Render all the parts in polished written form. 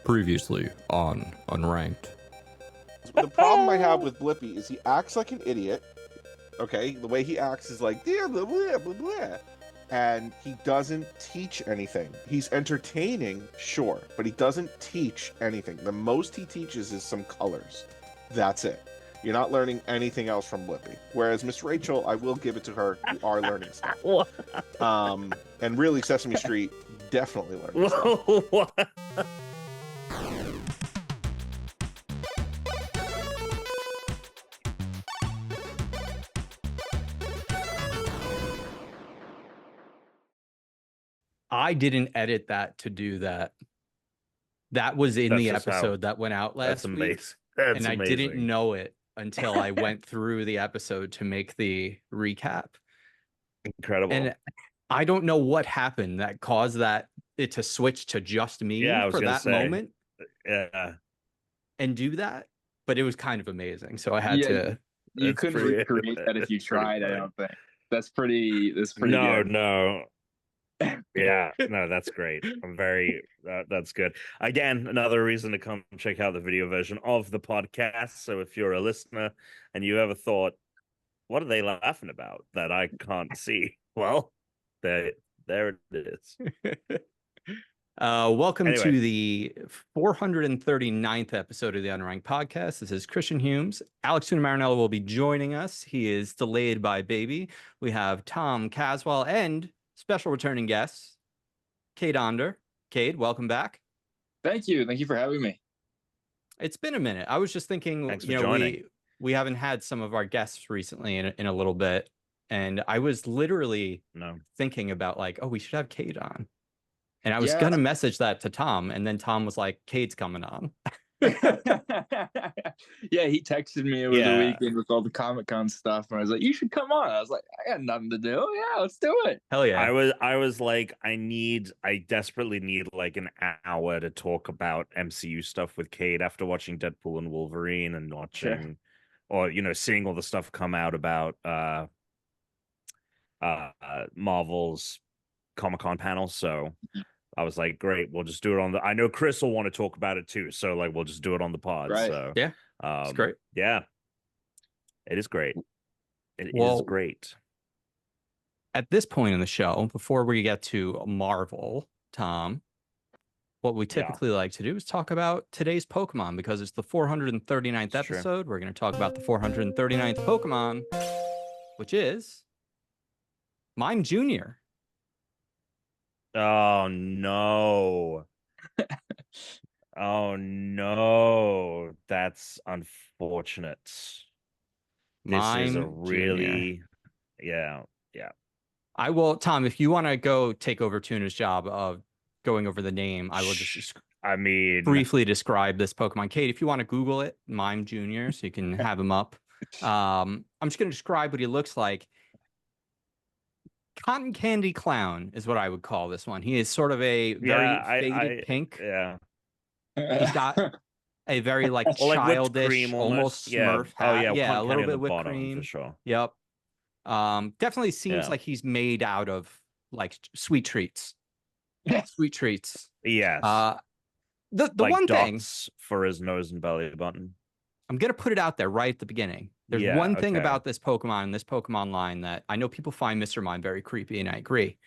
Previously on Unranked. The problem I have with Blippi is he acts like an idiot. Okay, the way he acts is like blah, blah, blah, blah, blah. And he doesn't teach anything. He's entertaining, sure, but he doesn't teach anything. The most he teaches is some colors. That's it. You're not learning anything else from Blippi. Whereas Miss Rachel, I will give it to her, you are learning stuff. And really, Sesame Street definitely learning stuff. What? I didn't edit that to do that. That was in the episode that went out last week. That's and I amazing. didn't know it until I went through the episode to make the recap. Incredible. And I don't know what happened that caused it to switch to just me for that moment. Yeah. And do that. But it was kind of amazing. So I had to. You couldn't recreate that if you tried, I don't think. That's pretty good. No. Yeah, no, that's great. That's good. Again, another reason to come check out the video version of the podcast. So if you're a listener and you ever thought, what are they laughing about that I can't see? Well, there it is. Welcome to the 439th episode of the Unranked podcast. This is Christian Humes. Alex Tuna Marinello will be joining us. He is delayed by baby. We have Tom Caswell and special returning guests, Cade Onder. Cade, welcome back. Thank you. Thank you for having me. It's been a minute. I was just thinking, we haven't had some of our guests recently in a little bit. And I was literally thinking about we should have Cade on. And I was going to message that to Tom. And then Tom was like, Cade's coming on. Yeah, he texted me over the weekend with all the Comic-Con stuff. And I was like, you should come on. I was like, I got nothing to do. Yeah, let's do it. Hell yeah. I was like, I desperately need like an hour to talk about MCU stuff with Cade after watching Deadpool and Wolverine and watching or seeing all the stuff come out about Marvel's Comic-Con panel. So I was like, great, we'll just do it on the. I know Chris will want to talk about it too, so we'll just do it on the pod. Right. So yeah, it's great. Yeah, it is great. It is great. At this point in the show, before we get to Marvel, Tom, what we typically like to do is talk about today's Pokemon because it's the 439th episode. True. We're going to talk about the 439th Pokemon, which is Mime Jr. Oh no. Oh no. That's unfortunate. Mime this is a really Jr. I will, Tom, if you want to go take over Tuna's job of going over the name, I will just briefly describe this Pokemon. Cade, if you want to Google it, Mime Jr., so you can have him up. I'm just going to describe what he looks like. Cotton candy clown is what I would call this one. He is sort of a very faded pink. Yeah. He's got a very childish, almost Smurf hat. A little bit of whipped cream. For sure. Yep. Definitely seems like he's made out of sweet treats. Sweet treats. Yes. The one thing for his nose and belly button. I'm going to put it out there right at the beginning. There's one thing about this Pokemon and this Pokemon line that I know people find Mr. Mime very creepy, and I agree.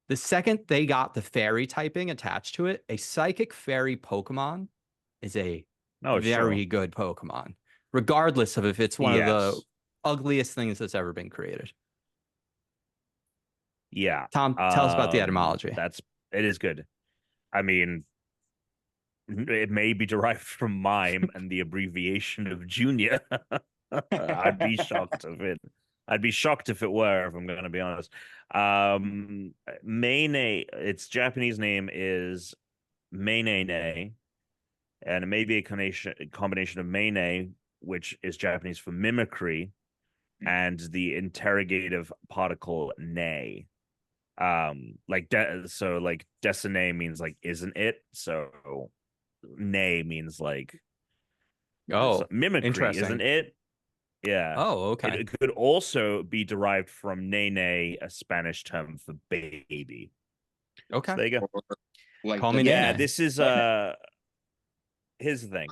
The second they got the fairy typing attached to it, a psychic fairy Pokemon is a very good Pokemon, regardless of if it's one of the ugliest things that's ever been created. Yeah. Tom, tell us about the etymology. It is good. I mean, it may be derived from mime and the abbreviation of junior. I'd be shocked if it were, if I'm going to be honest. Mene, its Japanese name is Mene, and it may be a combination of Mene, which is Japanese for mimicry, and the interrogative particle ne. Desine means isn't it? So ne means mimicry, isn't it? Yeah. Oh, okay. It could also be derived from nene, a Spanish term for baby. Okay. So there you go. Like Call me Yeah, Nene. this is here's the thing.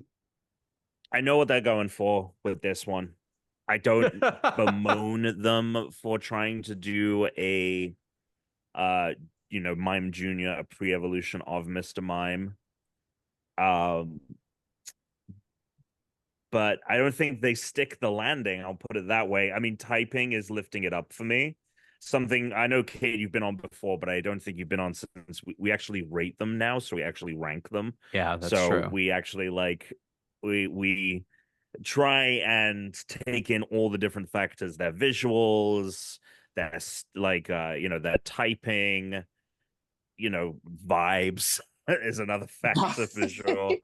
I know what they're going for with this one. I don't bemoan them for trying to do a Mime Jr., a pre-evolution of Mr. Mime. But I don't think they stick the landing, I'll put it that way. I mean, typing is lifting it up for me. Something I know, Cade, you've been on before, but I don't think you've been on since we actually rate them now, so we actually rank them. Yeah, that's so true. We actually we try and take in all the different factors, their visuals, their their typing, vibes is another factor for sure.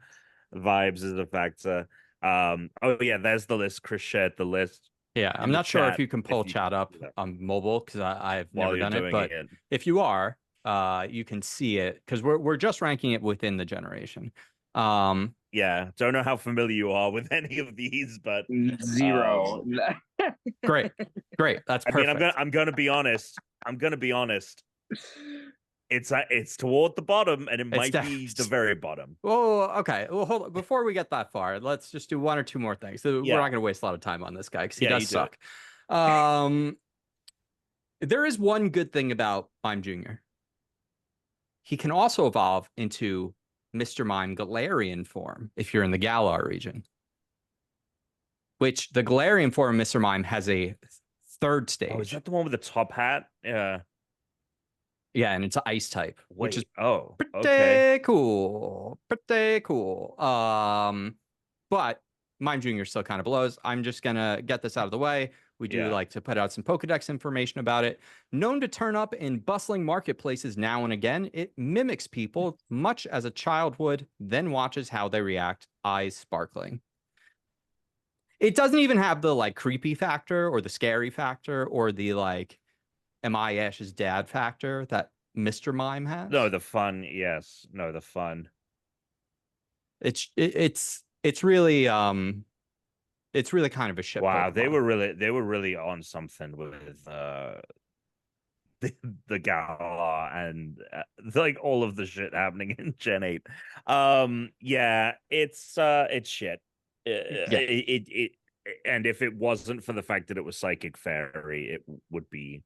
Vibes is a factor. Oh yeah, there's the list. Chris shared the list. Yeah, I'm not sure if you can pull you chat can up do that. on mobile because I've While never you're done it. doing But it. if you are, you can see it because we're just ranking it within the generation. Yeah, don't know how familiar you are with any of these, but zero. Great. That's I mean, perfect. I'm gonna be honest. I'm gonna be honest. It's toward the bottom, and it might be the very bottom. Oh, okay. Well, hold on. Before we get that far, let's just do one or two more things. We're not going to waste a lot of time on this guy because he does suck. There is one good thing about Mime Jr. He can also evolve into Mr. Mime Galarian form if you're in the Galar region, which the Galarian form of Mr. Mime has a third stage. Oh, is that the one with the top hat? Yeah. Yeah, and it's an ice type, which is pretty cool. Pretty cool. But Mime Jr. still kind of blows. I'm just gonna get this out of the way. We do like to put out some Pokedex information about it. Known to turn up in bustling marketplaces now and again, it mimics people much as a child would, then watches how they react, eyes sparkling. It doesn't even have the like creepy factor or the scary factor or the like am I Ash's dad factor that Mr. Mime has? No, the fun, yes. No, the fun. It's really kind of a shit. Wow, Pokemon. they were really on something with the Galar and like all of the shit happening in Gen 8. Yeah, it's shit. It and if it wasn't for the fact that it was Psychic Fairy, it would be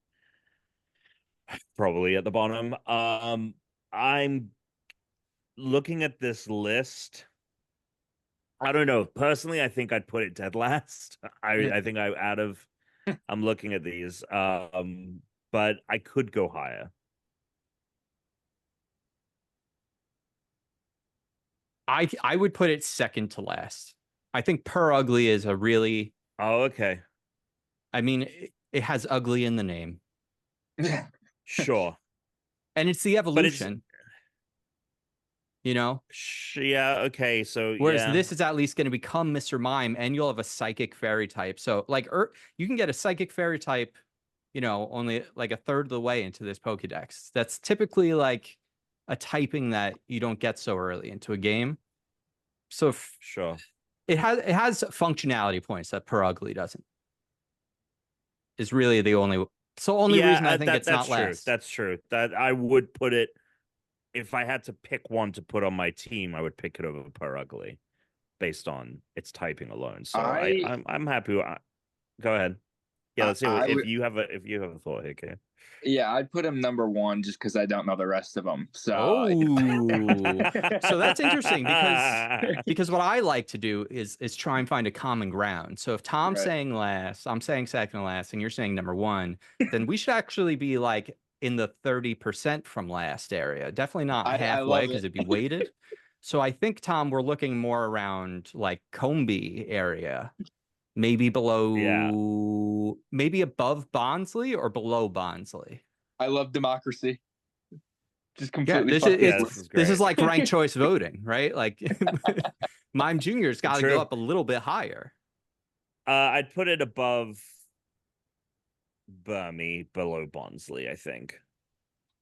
probably at the bottom. I'm looking at this list. I don't know. Personally, I think I'd put it dead last. I think I'm looking at these. But I could go higher. I would put it second to last. I think Per Ugly is a really okay. I mean, it has ugly in the name. Sure. And it's the evolution. Yeah, okay. So whereas this is at least going to become Mr. Mime, and you'll have a Psychic Fairy type. So like you can get a Psychic Fairy type, only like a third of the way into this Pokedex. That's typically like a typing that you don't get so early into a game. So sure. It has functionality points that Per Ugly doesn't. Is really the only reason I think it's not true. last. That's true. That I would put it if I had to pick one to put on my team, I would pick it over Per Ugly based on its typing alone. So I'm happy. Go ahead. Yeah, let's see if you have a thought here, okay? Yeah, I'd put him number one just because I don't know the rest of them. So, so that's interesting because what I like to do is try and find a common ground. So if Tom's saying last, I'm saying second to last, and you're saying number one, then we should actually be like in the 30% from last area. Definitely not halfway because it'd be weighted. So I think, Tom, we're looking more around like Combee area. Maybe below, maybe above Bonsly or below Bonsly. I love democracy. Just completely. This is like ranked choice voting, right? Like Mime Jr.'s got to go up a little bit higher. I'd put it above Burmy, below Bonsly, I think.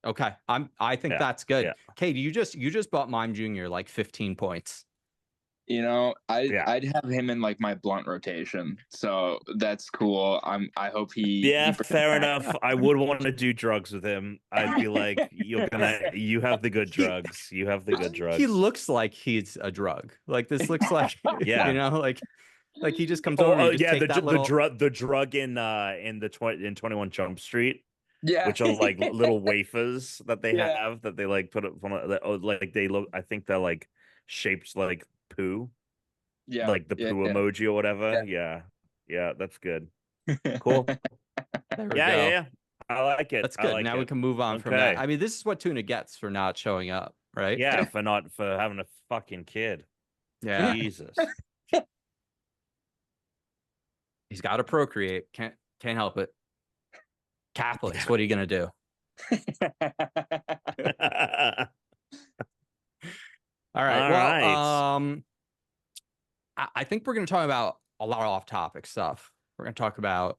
Okay, I think that's good. Yeah. Cade, you just bought Mime Jr. like 15 points. You know, Yeah. I'd have him in like my blunt rotation, so that's cool. I hope Yeah, he fair enough. I would want to do drugs with him. I'd be like, you have the good drugs. You have the good drugs. He looks like he's a drug. Like this looks like, Yeah. you know, like he just comes over. You just take that little... the drug in 21 Jump Street. Yeah, Which are like little wafers that they Yeah. have that they like put up on like they look. I think they're like shaped like poo. yeah, Like the poo emoji or whatever. Yeah, that's good. Cool. There we go. Yeah. I like it. That's good. Like now we can move on from that. I mean, this is what Tuna gets for not showing up, right? Yeah, for having a fucking kid. Yeah. Jesus. He's got to procreate. Can't help it. Catholics, what are you gonna do? All right. I think we're gonna talk about a lot of off-topic stuff. We're gonna talk about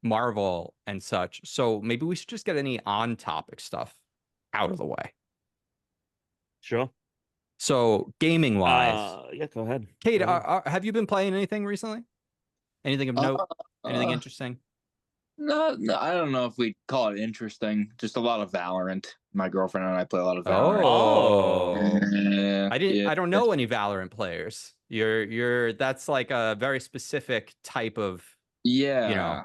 Marvel and such. So maybe we should just get any on-topic stuff out of the way. Sure. So gaming wise, yeah, go ahead. Cade, have you been playing anything recently? Anything of note? Anything interesting? No, I don't know if we call it interesting. Just a lot of Valorant. My girlfriend and I play a lot of Valorant. Oh, I don't know any Valorant players. That's like a very specific type of, you know.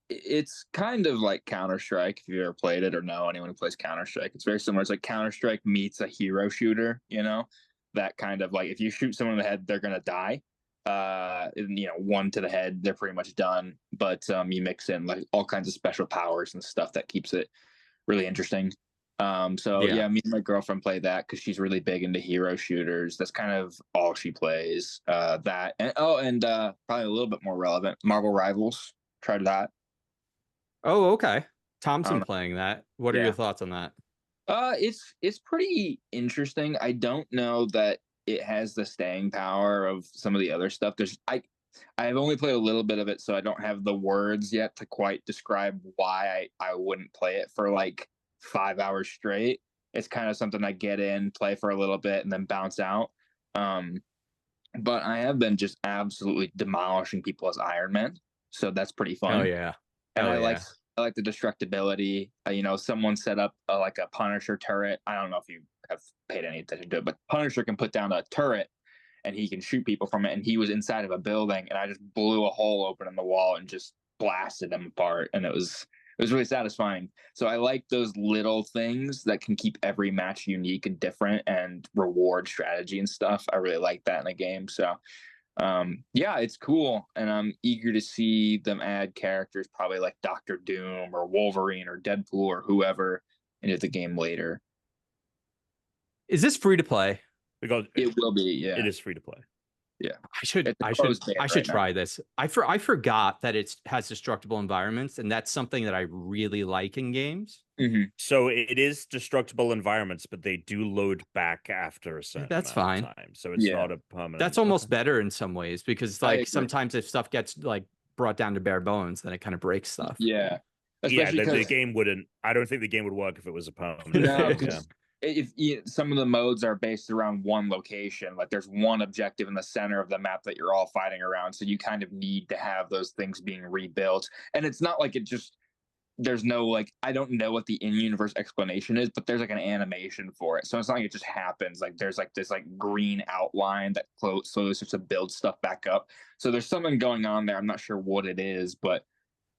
It's kind of like Counter-Strike, if you ever played it or know anyone who plays Counter-Strike. It's very similar. It's like Counter-Strike meets a hero shooter, you know? That kind of like, if you shoot someone in the head, they're gonna die. One to the head, they're pretty much done. But you mix in like all kinds of special powers and stuff that keeps it really interesting. Me and my girlfriend play that because she's really big into hero shooters. That's kind of all she plays. That and probably a little bit more relevant, Marvel Rivals. Tried that. Oh, okay. Thompson playing that. What are your thoughts on that? It's pretty interesting. I don't know that it has the staying power of some of the other stuff. I've only played a little bit of it, so I don't have the words yet to quite describe why I wouldn't play it for like 5 hours straight. It's kind of something I get in, play for a little bit, and then bounce out. But I have been just absolutely demolishing people as Iron Man, so that's pretty fun. Oh yeah, and I like the destructibility. Someone set up like a Punisher turret. I don't know if you have paid any attention to it, but Punisher can put down a turret and he can shoot people from it. And he was inside of a building, and I just blew a hole open in the wall and just blasted them apart. And it was really satisfying. So I like those little things that can keep every match unique and different and reward strategy and stuff. I really like that in a game. So it's cool, and I'm eager to see them add characters probably like Dr. Doom or Wolverine or Deadpool or whoever into the game later. Is this free to play? Because it will be. Yeah, it is free to play. Yeah, I should try this. I forgot that it has destructible environments, and that's something that I really like in games. Mm-hmm. So it is destructible environments, but they do load back after a certain amount of time. So it's not a permanent. That's almost better in some ways, because like sometimes if stuff gets like brought down to bare bones, then it kind of breaks stuff. Yeah. The game wouldn't. I don't think the game would work if it was a permanent. No, if some of the modes are based around one location, like there's one objective in the center of the map that you're all fighting around, so you kind of need to have those things being rebuilt. And it's not like there's no like, I don't know what the in-universe explanation is, but there's like an animation for it, so it's not like it just happens. Like there's like this like green outline that slowly starts to build stuff back up. So there's something going on there. I'm not sure what it is, but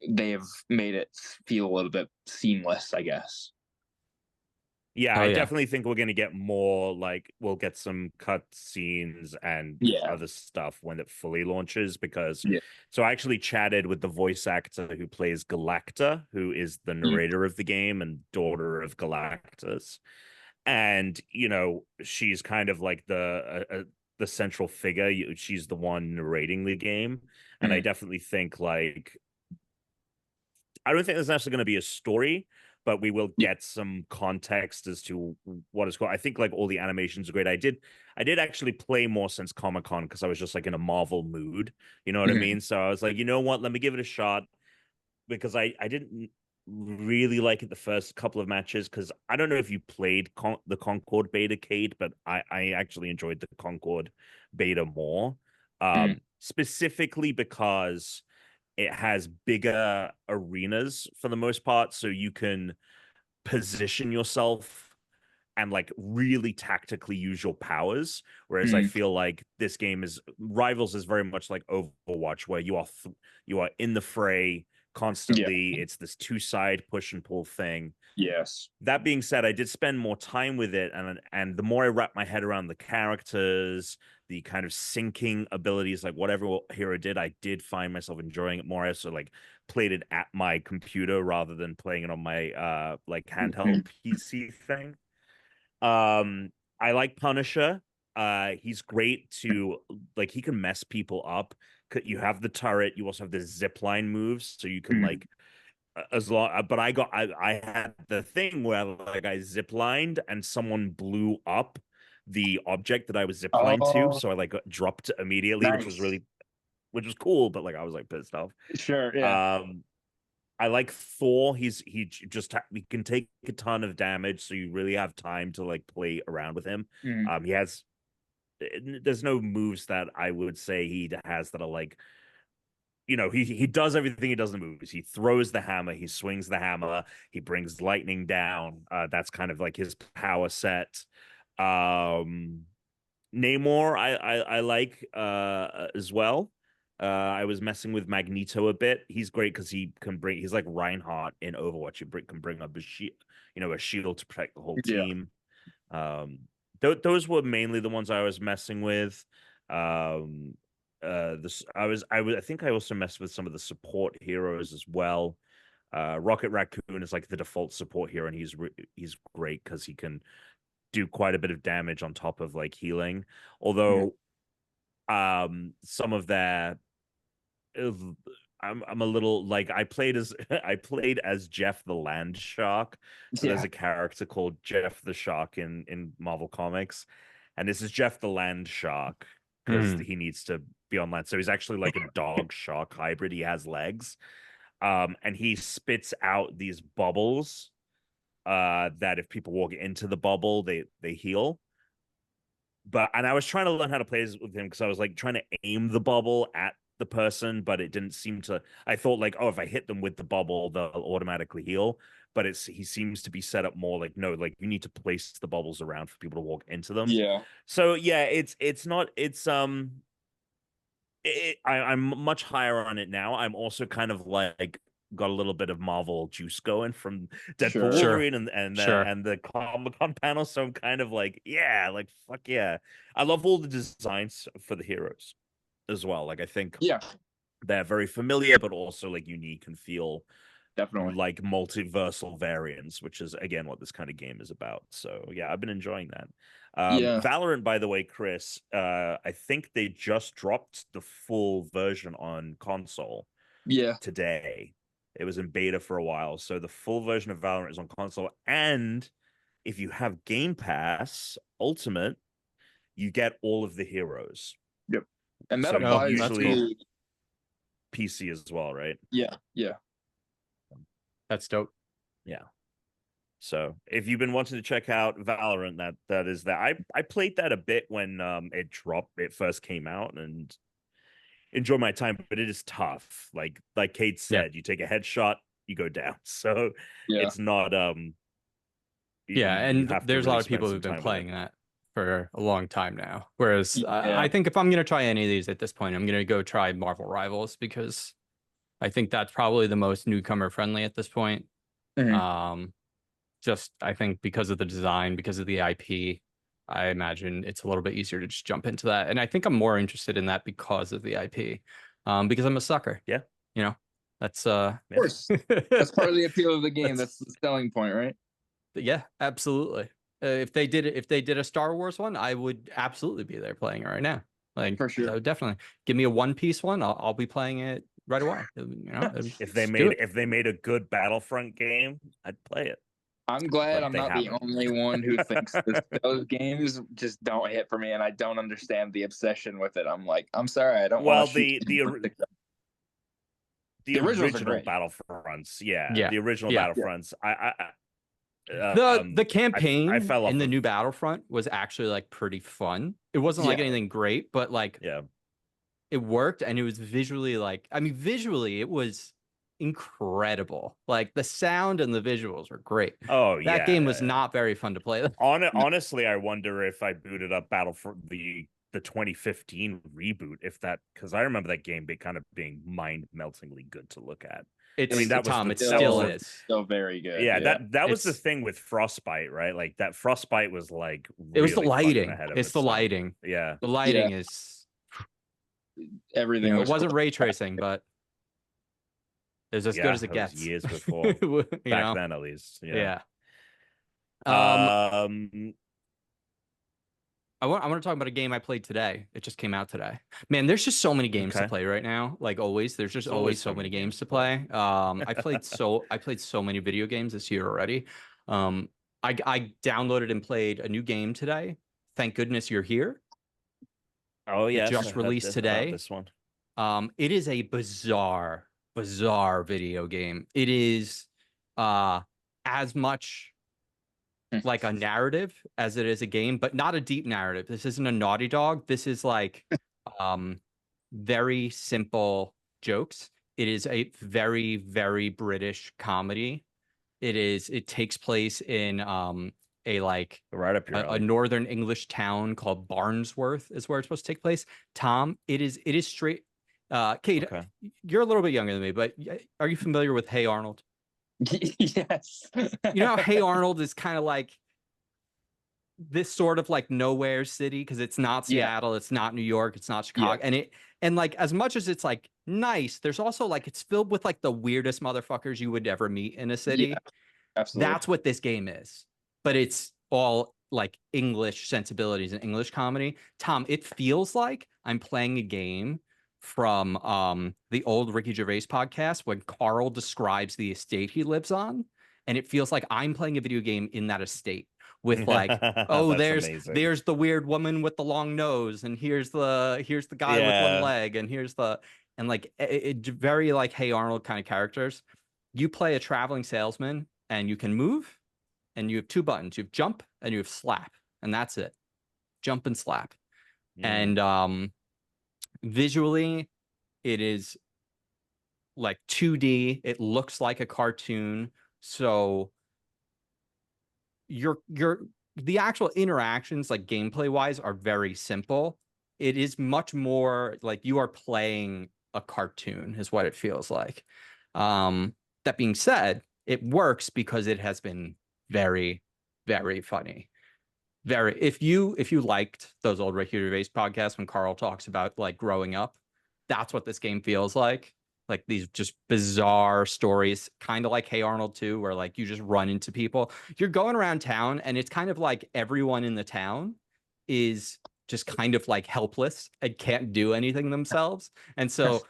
they have made it feel a little bit seamless, I guess. Yeah, I definitely think we're going to get more, like, we'll get some cut scenes and other stuff when it fully launches, because so I actually chatted with the voice actor who plays Galacta, who is the narrator of the game and daughter of Galactus. And, she's kind of like the central figure. She's the one narrating the game. And I definitely think, like, I don't think there's actually going to be a story, but we will get some context as to what it's called. I think like all the animations are great. I did actually play more since Comic-Con because I was just like in a Marvel mood. You know what I mean? So I was like, you know what? Let me give it a shot, because I didn't really like it the first couple of matches because I don't know if you played the Concord beta, Cade, but I actually enjoyed the Concord beta more. Specifically because it has bigger arenas for the most part, so you can position yourself and like really tactically use your powers. Whereas I feel like this game is Rivals is very much like Overwatch, where you are in the fray constantly. It's this two-side push and pull thing. Yes. That being said, I did spend more time with it, and the more I wrap my head around the characters, the kind of syncing abilities, like whatever hero did, I did find myself enjoying it more. I also like played it at my computer rather than playing it on my like handheld PC thing. I like Punisher. He's great to like he can mess people up. You have the turret, you also have the zip line moves, so you can like as long but I had the thing where like I zip lined and someone blew up the object that I was zip lined to, so I like got dropped immediately, which was cool, but like I was like pissed off. Sure, yeah. I like Thor. He can take a ton of damage, so you really have time to like play around with him. He has there's no moves that I would say he has that are like, you know, he does everything he does in the movies. He throws the hammer, he swings the hammer, he brings lightning down. That's kind of like his power set. Namor, I like as well. I was messing with Magneto a bit. He's great because he's like Reinhardt in Overwatch. He can bring up a shield to protect the whole team. Those were mainly the ones I was messing with. I think I also messed with some of the support heroes as well. Rocket Raccoon is like the default support hero, and he's great because he can do quite a bit of damage on top of like healing. Although some of their I'm a little like I played as Jeff the Land Shark. So there's a character called Jeff the Shark in Marvel Comics, and this is Jeff the Land Shark because he needs to be on land. So he's actually like a dog shark hybrid. He has legs, and he spits out these bubbles that if people walk into the bubble, they heal. And I was trying to learn how to play this with him because I was like trying to aim the bubble at the person, but it didn't seem to. I thought like, oh, if I hit them with the bubble, they'll automatically heal. But he seems to be set up more like, no, like you need to place the bubbles around for people to walk into them. Yeah. So yeah, I'm much higher on it now. I'm also kind of like got a little bit of Marvel juice going from Deadpool, Wolverine, and the Comic-Con panel. So I'm kind of like, yeah, like fuck yeah. I love all the designs for the heroes as well. Like I think they're very familiar, but also like unique and feel definitely like multiversal variants, which is again what this kind of game is about. So yeah, I've been enjoying that. Valorant, by the way, Chris, I think they just dropped the full version on console today. It was in beta for a while, so the full version of Valorant is on console, and if you have Game Pass Ultimate, you get all of the heroes. Yep. And that applies usually PC as well, right? Yeah. That's dope. Yeah. So if you've been wanting to check out Valorant, that is that. I played that a bit when it first came out and enjoy my time, but it is tough. Like Cade said, you take a headshot, you go down. So it's not and there's a lot of people who've been playing that for a long time now. Whereas I think if I'm going to try any of these at this point, I'm going to go try Marvel Rivals because I think that's probably the most newcomer friendly at this point. Just I think because of the design, because of the IP, I imagine it's a little bit easier to just jump into that. And I think I'm more interested in that because of the IP, because I'm a sucker. Yeah. You know, that's of course. That's part of the appeal of the game. That's the selling point, right? Yeah, absolutely. If they did a Star Wars one, I would absolutely be there playing it right now. Like for sure. Definitely give me a One Piece one. I'll be playing it right away. You know, if they made a good Battlefront game, I'd play it. I'm glad I'm not the only one who thinks those games just don't hit for me, and I don't understand the obsession with it. I'm like, I'm sorry, I don't want to the originals are original great. Battlefronts. Yeah, Yeah. the original Yeah. Battlefronts. The campaign I fell off in the of- new Battlefront was actually like pretty fun. It wasn't like anything great, but like Yeah. it worked, and it was visually like, I mean, visually it was incredible. Like the sound and the visuals were great. Oh yeah. That game was not very fun to play. Honestly, I wonder if I booted up Battlefront the 2015 reboot, if that, because I remember that game kind of being mind-meltingly good to look at. It's, I mean, that was Tom, the- it that still was is. Still very good. Yeah, that was the It's- thing with Frostbite, right? Like that Frostbite was like It was the really fucking lighting. ahead of It's the its time. lighting. Yeah. The lighting is, Everything it was wasn't ray tracing, but it was as good as it was gets. years before. Back then, at least. Yeah. Um, I want to talk about a game I played today. It just came out today. Man, there's just so many games to Okay. play right now. Like always, there's just There's always so many games to play. I played so many video games this year already. I downloaded and played a new game today. Thank goodness you're here. oh yeah, just released today. This one. It is a bizarre video game. It is as much like a narrative as it is a game, but not a deep narrative. This isn't a Naughty Dog. This is like very simple jokes. It is a very, very British comedy. It takes place in a like Right up your a northern English town called Barnsworth is where it's supposed to take place. Tom, it is straight. Cade, Okay. you're a little bit younger than me, but are you familiar with Hey Arnold? Yes. You know how Hey Arnold is kind of like this sort of like nowhere city because it's not Seattle, it's not New York, it's not Chicago, and like as much as it's like nice, there's also like it's filled with like the weirdest motherfuckers you would ever meet in a city. Yeah, absolutely. That's what this game is, but it's all like English sensibilities and English comedy. Tom, it feels like I'm playing a game from the old Ricky Gervais podcast when Carl describes the estate he lives on, and it feels like I'm playing a video game in that estate with like, oh, That's there's the weird woman with the long nose, and here's the guy with one leg, and like it very like Hey Arnold kind of characters. You play a traveling salesman, and you can move, and you have two buttons. You have jump and you have slap, and that's it. Jump and slap. And visually, it is like 2D. It looks like a cartoon. So the actual interactions, like gameplay wise, are very simple. It is much more like you are playing a cartoon, is what it feels like. That being said, it works because it has been very, very funny. If you liked those old Ricky Gervais podcasts when Carl talks about like growing up, that's what this game feels like. Like these just bizarre stories, kind of like Hey Arnold too, where like you just run into people. You're going around town, and it's kind of like everyone in the town is just kind of like helpless and can't do anything themselves. And so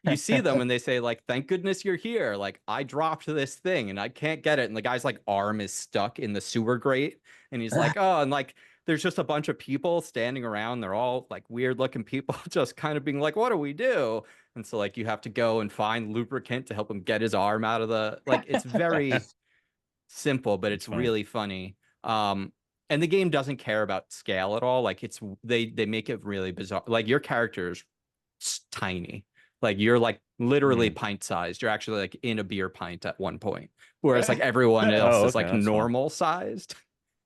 you see them and they say like, thank goodness you're here. Like I dropped this thing and I can't get it. And the guy's like arm is stuck in the sewer grate. And he's like, oh, and like, there's just a bunch of people standing around. They're all like weird looking people just kind of being like, what do we do? And so like, you have to go and find lubricant to help him get his arm out of the, like, it's very simple, but it's really funny. And the game doesn't care about scale at all. Like they make it really bizarre. Like your character's tiny. Like you're like literally pint sized. You're actually like in a beer pint at one point. Whereas like everyone else is like normal sized.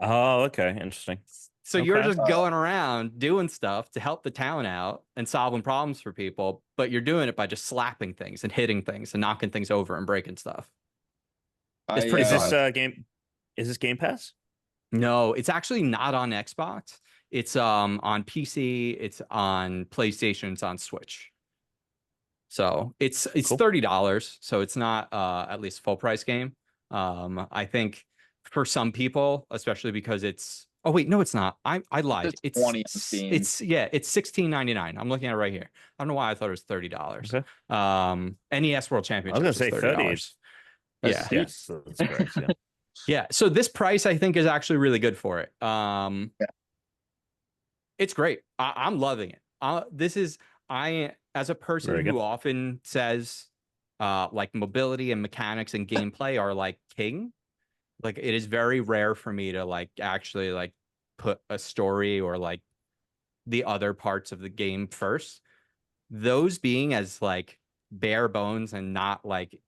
Oh, okay. Interesting. So you're just going around doing stuff to help the town out and solving problems for people, but you're doing it by just slapping things and hitting things and knocking things over and breaking stuff. It's pretty fun. Is this Game Pass? No, it's actually not on Xbox. It's on PC, it's on PlayStation, it's on Switch. So it's Cool. $30, so it's not at least full price game. I think for some people, especially because it's it's not. I lied. It's $16.99. I'm looking at it right here. I don't know why I thought it was $30. Okay. NES World Championship. I was gonna say $30. Yeah. Yes, that's correct. Yeah. Yeah. So this price I think is actually really good for it. It's great. I'm loving it. As a person who often says like mobility and mechanics and gameplay are like king. Like it is very rare for me to like actually like put a story or like the other parts of the game first. Those being as like bare bones and not like,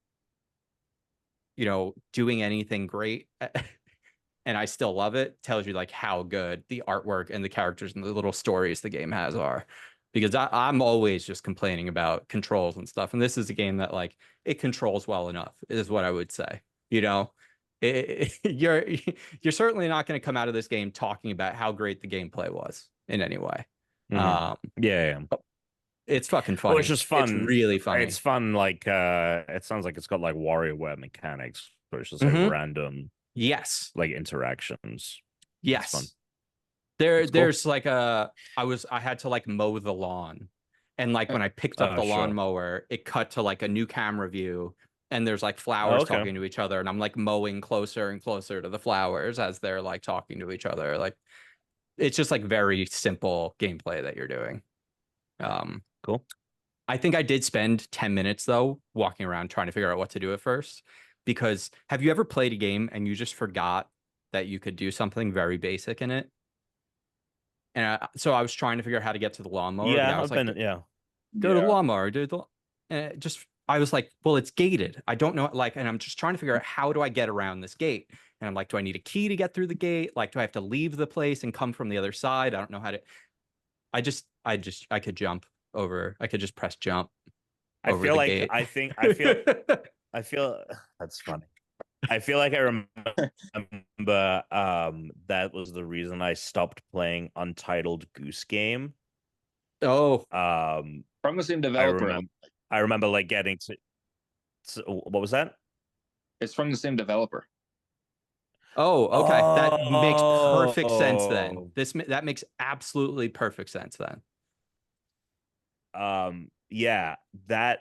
you know, doing anything great and I still love it, tells you like how good the artwork and the characters and the little stories the game has are. Because I'm always just complaining about controls and stuff. And this is a game that like it controls well enough, is what I would say. You know, you're certainly not going to come out of this game talking about how great the gameplay was in any way. Yeah. It's fucking funny. Well, it's just fun. It's really funny. It's fun. Like it sounds like it's got like WarioWare mechanics, but it's just like random. Yes. Like interactions. Yes. Fun. There's like I had to like mow the lawn. And like when I picked up the lawnmower, it cut to like a new camera view and there's like flowers talking to each other. And I'm like mowing closer and closer to the flowers as they're like talking to each other. Like it's just like very simple gameplay that you're doing. Cool. I think I did spend 10 minutes though walking around trying to figure out what to do at first. Because have you ever played a game and you just forgot that you could do something very basic in it? And so I was trying to figure out how to get to the lawnmower. Yeah, I was like, go to the lawnmower, dude. And I was like, well, it's gated. I don't know. Like, and I'm just trying to figure out how do I get around this gate? And I'm like, do I need a key to get through the gate? Like, do I have to leave the place and come from the other side? I don't know how to. I could jump over. I could just press jump. I feel like I feel that's funny. I feel like I remember that was the reason I stopped playing Untitled Goose Game. Oh, from the same developer. I remember like getting to what was that? It's from the same developer. Oh, okay. That makes perfect sense then. That makes absolutely perfect sense then. Yeah, that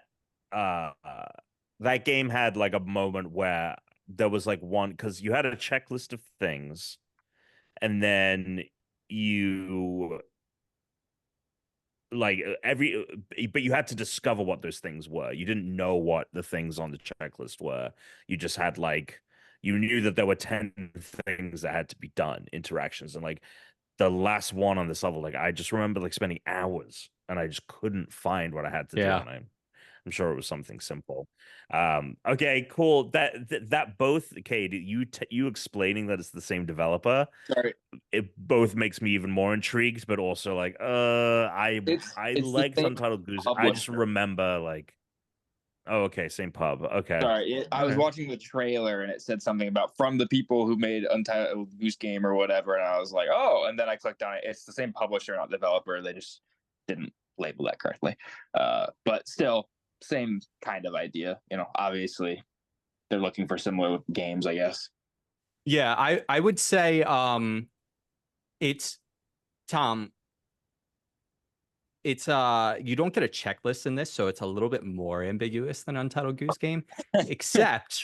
game had like a moment where there was like one, because you had a checklist of things and then you like but you had to discover what those things were. You didn't know what the things on the checklist were. You just had like, you knew that there were 10 things that had to be done, interactions, and like the last one on this level, like I just remember like spending hours and I just couldn't find what I had to do. And I'm sure it was something simple. Okay, cool. That both, Cade, you explaining that it's the same developer. Sorry. It both makes me even more intrigued, but also like, I liked Untitled Goose. I just remember like, oh, okay, same pub. Okay. Sorry, I was watching the trailer and it said something about from the people who made Untitled Goose Game or whatever, and I was like, oh, and then I clicked on it. It's the same publisher, not developer. They just didn't label that correctly. But still, same kind of idea. You know, obviously, they're looking for similar games, I guess. Yeah, I would say it's Tom. It's you don't get a checklist in this, so it's a little bit more ambiguous than Untitled Goose Game, except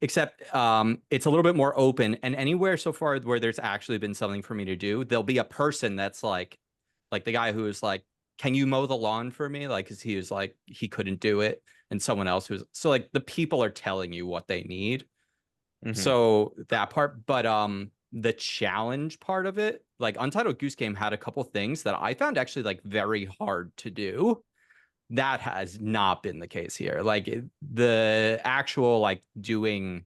it's a little bit more open, and anywhere so far where there's actually been something for me to do, there'll be a person that's like the guy who is like, can you mow the lawn for me? Like, cause he was like, he couldn't do it. And someone else who's so like the people are telling you what they need. So that part, but the challenge part of it, like Untitled Goose Game had a couple things that I found actually like very hard to do. That has not been the case here. Like the actual like doing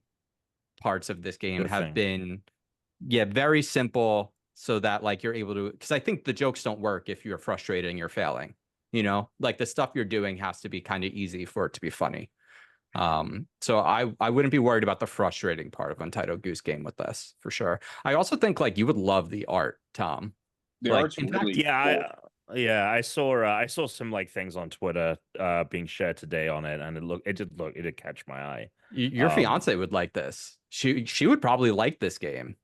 parts of this game have been very simple, so that like you're able to, because I think the jokes don't work if you're frustrated and you're failing, you know, like the stuff you're doing has to be kind of easy for it to be funny. So I wouldn't be worried about the frustrating part of Untitled Goose Game with this for sure. I also think like you would love the art, Tom. The like, art's really cool. I saw some like things on Twitter being shared today on it, and it did catch my eye. Your fiance would like this. She would probably like this game.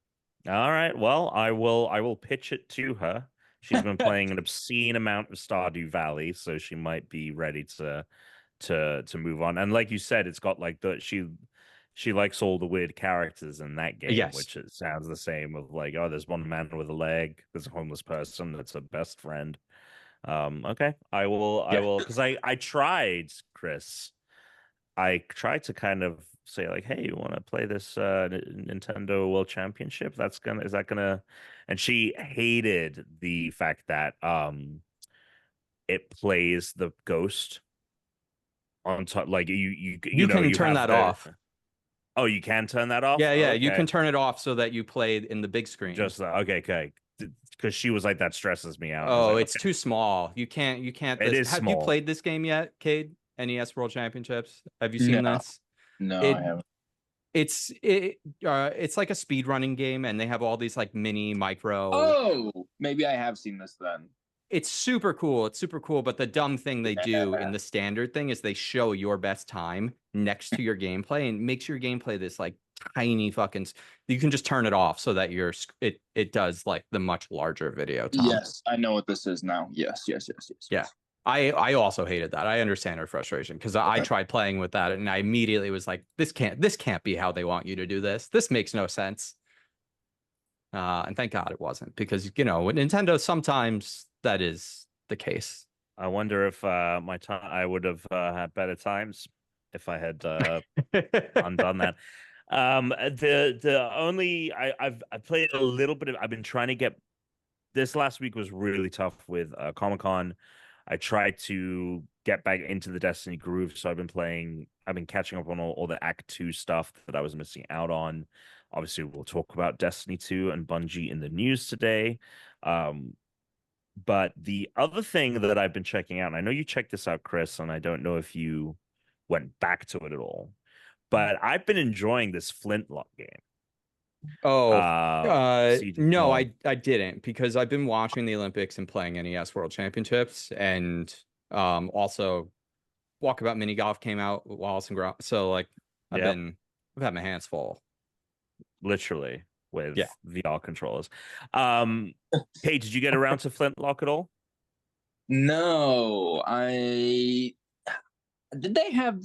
All right, well, I will pitch it to her. She's been playing an obscene amount of Stardew Valley, so she might be ready to move on. And like you said, it's got like she likes all the weird characters in that game, which it sounds the same of like, oh, there's one man with a leg, there's a homeless person that's a best friend. Okay, I will because I tried, Chris. I tried to kind of say like, hey, you want to play this Nintendo World Championship? Is that gonna? And she hated the fact that it plays the ghost on top. Like you know can you turn have that the. off. Oh, you can turn that off? Yeah, Oh, yeah, you can okay. turn it off so that you play in the big screen. Just okay. Because she was like, that stresses me out. I was Oh, like, it's okay. too small. You can't. It is Have you small. played this game yet, Cade? NES World Championships. Have you No, seen this? no, I It haven't. it's like a speed running game, and they have all these like mini micro. Oh, maybe I have seen this then. It's super cool. It's super cool. But the dumb thing they do in the standard thing is they show your best time next to your gameplay and makes your gameplay this like tiny fucking. You can just turn it off so that it does like the much larger video. Tom. Yes, I know what this is now. Yes. Yeah. I also hated that. I understand her frustration because I tried playing with that and I immediately was like, this can't be how they want you to do this. This makes no sense. And thank God it wasn't, because with Nintendo sometimes that is the case. I wonder if I would have had better times if I had undone that. The only I've played a little bit of. I've been trying to get. This last week was really tough with Comic-Con. I tried to get back into the Destiny groove, so I've been catching up on all the Act 2 stuff that I was missing out on. Obviously, we'll talk about Destiny 2 and Bungie in the news today. But the other thing that I've been checking out, and I know you checked this out, Chris, and I don't know if you went back to it at all, but I've been enjoying this Flintlock game. No, I didn't, because I've been watching the Olympics and playing NES World Championships, and also Walkabout Mini Golf came out with Wallace and Gromit. So like I've had my hands full. Literally with VR controllers. Hey, did you get around to Flintlock at all? No, did they have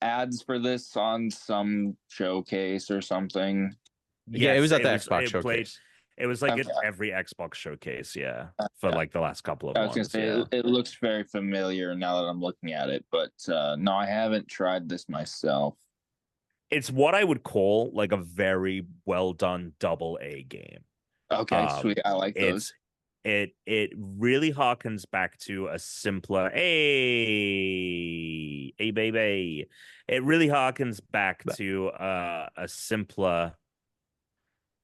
ads for this on some showcase or something? Yeah, it was at the Xbox showcase. It was like at every Xbox showcase, for like the last couple of months. I was gonna say it looks very familiar now that I'm looking at it, but no, I haven't tried this myself. It's what I would call like a very well done AA game. Okay, sweet. I like those. It really harkens back to a simpler hey baby. It really harkens back to a simpler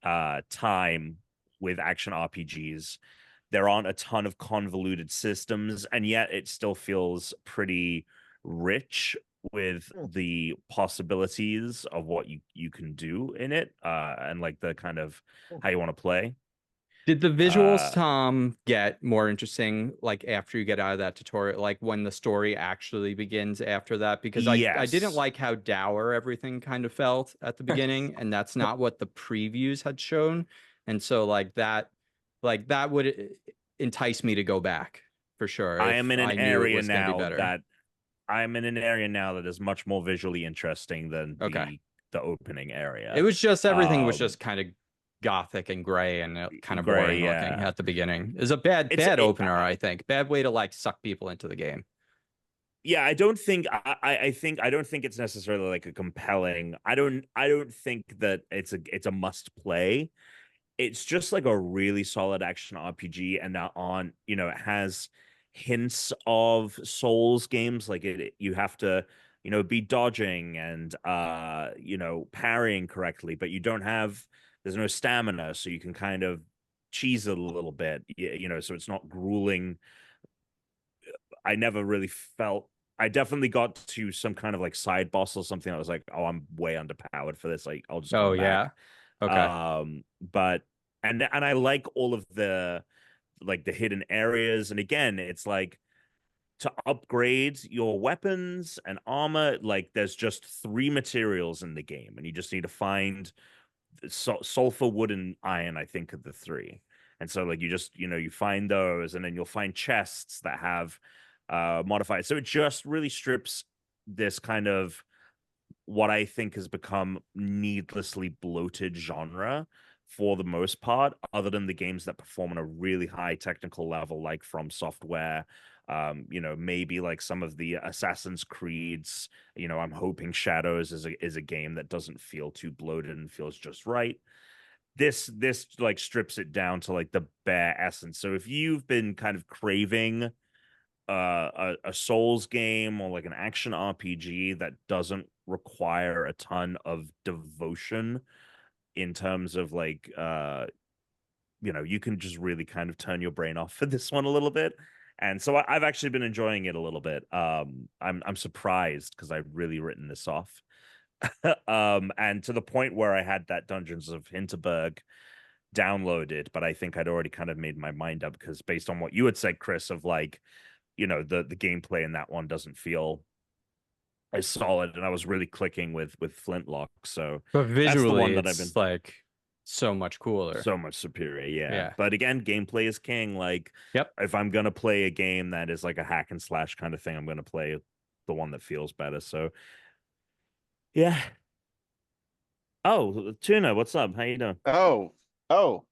time with action RPGs. There aren't a ton of convoluted systems, and yet it still feels pretty rich with the possibilities of what you can do in it, and like the kind of how you want to play. Did the visuals, Tom, get more interesting like after you get out of that tutorial, like when the story actually begins after that? Because I didn't like how dour everything kind of felt at the beginning, and that's not what the previews had shown. And so like that would entice me to go back for sure. I am in an area now that is much more visually interesting than the opening area. It was just everything was just kind of gothic and gray and kind of boring looking at the beginning. It was a bad opener, I think. Bad way to like suck people into the game. Yeah, I don't think it's necessarily like a compelling. I don't think that it's a must play. It's just like a really solid action RPG, and it has hints of Souls games. Like you have to be dodging and parrying correctly, but there's no stamina, so you can kind of cheese it a little bit, so it's not grueling. I definitely got to some kind of like side boss or something. I was like, oh, I'm way underpowered for this. Like, I'll just go back. Okay. But I like all of the hidden areas, and again, it's like to upgrade your weapons and armor, like there's just 3 materials in the game, and you just need to find sulfur, wood, and iron, I think, are the 3. And so like you just you find those, and then you'll find chests that have modified. So it just really strips this kind of what I think has become needlessly bloated genre for the most part, other than the games that perform on a really high technical level, like From Software. Maybe like some of the Assassin's Creeds. I'm hoping Shadows is a game that doesn't feel too bloated and feels just right. This like strips it down to like the bare essence. So if you've been kind of craving a Souls game or like an action RPG that doesn't require a ton of devotion in terms of like you can just really kind of turn your brain off for this one a little bit. And so I've actually been enjoying it a little bit. I'm surprised because I've really written this off. And to the point where I had that Dungeons of Hinterberg downloaded, but I think I'd already kind of made my mind up because based on what you had said, Chris, of like, the gameplay in that one doesn't feel as solid, and I was really clicking with Flintlock. So but visually, that's the one that it's I've been like so much cooler, so much superior. Yeah. But again, gameplay is king. Like, Yep. If I'm gonna play a game that is like a hack and slash kind of thing, I'm gonna play the one that feels better. So yeah. Oh, Tuna, what's up? How you doing? Oh,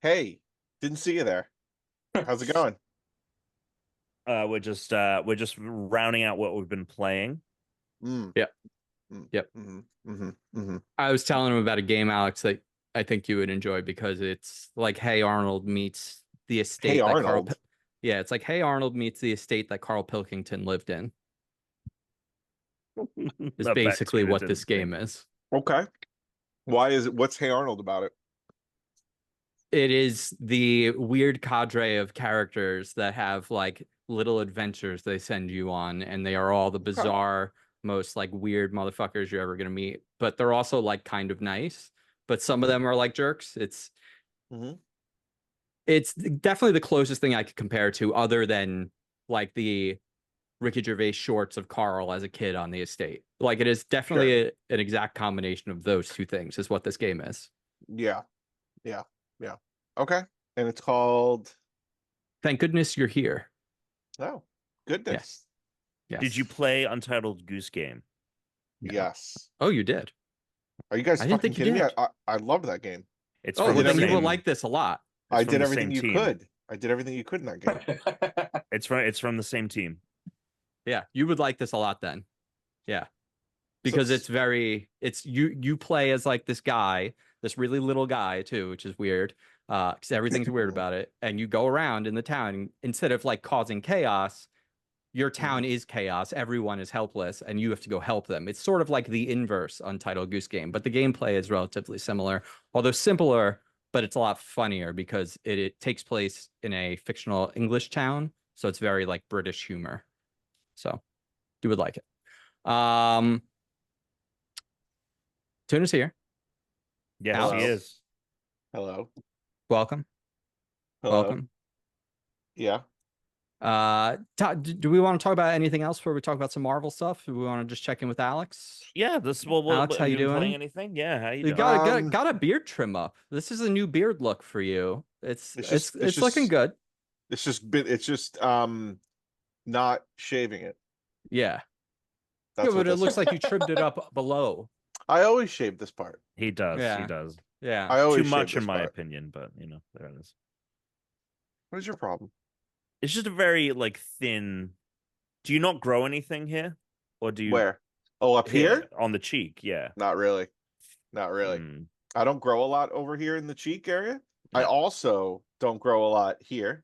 hey, didn't see you there. How's it going? We're just rounding out what we've been playing. Yep. Yep. Mm-hmm. I was telling him about a game, Alex, that I think you would enjoy because it's like Hey Arnold meets the estate Hey that Arnold. Yeah, it's like Hey Arnold meets the estate that Carl Pilkington lived in. Is basically what this game is. Okay. Why is it? What's Hey Arnold about it? It is the weird cadre of characters that have like little adventures they send you on, and they are all the bizarre, most like weird motherfuckers you're ever gonna meet. But they're also like kind of nice. But some of them are like jerks. It's definitely the closest thing I could compare to, other than like the Ricky Gervais shorts of Carl as a kid on the estate. Like it is definitely an exact combination of those two things is what this game is. Yeah. Okay. And it's called Thank goodness you're here. Oh, goodness. Yes. Did you play Untitled Goose Game? No. Yes. Oh, you did. Are you guys I didn't fucking think you kidding me? did. I loved that game. It's Oh, from well, the then you same- will like this a lot. it's I from did the everything same you team. could. I did everything you could in that game. It's from the same team. Yeah, you would like this a lot then. Yeah. Because it's you play as like this guy, this really little guy too, which is weird. Because everything's weird about it. And you go around in the town, and instead of like causing chaos, your town is chaos. Everyone is helpless, and you have to go help them. It's sort of like the inverse Untitled Goose Game, but the gameplay is relatively similar, although simpler, but it's a lot funnier because it takes place in a fictional English town. So it's very like British humor. So you would like it. Tuna's here. Yes, Alex? he is. Hello. Welcome. Hello. Welcome. Yeah. Do we want to talk about anything else before we talk about some Marvel stuff? Do we want to just check in with Alex? Yeah, Alex, how you been doing? playing anything? Yeah, how you You doing? got a beard trim up. This is a new beard look for you. It's just- looking good. It's just not shaving it. Yeah. That's Yeah, what but it this looks is. like you trimmed it up below. I always shave this part. He does. Yeah. He does. Yeah. I always Too shave much in this my part. opinion, but there it is. What is your problem? It's just a very like thin. Do you not grow anything here, or do you? Where? Oh, up here? on the cheek? Yeah. Not really. Not really. I don't grow a lot over here in the cheek area. I Yeah. also don't grow a lot here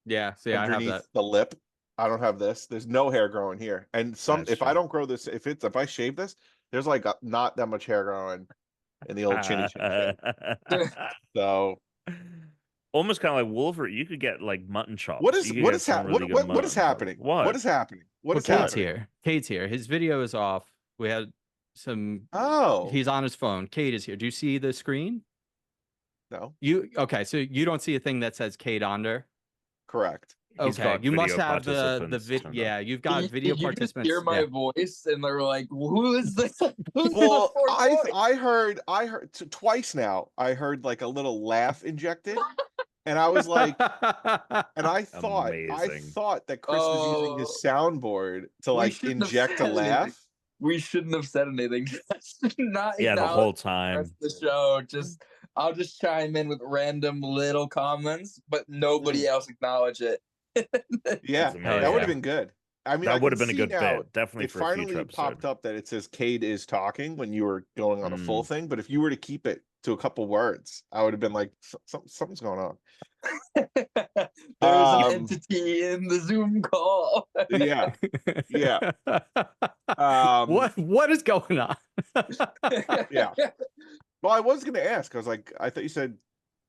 Yeah. See, I have underneath that. the lip. I don't have this. There's no hair growing here. And That's if I true. don't grow this, if I shave this, there's like not that much hair growing in the old chinny chin thing. So Almost kind of like Wolverine. You could get like mutton chops. what is You could what get is some happening? really good What is mutton chops. happening? What is happening? What Well, is Cade's happening? here. Cade's here. His video is off. We had some. Oh, He's on his phone. Cade is here. Do you see the screen? no, Okay, so you don't see a thing that says Cade Onder. Correct. He's Okay, got you must video have the participants turned on. yeah. You've got video you just participants. hear my Yeah. voice, and they're like, "Who is this? Who's Well, this poor boy?" I heard twice now. I heard like a little laugh injected, and I was like, and I Amazing. thought that Chris was using his soundboard to We like shouldn't have inject a said anything. laugh. We shouldn't have said anything. Not Yeah, the acknowledge whole the time. rest of the show. Just I'll just chime in with random little comments, but nobody else acknowledge it. Yeah, that would have been good. I mean, that would have been a good bit, definitely it for a future finally episode. popped up that it says Cade is talking when you were going on a full thing, but if you were to keep it to a couple words, I would have been like, something's going on. There's an entity in the Zoom call. Yeah. What is going on? Yeah. Well, I was gonna ask. I was like, I thought you said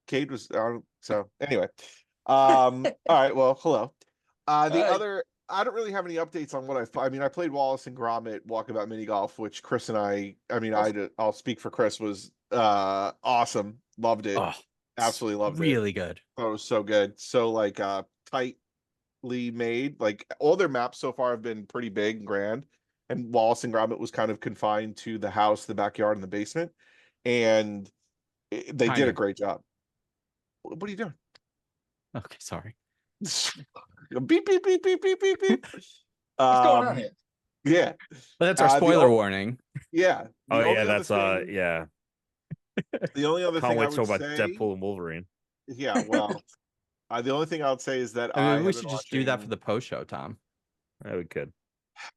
Cade was on. So anyway, all right. Well, hello. Other, I don't really have any updates on what I mean, I played Wallace and Gromit Walkabout Mini Golf, which Chris and I'll speak for Chris, was awesome. Loved it. Oh, absolutely loved it. Really good. Thought it was so good. So like tightly made. Like all their maps so far have been pretty big and grand. And Wallace and Gromit was kind of confined to the house, the backyard, and the basement. And they did a great job. What are you doing? Okay, sorry. Beep, beep, beep, beep, beep, beep, beep. What's going on here? Yeah. That's our spoiler warning. Yeah. Oh, yeah, that's, yeah. The only other thing I would talk about say, Deadpool and Wolverine. Yeah, well, the only thing I would say is that I mean, we should just do that for the post show, Tom. Yeah, we could.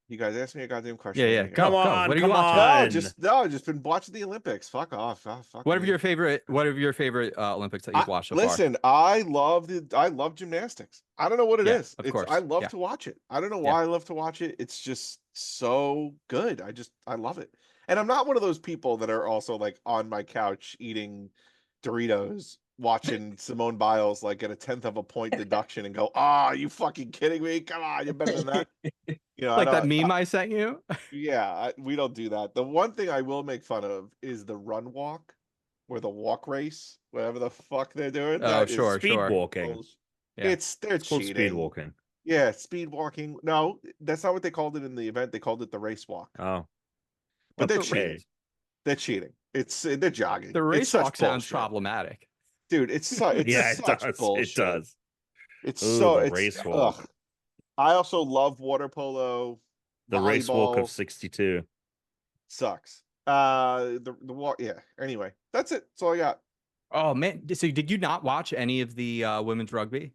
You guys asked me a goddamn question. Yeah. Come on, what are come you watching? I've just been watching the Olympics. Fuck off. Fuck What are your favorite Olympics that you've watched so far? Listen, I love gymnastics. I don't know what it is. Of course. I love to watch it. I don't know why I love to watch it. It's just so good. I love it. And I'm not one of those people that are also like on my couch eating Doritos, watching Simone Biles like get a 10th of a point deduction and go, you fucking kidding me? Come on, you're better than that. You know, like that meme I sent you? Yeah, we don't do that. The one thing I will make fun of is the run walk or the walk race, whatever the fuck they're doing. Oh, sure. Speed walking. Yeah. They're it's called cheating. Speed walking. Yeah, speed walking. No, that's not what they called it in the event. They called it the race walk. Oh. But they're cheating. They're cheating. They're jogging. The race walk sounds problematic. Dude, it's such bullshit. It does. It's race walk. Ugh. I also love water polo. The race walk of 62 sucks. The walk. Yeah. Anyway, that's it. That's all I got. Oh man, so did you not watch any of the women's rugby?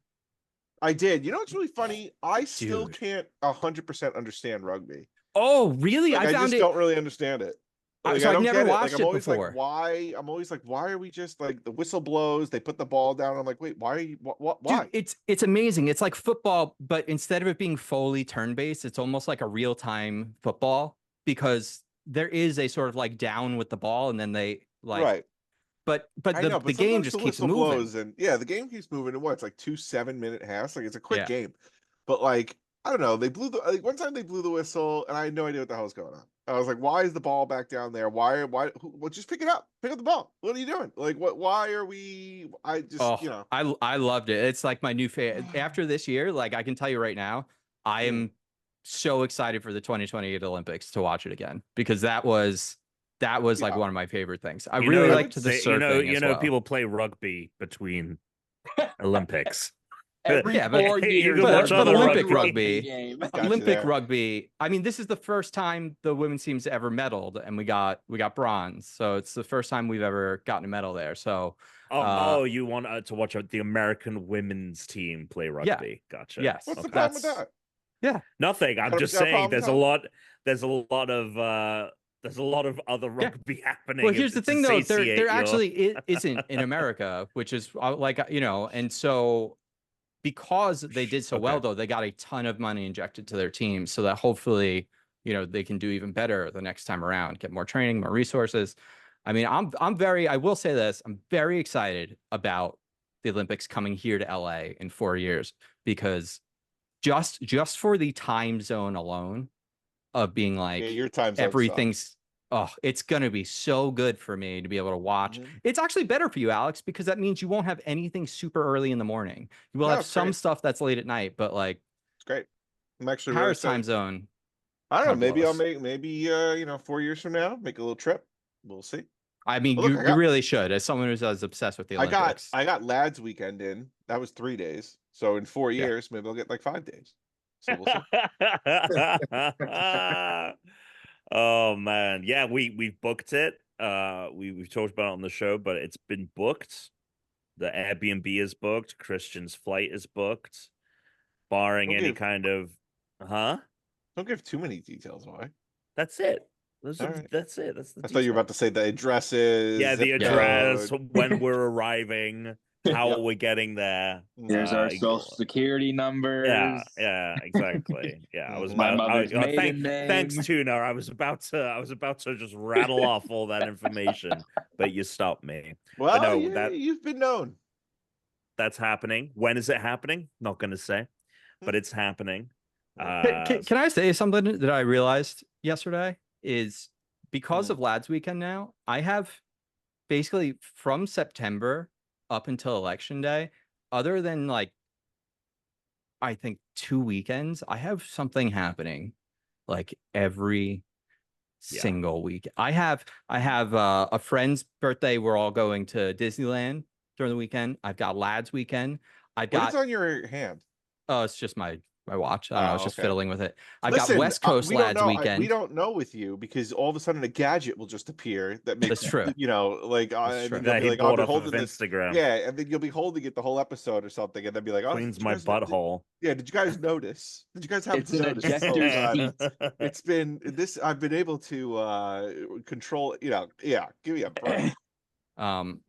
I did. You know what's really funny? I still can't 100% understand rugby. Oh, really? Like, I just don't really understand it. Like, so I've never watched it before. Like, why? I'm always like, why are we just like the whistle blows? They put the ball down. I'm like, wait, why are you? What? Why? Dude, it's amazing. It's like football, but instead of it being fully turn based, it's almost like a real time football because there is a sort of like down with the ball, and then they like right. But the game just keeps moving. And the game keeps moving. And it's like 2 7-minute halves. Like it's a quick game, but like I don't know. They blew one time they blew the whistle, and I had no idea what the hell was going on. I was like, why is the ball back down there? Why? Well, just pick it up. Pick up the ball. What are you doing? Like, what? Why are we? I just, I loved it. It's like my new favorite. After this year, like I can tell you right now, I am so excited for the 2028 Olympics to watch it again because that was like one of my favorite things. I really liked the surfing. People play rugby between Olympics. Every 4 years, but Olympic rugby, game. Olympic rugby. I mean, this is the first time the women's team's ever medaled, and we got bronze. So it's the first time we've ever gotten a medal there. So, you want to watch the American women's team play rugby? Yeah. Gotcha. Yes. What's the problem with that? Yeah, nothing. I'm just saying, there's a lot of other rugby happening. Well, here's the thing, though. There actually isn't in America, which is like and so. Because they did so well, though, they got a ton of money injected to their team so that hopefully, they can do even better the next time around, get more training, more resources. I mean, I will say this, I'm very excited about the Olympics coming here to LA in 4 years because just for the time zone alone of being like your time zone everything's it's going to be so good for me to be able to watch. It's actually better for you, Alex, because that means you won't have anything super early in the morning. You will have some stuff that's late at night, but like it's great. I'm actually Paris time zone. I don't know. Maybe I'll make 4 years from now, make a little trip. We'll see. I mean, you really should. As someone who's as obsessed with the Olympics, I got lads weekend in. That was 3 days. So in 4 years, maybe I'll get like 5 days. So we'll see. Oh man, yeah, we've booked it. we've talked about it on the show, but it's been booked. The Airbnb is booked. Christian's flight is booked. Barring any kind of, Don't give too many details away. That's it. That's it. That's the. I thought you were about to say the addresses. Yeah, the address, when we're arriving, how we're getting there. There's our social security numbers. Yeah, exactly. Yeah, I was my about. mother's maiden name. Thanks, Tuna. I was about to just rattle off all that information, but you stopped me. Well, no, you've been known. That's happening. When is it happening? Not going to say, but it's happening. Can I say something that I realized yesterday is because of Lads Weekend now, I have basically from September up until Election Day, other than like, I think 2 weekends, I have something happening like every single week. I have a friend's birthday. We're all going to Disneyland during the weekend. I've got Lads Weekend. What's on your hand? Oh, it's just my watch. I don't know. I was just fiddling with it. I've Listen, got West Coast Lads Weekend. We don't know with you because all of a sudden a gadget will just appear that makes That's true. You know, like that he bought off of Instagram. Yeah, and then you'll be holding it the whole episode or something, and then be like, "Oh, cleans my butthole." Did you guys notice? Did you guys have It's to an notice? ejector It's been this. I've been able to control. You know, give me a break.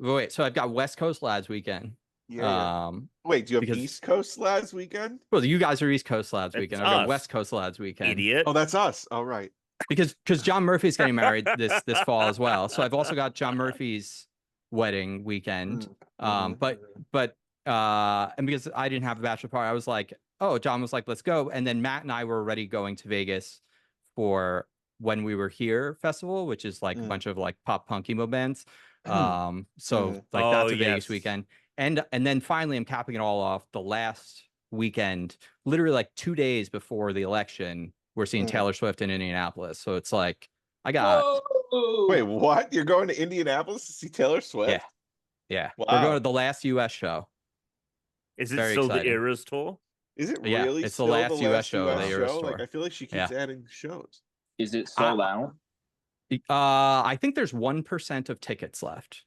Wait. So I've got West Coast Lads Weekend. Yeah. Wait, do you have East Coast Lads Weekend? Well, you guys are East Coast Lads Weekend. I've got West Coast Lads Weekend. Idiot. Oh, that's us. All right. Because John Murphy's getting married this fall as well. So I've also got John Murphy's wedding weekend. And because I didn't have a bachelor party, I was like, oh, John was like, let's go. And then Matt and I were already going to Vegas for When We Were Here festival, which is like a bunch of like pop punk emo bands. That's a Vegas weekend. And then finally, I'm capping it all off the last weekend, literally like 2 days before the election. We're seeing Taylor Swift in Indianapolis. So it's like, I got. Whoa. Wait, what? You're going to Indianapolis to see Taylor Swift? Yeah. Wow. We're going to the last U.S. show. Is it still exciting. The Eras tour? Is it really? It's the last U.S. show. The Eras tour. Like, I feel like she keeps adding shows. Is it sold out? I think there's 1% of tickets left.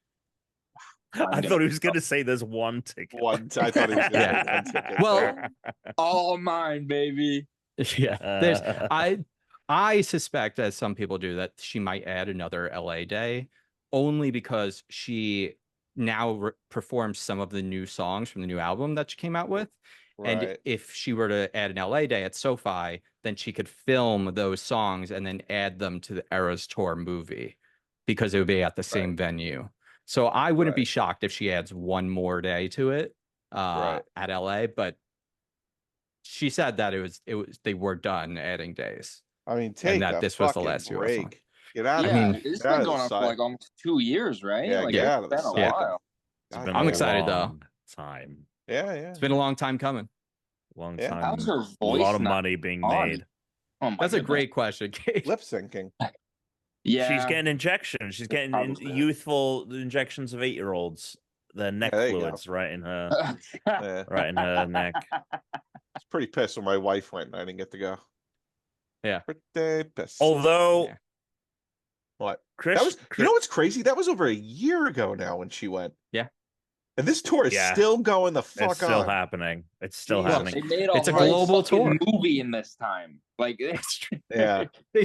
I thought he was going to say there's one ticket. I thought he was going to say one ticket. Well, all mine, baby. Yeah. I suspect, as some people do, that she might add another LA day, only because she now performs some of the new songs from the new album that she came out with. Right. And if she were to add an LA day at SoFi, then she could film those songs and then add them to the Eras Tour movie because it would be at the same venue. So I wouldn't be shocked if she adds one more day to it at LA, but she said that it was they were done adding days. I mean, and that this was the last break. US one. Get out of here. It's been going on for like almost 2 years, right? Yeah, like, it's been a while. I'm excited though. Time. Yeah. It's been a long time coming. Long time. How's her voice? A lot of money being made. Oh, that's a great question, Cade. Lip syncing. Yeah, she's getting injections. She's getting youthful injections of 8-year-olds. The neck fluids right in her, right in her neck. I was pretty pissed when my wife went and I didn't get to go. Yeah, pretty pissed. Although, what? You know what's crazy? That was over a year ago now when she went. Yeah. And this tour is still going the fuck on. It's still happening. It's still happening. They made it's a global tour movie in this time. Like, they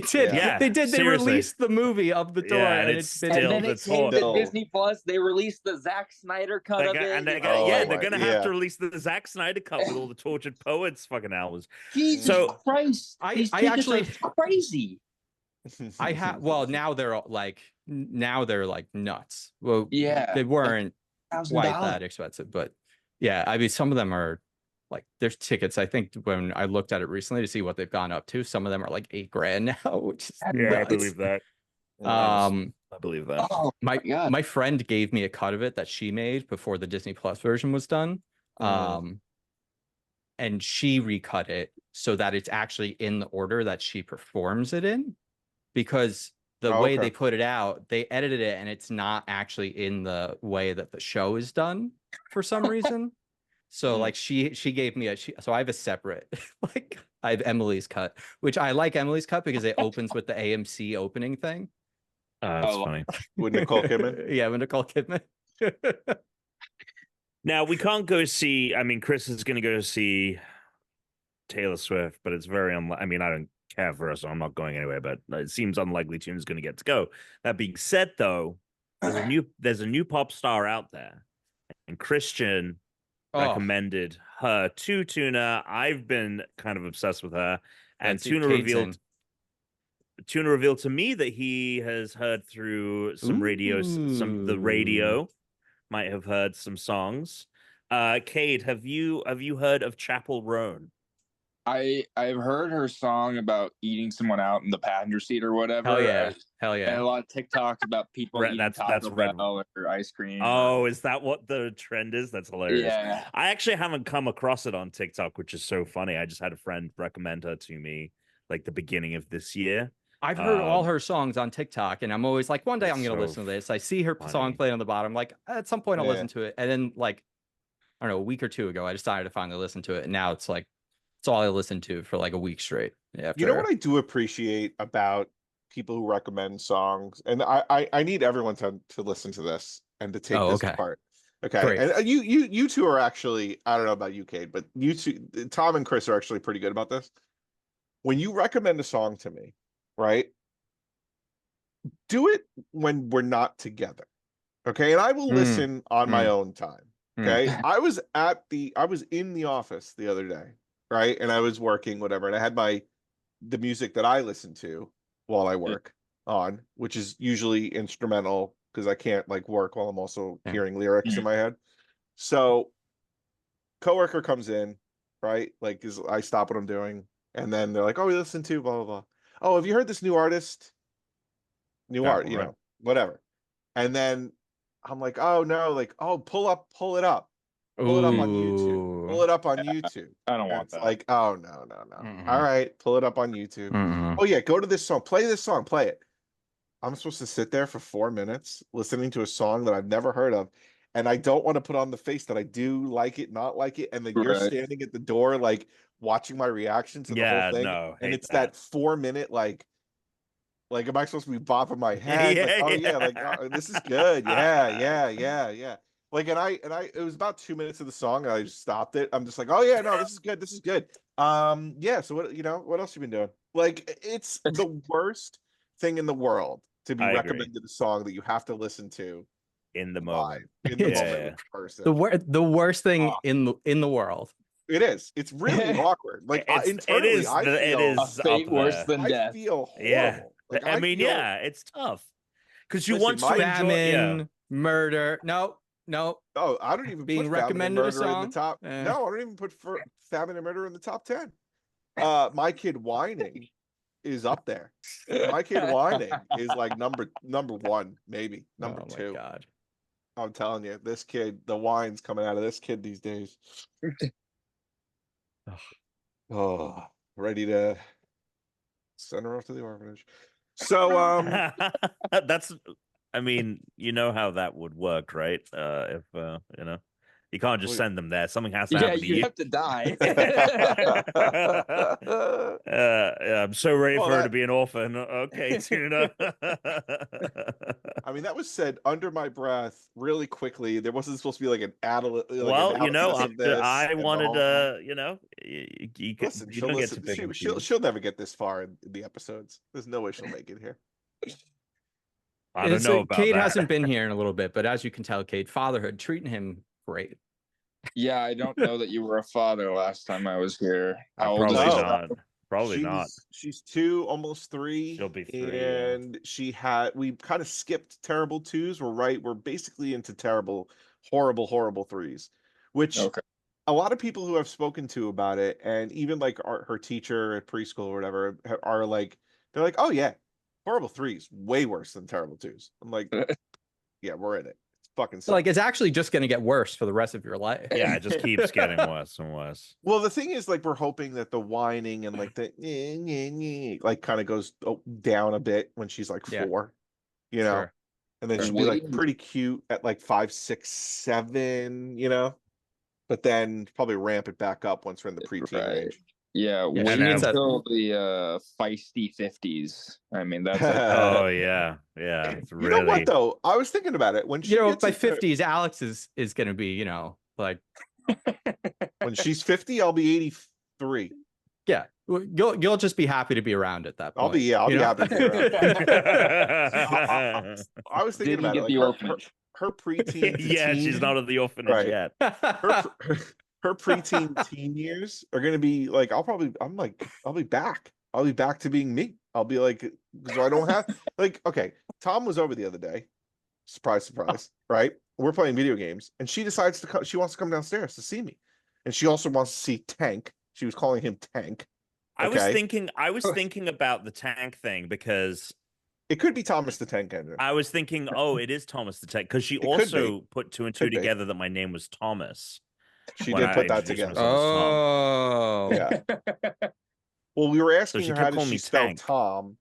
did. Yeah, they did. They released the movie of the tour, and it's still and then it came to Disney Plus. They released the Zack Snyder cut of it. And they're gonna have to release the Zack Snyder cut with all the Tortured Poets fucking albums. Jesus Christ! I actually crazy. Now they're like nuts. Well, they weren't quite that expensive, but I mean, some of them are like, there's tickets. I think when I looked at it recently to see what they've gone up to, some of them are like $8,000 now, which is nuts. I believe that. I believe that. Oh, my friend gave me a cut of it that she made before the Disney Plus version was done. And she recut it so that it's actually in the order that she performs it in, because the way they put it out, they edited it and it's not actually in the way that the show is done for some reason. So like she gave me so I have a separate, like I have Emily's cut, which I like Emily's cut because it opens with the AMC opening thing. That's funny. With Nicole Kidman. Yeah, with Nicole Kidman. Now we can't go see. I mean, Chris is going to go see Taylor Swift, but it's very unlikely. I mean, I don't care for her, so I'm not going anywhere. But it seems unlikely Tuna's going to get to go. That being said, though, there's a new pop star out there, and Christian recommended her to Tuna. I've been kind of obsessed with her, and Tuna revealed to me that he has heard through some the radio might have heard some songs. Cade, have you heard of Chapel Roan? I've heard her song about eating someone out in the passenger seat or whatever. Hell yeah! And a lot of TikToks about people eating Taco Bell or ice cream. Oh, is that what the trend is? That's hilarious. Yeah. I actually haven't come across it on TikTok, which is so funny. I just had a friend recommend her to me like the beginning of this year. I've heard all her songs on TikTok, and I'm always like, one day I'm going to listen to this. I see her song played on the bottom. Like, at some point I'll listen to it. And then, like, I don't know, a week or two ago, I decided to finally listen to it. And now it's like, it's all I listened to for like a week straight. You know what I do appreciate about people who recommend songs? And I need everyone to listen to this and to take this apart. Okay. Great. And you two are actually, I don't know about you, Cade, but you two, Tom and Chris, are actually pretty good about this. When you recommend a song to me, right? Do it when we're not together. Okay. And I will listen on my own time. Okay. I was in the office the other day, right? And I was working, whatever, and I had the music that I listen to while I work on, which is usually instrumental because I can't like work while I'm also hearing lyrics in my head. So coworker comes in, right? Like, I stop what I'm doing, and then they're like, "Oh, we listen to blah blah blah. Oh, have you heard this new artist? New art, you know, whatever." And then I'm like, "Oh no, like, oh, pull it up, pull it up on YouTube, pull it up on YouTube." I don't want that. Like, oh no. All right, pull it up on YouTube. Oh yeah, go to this song, play this song, play it. I'm supposed to sit there for 4 minutes listening to a song that I've never heard of, and I don't want to put on the face that I do like it, not like it, and then you're standing at the door like watching my reaction to the whole thing. No, and it's that 4 minute like am I supposed to be bopping my head? This is good. Yeah. Like, and I it was about 2 minutes of the song and I just stopped it. I'm just like, oh yeah, no, this is good. Yeah, so what else you been doing? Like, it's the worst thing in the world to be recommended a song that you have to listen to in the moment. Person. The worst thing in the world. It is. It's really awkward. Like, internally, it is a fate worse than death. I feel horrible. Yeah. Like, I mean, it's tough because you want to enjoy murder. No. Oh, I don't even being recommended a song in the top. No, I don't even put Famine and Murder in the top 10. My Kid Whining is up there. My Kid Whining is like number one, maybe number two. My God. I'm telling you, this kid, the wine's coming out of this kid these days. Ready to send her off to the orphanage. So that's, I mean, you know how that would work, right? If you can't just send them there. Something has to happen to you. You have to die. I'm so ready for her to be an orphan. Okay, Tuna. I mean, that was said under my breath really quickly. There wasn't supposed to be like an adult. I wanted to, listen, she'll never get this far in the episodes. There's no way she'll make it here. I don't know about Cade that. hasn't been here in a little bit, but as you can tell, Cade, fatherhood treating him great. Yeah, I don't know that you were a father last time I was here. How old is she? Probably not. She's 2, almost 3. She'll be 3. And we kind of skipped terrible 2s. We're basically into terrible, horrible 3s, which a lot of people who I've spoken to about it, and even like her teacher at preschool or whatever, are like, they're like, oh yeah, horrible 3s, way worse than terrible 2s. I'm like, yeah, we're in it. Fucking so like, it's actually just going to get worse for the rest of your life. Yeah, it just keeps getting worse and worse. Well, the thing is, like, we're hoping that the whining and like the like kind of goes down a bit when she's like 4, you know, and then she'll be like pretty cute at like 5, 6, 7, you know, but then probably ramp it back up once we're in the preteen age. Yeah, Yeah, wait she needs until the feisty 50s. I mean, that's like, Oh yeah, it's You know what really. though? I was thinking about it when she gets by into- 50s, Alex is going to be, like, when she's 50, I'll be 83. yeah, you'll just be happy to be around at that point. I'll be happy to be around. I was thinking did you about it, get like the orphanage? her preteen to Yeah, teen, she's not at the orphanage Right. yet. her preteen teen years are gonna be like I'll be back. I'll be back to being me. I'll be like, because I don't have like, okay, Tom was over the other day. Surprise, surprise, right? We're playing video games, and she decides to come, she wants to come downstairs to see me. And she also wants to see Tank. She was calling him Tank. I was Okay? thinking about the tank thing because It could be Thomas the Tank Engine. I was thinking, oh, it is Thomas the Tank, because she could also put two and two Could be. together that my name was Thomas. She when did I put that introduced together. myself as Tom. Yeah. Well, we were asking she her kept how did calling she me spell Tank. Tom.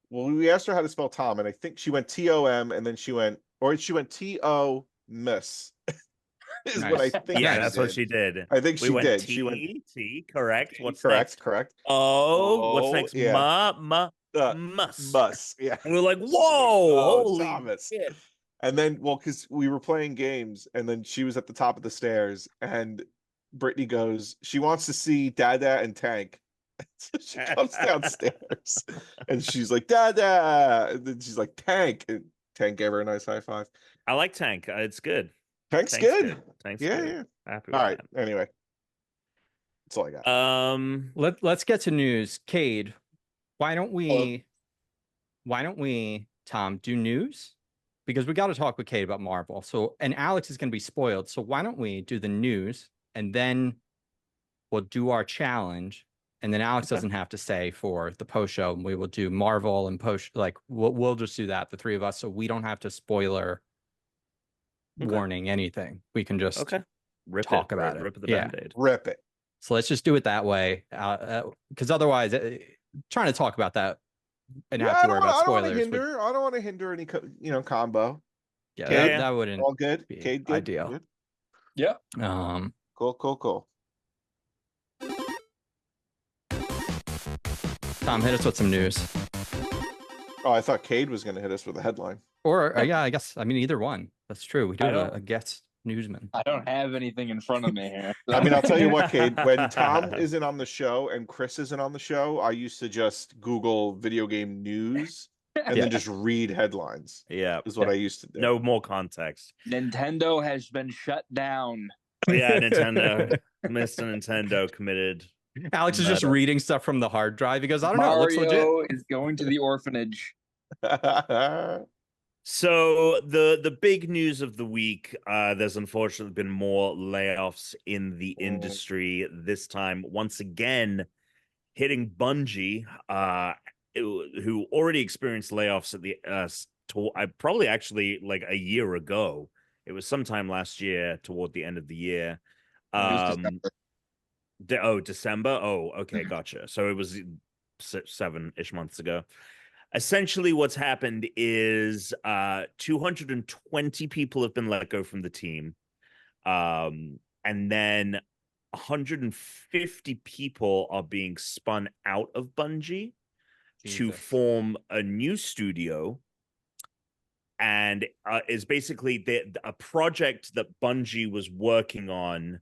Well, we asked her how to spell Tom, and I think she went Tom, and then she went To miss. Is what I Nice. think. Yeah, she that's what did. she did. I think We she went did. T, She went T, correct. What's correct, next? correct. What's next? Yeah. Mus. Mus. Yeah. And we're like, whoa, Oh, holy Thomas. shit. And then, well, because we were playing games, and then she was at the top of the stairs, and Brittany goes, she wants to see Dada and Tank. So she comes downstairs, and she's like, Dada, and then she's like, Tank, and Tank gave her a nice high five. I like Tank. It's good. Tank's good. Tank's Yeah, good. yeah. Happy All with right. Anyway, that's all I got. that. Let's get to news. Cade, why don't we, Tom, do news? Because we got to talk with Cade about Marvel. So, and Alex is going to be spoiled. So why don't we do the news, and then we'll do our challenge, and then Alex doesn't have to stay for the post show. We will do Marvel and post, like we'll just do that, the three of us, so we don't have to spoiler warning anything. We can just talk about it. Rip the Yeah. Band-Aid. Rip it. So let's just do it that way, because otherwise, trying to talk about that and have to worry about spoilers. I don't want to hinder any, combo. Yeah, Cade, that wouldn't all good. be Cade, good. ideal. Good. Yeah. Cool. Tom, hit us with some news. Oh, I thought Cade was going to hit us with a headline. Or yeah, I guess, I mean, either one. That's true. We do I have a guest newsman. I don't have anything in front of me here. I mean, I'll tell you what, Cade, when Tom isn't on the show and Chris isn't on the show, I used to just Google video game news and then just read headlines. Yeah. Is what I used to do. No more context. Nintendo has been shut down. Yeah, Nintendo. Mr. Nintendo committed. Alex is just reading stuff from the hard drive because I don't know. It looks legit. Mario is going to the orphanage. So the big news of the week, there's unfortunately been more layoffs in the industry this time. Once again, hitting Bungie, who already experienced layoffs at the probably actually like a year ago. It was sometime last year, toward the end of the year. December. Oh, okay, gotcha. So it was 7-ish months ago. Essentially, what's happened is 220 people have been let go from the team. And then 150 people are being spun out of Bungie to form a new studio. And is basically a project that Bungie was working on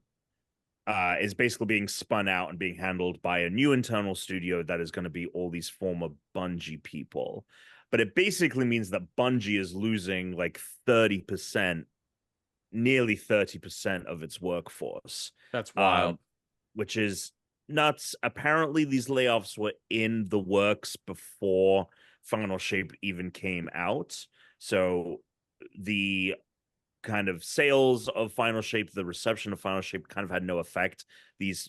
is basically being spun out and being handled by a new internal studio that is going to be all these former Bungie people. But it basically means that Bungie is losing like 30%, nearly 30% of its workforce. That's wild. Which is nuts. Apparently, these layoffs were in the works before Final Shape even came out. So the kind of sales of Final Shape, the reception of Final Shape kind of had no effect. These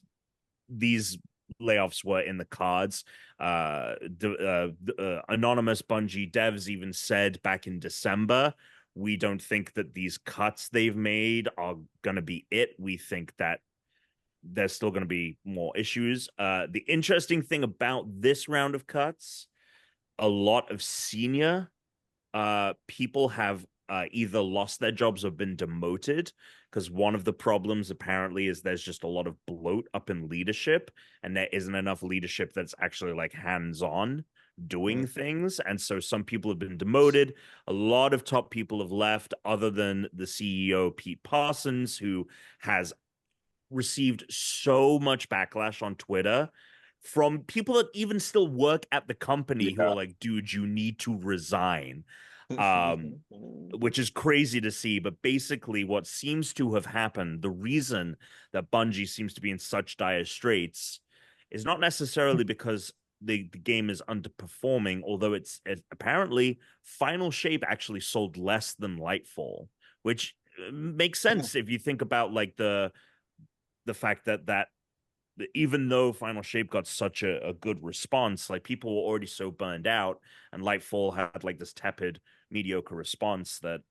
layoffs were in the cards. Anonymous Bungie devs even said back in December, we don't think that these cuts they've made are going to be it. We think that there's still going to be more issues. The interesting thing about this round of cuts, a lot of senior people have either lost their jobs or been demoted, because one of the problems apparently is there's just a lot of bloat up in leadership, and there isn't enough leadership that's actually like hands-on doing things. And so some people have been demoted. A lot of top people have left, other than the CEO, Pete Parsons, who has received so much backlash on Twitter from people that even still work at the company who are like, dude, you need to resign. Which is crazy to see. But basically what seems to have happened, the reason that Bungie seems to be in such dire straits, is not necessarily because the game is underperforming, although it's apparently Final Shape actually sold less than Lightfall, which makes sense if you think about like the fact that even though Final Shape got such a good response, like people were already so burned out, and Lightfall had like this tepid, mediocre response, that,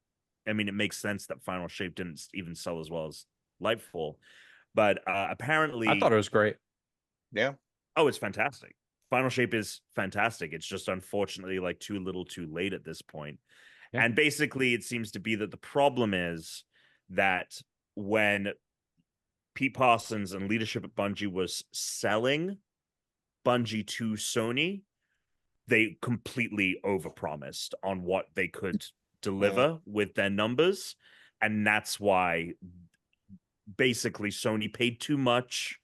I mean, it makes sense that Final Shape didn't even sell as well as Lightfall. But apparently, I thought it was great. Yeah. Oh, it's fantastic. Final Shape is fantastic. It's just unfortunately like too little too late at this point. Yeah. And basically it seems to be that the problem is that when Pete Parsons and leadership at Bungie was selling Bungie to Sony, they completely overpromised on what they could deliver with their numbers. And that's why basically Sony paid too much,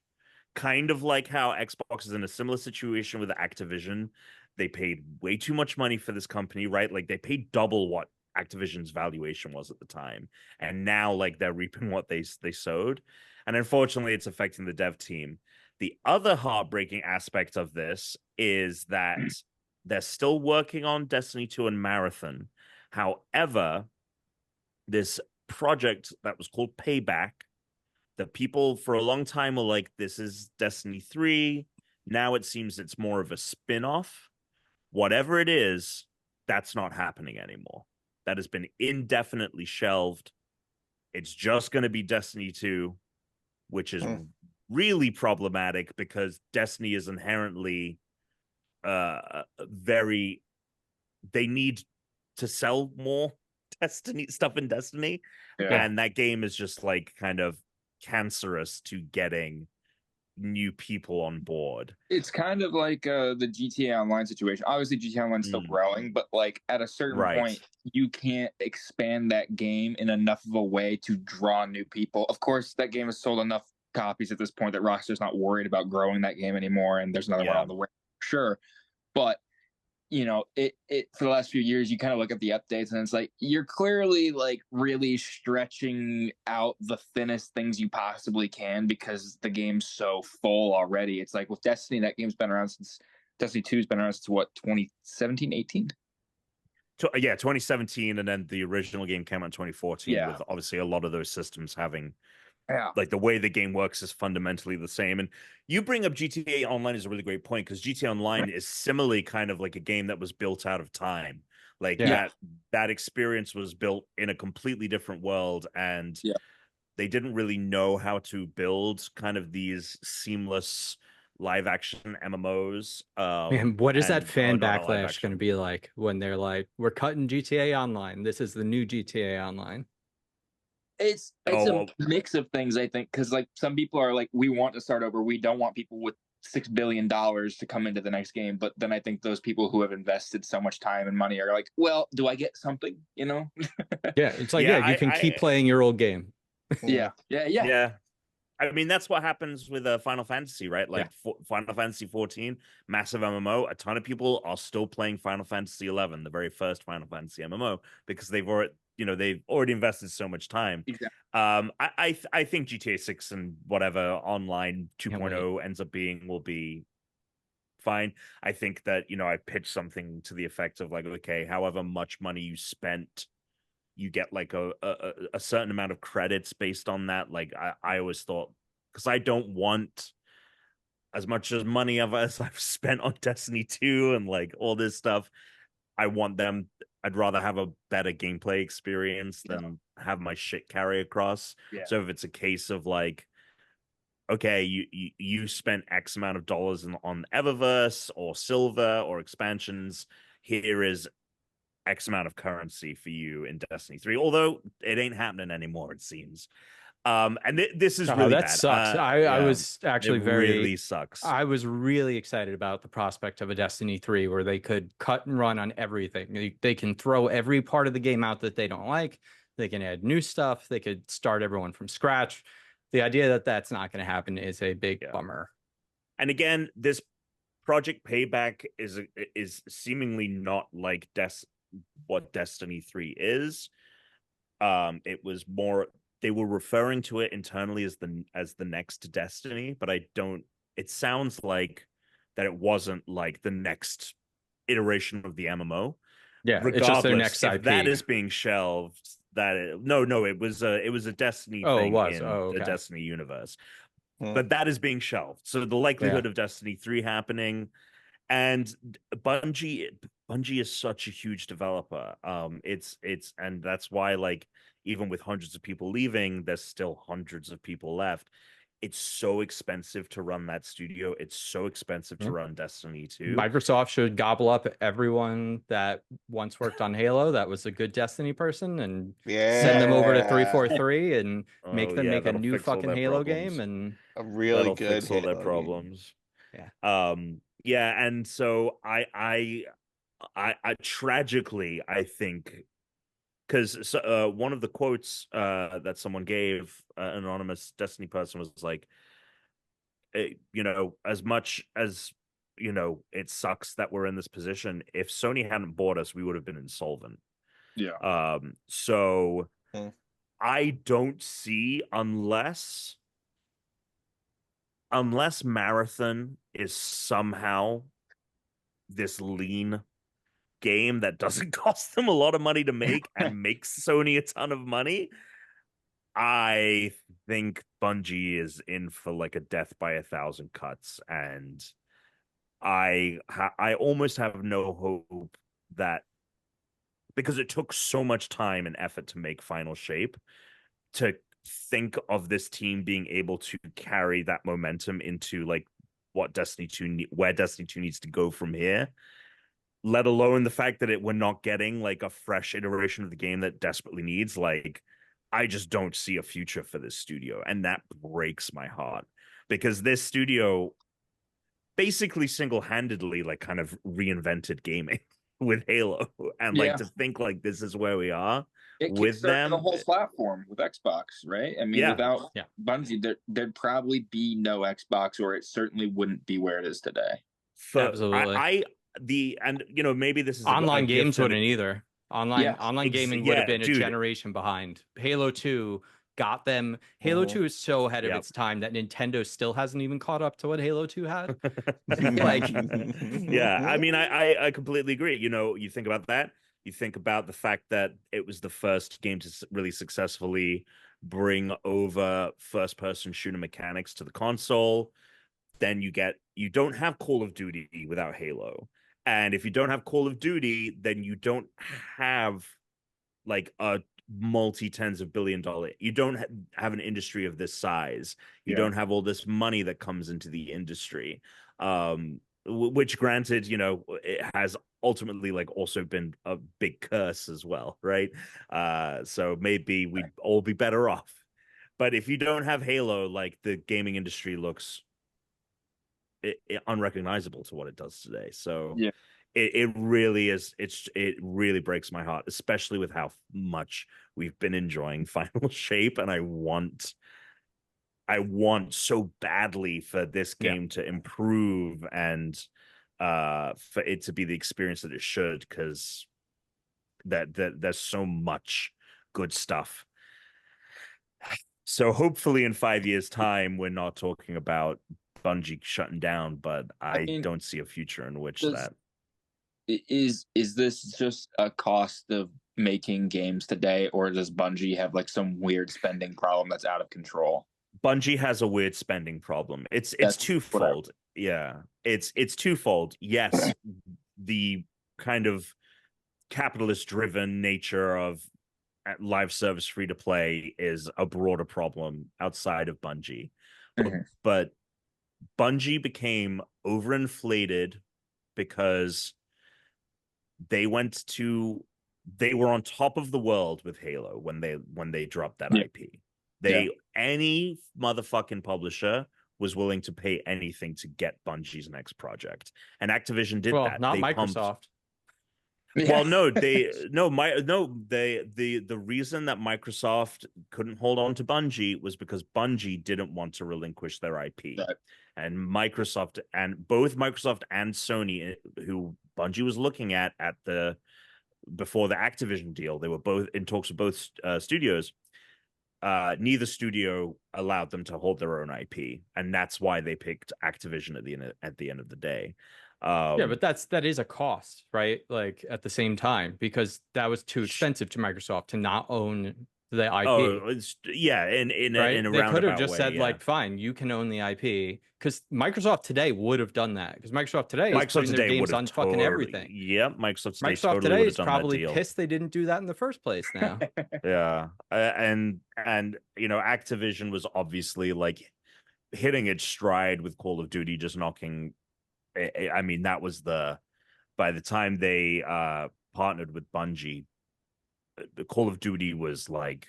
kind of like how Xbox is in a similar situation with Activision. They paid way too much money for this company, right? Like they paid double what Activision's valuation was at the time. And now like they're reaping what they sowed. And unfortunately, it's affecting the dev team. The other heartbreaking aspect of this is that they're still working on Destiny 2 and Marathon. However, this project that was called Payback, that people for a long time were like, this is Destiny 3. Now it seems it's more of a spin-off. Whatever it is, that's not happening anymore. That has been indefinitely shelved. It's just going to be Destiny 2, which is really problematic because Destiny is inherently very... They need to sell more Destiny stuff in Destiny. Yeah. And that game is just like kind of cancerous to getting new people on board. It's kind of like the GTA Online situation. Obviously, GTA Online is still growing, but like at a certain point, you can't expand that game in enough of a way to draw new people. Of course, that game has sold enough copies at this point that Rockstar's not worried about growing that game anymore, and there's another one on the way, sure. But you know, it for the last few years, you kind of look at the updates and it's like, you're clearly like really stretching out the thinnest things you possibly can because the game's so full already. It's like with Destiny, that game's been around since Destiny 2's been around since what, 2017, 18? Yeah, 2017, and then the original game came out in 2014 with obviously a lot of those systems having like the way the game works is fundamentally the same. And you bring up GTA Online is a really great point, because GTA Online is similarly kind of like a game that was built out of time. Like that experience was built in a completely different world, and they didn't really know how to build kind of these seamless live action MMOs. And what is that fan backlash going to be like when they're like, we're cutting GTA Online, this is the new GTA Online? It's a mix of things, I think, because like some people are like, we want to start over. We don't want people with $6 billion to come into the next game. But then I think those people who have invested so much time and money are like, well, do I get something? You know? Yeah, it's like, you can keep playing your old game. Yeah. I mean, that's what happens with Final Fantasy, right? Like Final Fantasy 14, massive MMO. A ton of people are still playing Final Fantasy 11, the very first Final Fantasy MMO, because they've already invested so much time. Exactly. I think GTA 6 and whatever online 2.0 ends up being will be fine. I think that, I pitched something to the effect of like, okay, however much money you spent, you get like a certain amount of credits based on that. Like I always thought, because I don't want as much as money as I've spent on Destiny 2 and like all this stuff. I'd rather have a better gameplay experience than have my shit carry across. So if it's a case of like, okay, you spent X amount of dollars on Eververse or Silver or expansions, here is X amount of currency for you in Destiny 3. Although it ain't happening anymore, it seems. And this is really that bad. sucks. I was actually really sucks. I was really excited about the prospect of a Destiny 3 where they could cut and run on everything. They can throw every part of the game out that they don't like. They can add new stuff. They could start everyone from scratch. The idea that that's not going to happen is a big bummer. And again, this Project Payback is seemingly not like what Destiny 3 is. It was more, they were referring to it internally as the next Destiny, but it sounds like that it wasn't like the next iteration of the MMO. Yeah, regardless, it's just their next IP. If that is being shelved, it was a Destiny thing in the Destiny universe. But that is being shelved. So the likelihood of Destiny 3 happening, and Bungie is such a huge developer. And that's why, like, even with hundreds of people leaving, there's still hundreds of people left. It's so expensive to run that studio. It's so expensive to run Destiny 2. Microsoft should gobble up everyone that once worked on Halo that was a good Destiny person and send them over to 343 and make them make a new fucking Halo game and a really good fix all their problems. Yeah. And so I tragically, I think, because one of the quotes that someone gave, an anonymous Destiny person, was like, as much as, it sucks that we're in this position, if Sony hadn't bought us, we would have been insolvent. Yeah. So I don't see, unless Marathon is somehow this lean game that doesn't cost them a lot of money to make and makes Sony a ton of money, I think Bungie is in for like a death by 1,000 cuts, and I almost have no hope that, because it took so much time and effort to make Final Shape, to think of this team being able to carry that momentum into like what Destiny 2 where Destiny 2 needs to go from here, let alone the fact that we're not getting like a fresh iteration of the game that desperately needs. Like, I just don't see a future for this studio, and that breaks my heart, because this studio basically single-handedly like kind of reinvented gaming with Halo, and like to think like this is where we are with them, the whole platform with Xbox, right? I mean, without Bungie, there'd probably be no Xbox, or it certainly wouldn't be where it is today. Absolutely. Maybe this is online games wouldn't either. Online gaming would have been a dude. generation behind. Halo 2 got them. Halo 2 is so ahead of its time that Nintendo still hasn't even caught up to what Halo 2 had. Like, I mean, I completely agree. You think about that. You think about the fact that it was the first game to really successfully bring over first-person shooter mechanics to the console. Then you don't have Call of Duty without Halo. And if you don't have Call of Duty, then you don't have like a multi-tens of $billion. You don't have an industry of this size. You don't have all this money that comes into the industry. Which, granted, it has ultimately like also been a big curse as well, right? So maybe we'd all be better off. But if you don't have Halo, like, the gaming industry looks unrecognizable to what it does today. So it really is. It really breaks my heart, especially with how much we've been enjoying Final Shape, and I want so badly for this game to improve and for it to be the experience that it should, because that there's so much good stuff. So hopefully in 5 years' time, we're not talking about Bungie shutting down, but I don't see a future in which that is this just a cost of making games today, or does Bungie have like some weird spending problem that's out of control? Bungie has a weird spending problem. It's twofold. It's twofold. Yes, the kind of capitalist driven nature of live service free to play is a broader problem outside of Bungie. But Bungie became overinflated because they went to they were on top of the world with Halo when they dropped that IP. Any motherfucking publisher was willing to pay anything to get Bungie's next project, and Activision did that. Not they Microsoft. Well, no, the reason that Microsoft couldn't hold on to Bungie was because Bungie didn't want to relinquish their IP. Right. And both Microsoft and Sony, who Bungie was looking at before the Activision deal, they were both in talks with both studios. Neither studio allowed them to hold their own IP, and that's why they picked Activision at the end of the day. Yeah, but that is a cost, right? Like at the same time, because that was too expensive to Microsoft to not own the IP. Oh, in right? a They could have just way, said like, fine, you can own the IP, because Microsoft today would have done that. Because Microsoft today is putting their games on fucking everything. Yep, Microsoft today is probably pissed they didn't do that in the first place. Now, yeah, and Activision was obviously like hitting its stride with Call of Duty, just knocking. I mean, that was by the time they partnered with Bungie, the Call of Duty was like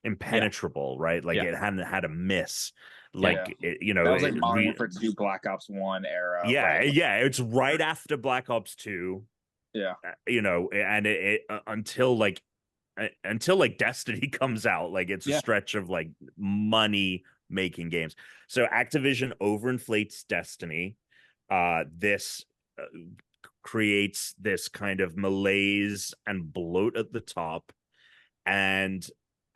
impenetrable, right? Like it hadn't had a miss. Like that was like Modern Warfare 2, Black Ops 1 era. It's right after Black Ops 2. Yeah, and it until Destiny comes out, like it's a stretch of like money making games. So Activision overinflates Destiny. This creates this kind of malaise and bloat at the top, and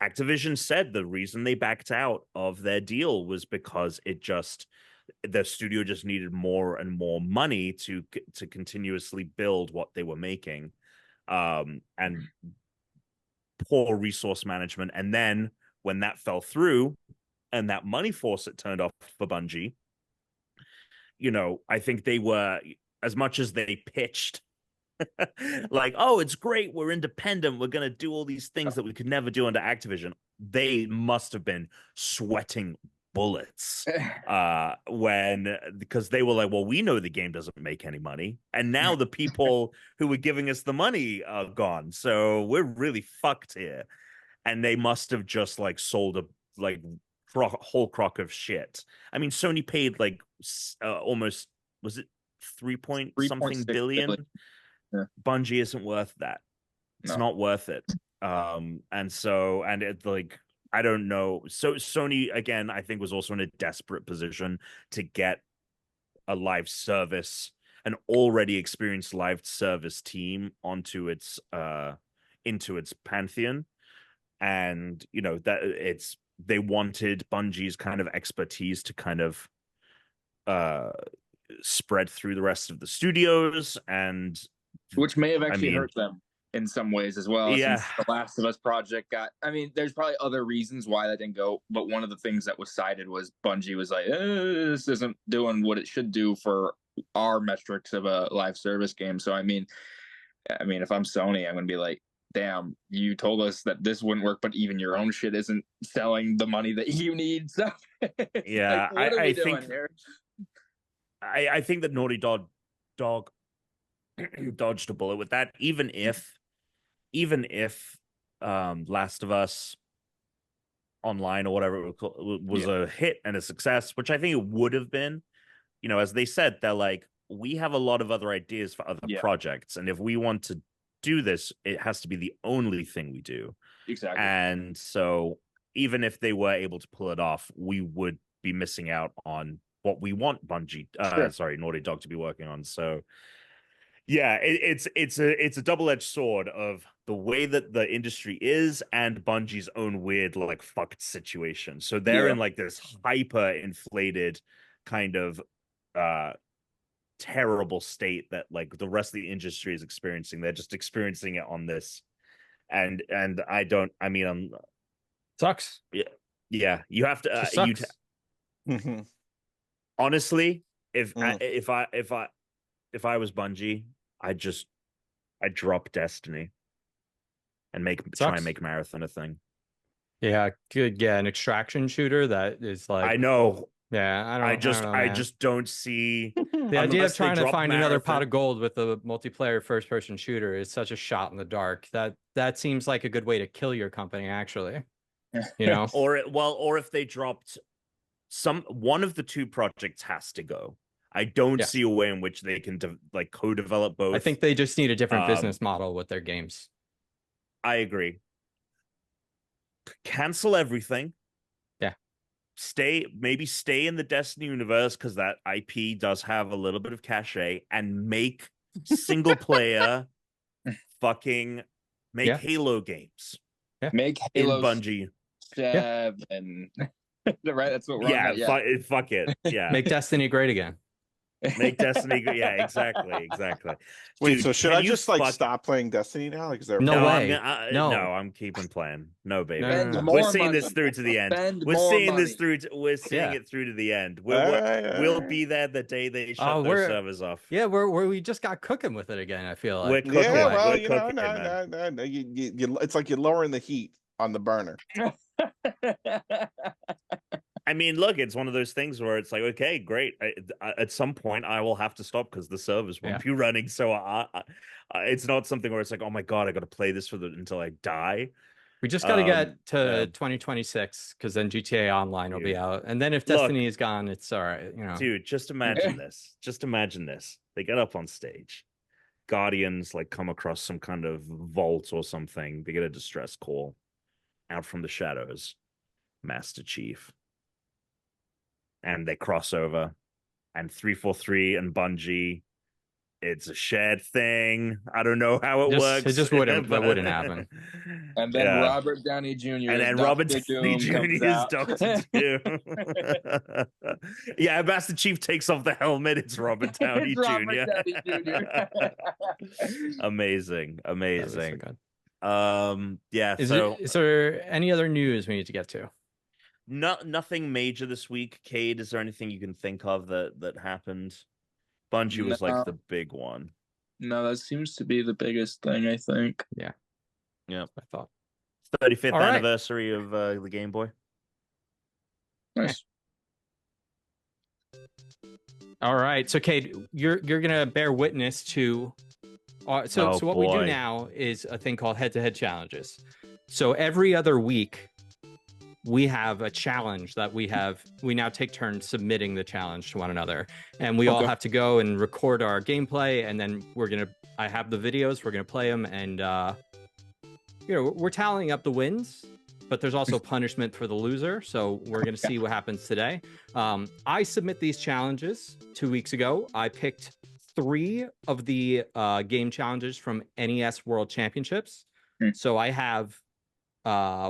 Activision said the reason they backed out of their deal was because the studio just needed more and more money to continuously build what they were making, and poor resource management. And then when that fell through and that money faucet turned off for Bungie, I think they were, as much as they pitched like, oh, it's great, we're independent, we're going to do all these things that we could never do under Activision, they must have been sweating bullets because they were like, well, we know the game doesn't make any money, and now the people who were giving us the money are gone, so we're really fucked here. And they must have just like sold a whole crock of shit. I mean, Sony paid like almost, was it 3 point something billion? Yeah. Bungie isn't worth that. It's not worth it. And it's like, I don't know. So Sony, again, I think was also in a desperate position to get an already experienced live service team onto its into its pantheon. And they wanted Bungie's kind of expertise to kind of spread through the rest of the studios, and which may have actually hurt them in some ways as well. Yeah, since the Last of Us project there's probably other reasons why that didn't go, but one of the things that was cited was Bungie was like, this isn't doing what it should do for our metrics of a live service game. So I mean if I'm Sony, I'm gonna be like, damn, you told us that this wouldn't work, but even your own shit isn't selling the money that you need. So yeah, like, I think I think that Naughty Dog dodged a bullet with that. Even if Last of Us Online or whatever it was a hit and a success, which I think it would have been, as they said, they're like, we have a lot of other ideas for other projects, and if we want to do this, it has to be the only thing we do. Exactly. And so even if they were able to pull it off, we would be missing out on what we want Naughty Dog to be working on. So yeah, it's a double-edged sword of the way that the industry is and Bungie's own weird like fucked situation. So they're in like this hyper inflated kind of terrible state that like the rest of the industry is experiencing. They're just experiencing it on this, and I'm sucks. Yeah, you have to honestly, if I was Bungie, I'd drop Destiny and try and make Marathon a thing. Yeah, good. Yeah, an extraction shooter that is like, I know. Yeah, I just don't see The idea of Unless they trying to drop find another pot Marathon. of gold with a multiplayer first-person shooter is such a shot in the dark. That seems like a good way to kill your company, actually. You know, or if they dropped one of the two projects has to go. I don't Yes. see a way in which they can like co-develop both. I think they just need a different business model with their games. I agree. Cancel everything. Yeah. Maybe stay in the Destiny universe because that IP does have a little bit of cachet, and make single player fucking make Halo games. Yeah. Make in Halo Bungie. 7. Right, that's what we're on about. Yeah, fuck it. Yeah. Make Destiny great again. Make Destiny go. Yeah, exactly. Wait, Dude, so should I can you just like fuck- stop playing Destiny now? Like, is there No No, way. No, No. I'm keeping playing. No, baby. No, no, Spend no. more We're seeing money. this through to the end. Spend We're more seeing money. this through. We're seeing Yeah. it through to the end. All right. We'll be there the day they shut those servers off. Yeah, we just got cooking with it again. I feel like We're cooking. Yeah, well, We're you know, cooking, man. no, it's like you're lowering the heat on the burner. I mean, look, it's one of those things where it's like, okay, great. At some point, I will have to stop because the servers won't be running. So it's not something where it's like, oh my god, I got to play this until I die. We just got to get to 2026 because then GTA Online will be out, and then if Destiny is gone, it's all right. You know, dude, just imagine this. Just imagine this. They get up on stage. Guardians like come across some kind of vault or something. They get a distress call out from the shadows. Master Chief. And they cross over, and 343 and Bungie, it's a shared thing. I don't know how it works. It just wouldn't. That wouldn't happen. And then Robert Downey Jr. And then Robert Downey Jr. is Doctor Doom. Yeah, Master Chief takes off the helmet. It's Robert Downey Jr. Amazing. Yeah. Is there any other news we need to get to? Nothing major this week. Cade, is there anything you can think of that happened? Bungie was like the big one. No, that seems to be the biggest thing, I think. Yeah. I thought. 35th anniversary of the Game Boy. Nice. All right. So, Cade, you're gonna bear witness to. So what we do now is a thing called head-to-head challenges. So every other week, we have a challenge that we now take turns submitting the challenge to one another, and we all have to go and record our gameplay, and then I have the videos, we're gonna play them, and we're tallying up the wins, but there's also punishment for the loser, so we're gonna see what happens today. I submit these challenges 2 weeks ago. I picked 3 of the game challenges from NES World Championships. So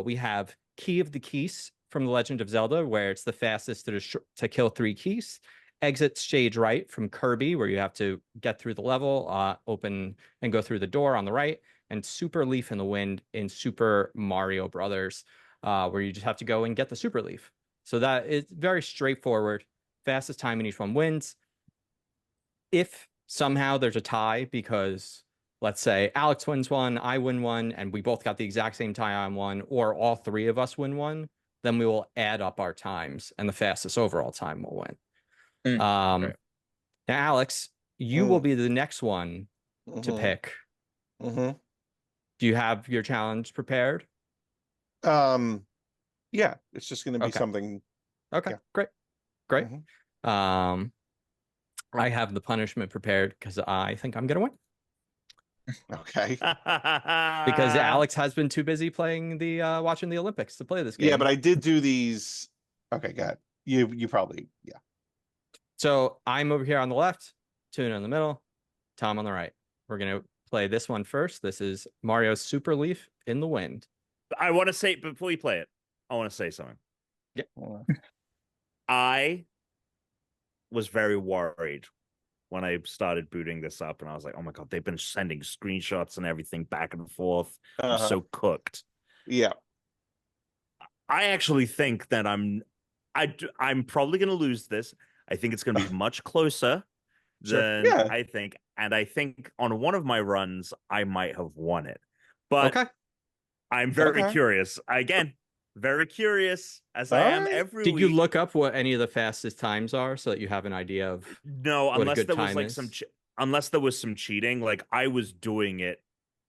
we have Key of the Keys from The Legend of Zelda, where it's the fastest to kill 3 keys. Exit Stage Right from Kirby, where you have to get through the level, open and go through the door on the right. And Super Leaf in the Wind in Super Mario Brothers, where you just have to go and get the Super Leaf. So that is very straightforward. Fastest time in each one wins. If somehow there's a tie, because let's say Alex wins one, I win one, and we both got the exact same tie on one, or all 3 of us win one, then we will add up our times, and the fastest overall time will win. Now, Alex, you will be the next one to pick. Do you have your challenge prepared? Yeah, it's just going to be something. Okay, great. I have the punishment prepared because I think I'm going to win. Okay. Because Alex has been too busy playing watching the Olympics to play this game. Yeah, but I did do these. Okay, got it. You probably, So I'm over here on the left, Tuna in the middle, Tom on the right. We're going to play this one first. This is Mario's Super Leaf in the Wind. I want to say, before you play it, I want to say something. Yeah. I was very worried when I started booting this up, and I was like, oh my god, they've been sending screenshots and everything back and forth. I'm so cooked. Yeah. I actually think that I'm probably going to lose this. I think it's going to be much closer than I think. And I think on one of my runs, I might have won it. But I'm very curious. Again, Very curious, as I am every Did week. you look up what any of the fastest times are so that you have an idea of No, what a unless good there was time like is? unless there was some cheating. Like I was doing it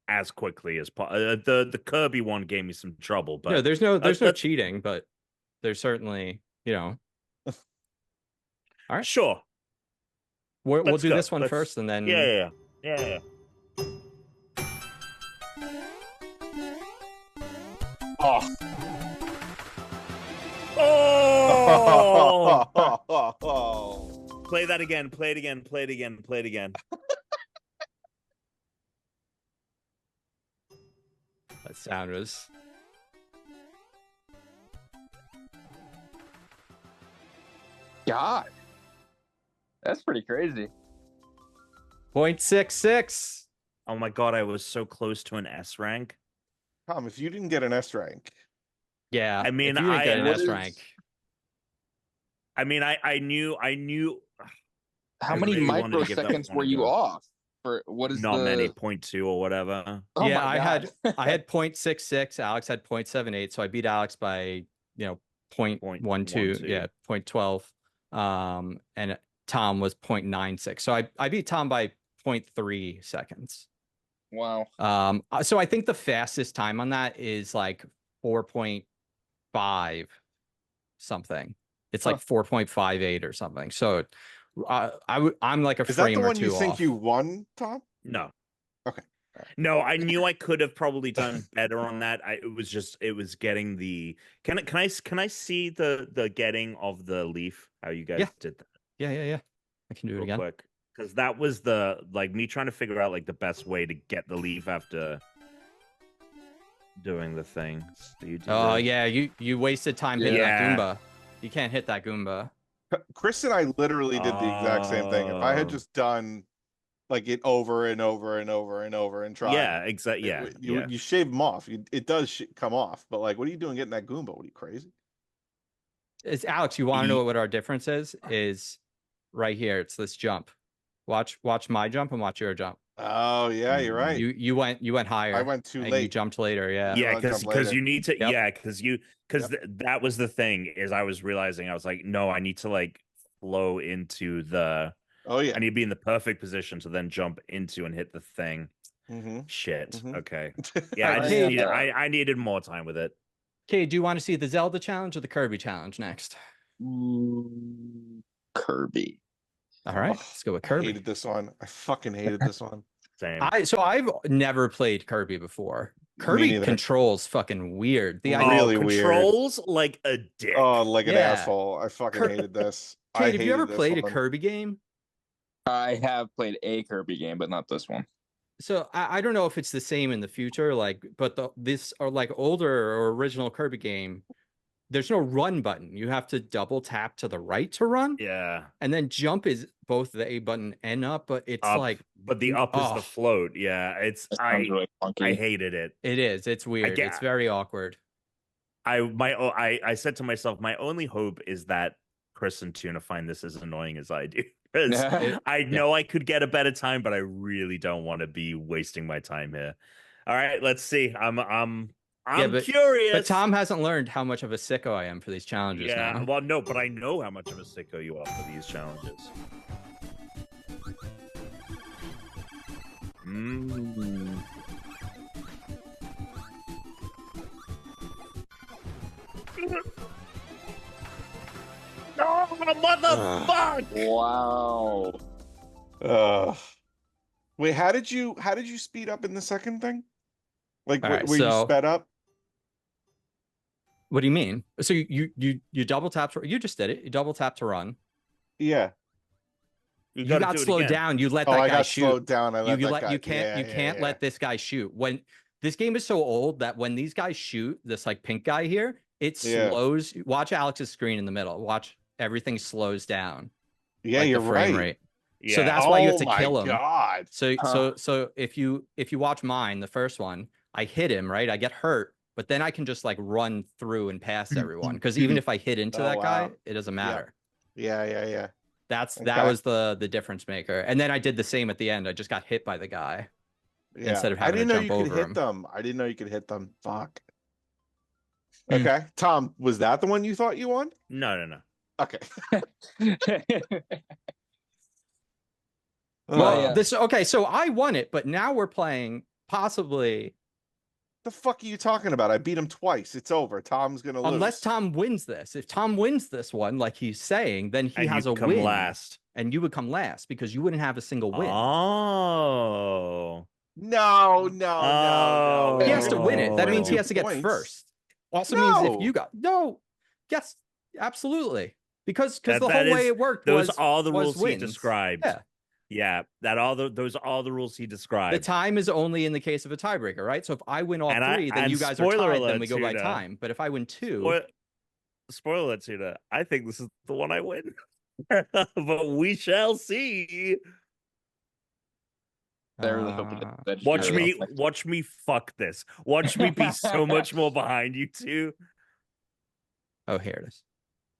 as quickly as the Kirby one gave me some trouble, No, but there's no that's cheating, but there's certainly, All right. sure. We'll do Go. this one first, and then Yeah. Oh. Oh! Play that again. Play it again. Play it again. Play it again. That sound was. God, that's pretty crazy. 0.66. Oh my god, I was so close to an S rank. Tom, if you didn't get an S rank, Yeah, I mean, if you didn't get an What S is- rank. I mean, I knew. How I many really wanted to give that microseconds one were a you go. off? For what is Not the many, 0.2 or whatever. Oh Yeah, my I God. had 0.66. Alex had 0.78, so I beat Alex by 0.12. Yeah, 0.12. And Tom was 0.96. So I beat Tom by 0.3 seconds. Wow. So I think the fastest time on that is like 4.5 something. It's like 4.58 or something. So I'm like a is that frame the or one you two think off. you won, Tom? No. Okay. No, I knew I could have probably done better on that. It was getting the can I see the getting of the leaf, how you guys did that Yeah. I can do it real again. quick. Because that was the me trying to figure out like the best way to get the leaf after doing the thing. So you do Oh this. yeah, you wasted time hitting that Yeah. Goomba. You can't hit that Goomba. Chris and I literally did the exact same thing. If I had Oh. just done like it over and over and over and over and tried, Yeah, exactly. Yeah, you shave them off. It does come off, but like, what are you doing getting that Goomba? What are you crazy? It's Alex. You want to know what our difference is? Is right here. It's this jump. Watch my jump and watch your jump. Oh yeah, you're right. You went higher. I went too and late. You jumped later. Yeah. Yeah, because you need to. Yep. Yeah, because that was the thing is I was realizing I was like, no, I need to like flow into the. Oh yeah. I need to be in the perfect position to then jump into and hit the thing. Mm-hmm. Shit. Mhm. Okay. Yeah, I needed more time with it. Okay. Do you want to see the Zelda challenge or the Kirby challenge next? Kirby. All right. Let's go with Kirby. I hated this one. I fucking hated this one. Same. I've never played Kirby before. Kirby controls fucking weird. Really weird. Controls like a dick. Oh, like an asshole. I fucking hated this. Kate, have you ever played a Kirby game? I have played a Kirby game, but not this one. So I don't know if it's the same in the future, but this or like older or original Kirby game, there's no run button. You have to double tap to the right to run. Yeah. And then jump is both the A button and up, but it's up, like but the up is the float. Yeah. Really funky. I hated it. It is. It's weird. It's very awkward. I said to myself, my only hope is that Chris and Tuna find this as annoying as I do. Because I know I could get a better time, but I really don't want to be wasting my time here. All right, let's see. I'm curious. But Tom hasn't learned how much of a sicko I am for these challenges now. Well, no, but I know how much of a sicko you are for these challenges. No, motherfuck! Wow. Wait, how did you speed up in the second thing? Like were you sped up? What do you mean? So you double tap to, you just did it. You double tap to run. Yeah. You got slowed down. You let that guy shoot. Slowed down. I let that guy. You can't let this guy shoot. When this game is so old that when these guys shoot, this like pink guy here, it slows. Watch Alex's screen in the middle. Watch everything slows down. Yeah, you're right. Rate. Yeah. So that's why you have to kill him. God. So if you watch mine, the first one, I hit him, right? I get hurt, but then I can just like run through and past everyone. Because even if I hit into that guy, it doesn't matter. Yeah. That was the difference maker. And then I did the same at the end. I just got hit by the guy instead of having to jump over him. I didn't know you could hit them. Fuck. Okay, Tom, was that the one you thought you won? No. Okay. Well, okay, so I won it, but now we're playing possibly. The fuck are you talking about? I beat him twice. It's over. Tom's gonna lose. Unless Tom wins this. If Tom wins this one, like he's saying, then he And has you a come win. last. And you would come last because you wouldn't have a single win. Oh. No. He has to win it. That means he has to get Points. first. Also means if you got yes, absolutely. Because the whole way it worked those was all the rules wins. he described. Yeah. Those are all the rules he described. The time is only in the case of a tiebreaker, right? So if I win all three, then you guys are spoiler tied, then we go by alert, time. But if I win two, spoiler alert, Tuna, I think this is the one I win. But we shall see. Watch me fuck this. Watch me be so much more behind you two. Oh, here it is.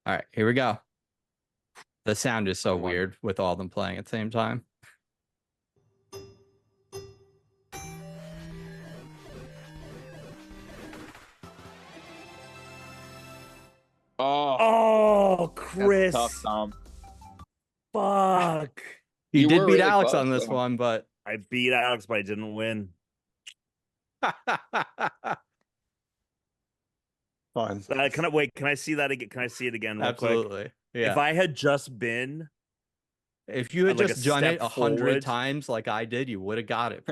All right, here we go. The sound is so weird with all of them playing at the same time. Oh, Chris. That's tough, Tom. Fuck. He did beat Alex on this one, but I beat Alex, but I didn't win. Fun. Can I see that again? Can I see it again real Absolutely. quick? Yeah. If I had just been If you had like just done it 100 forward times like I did, you would have got it.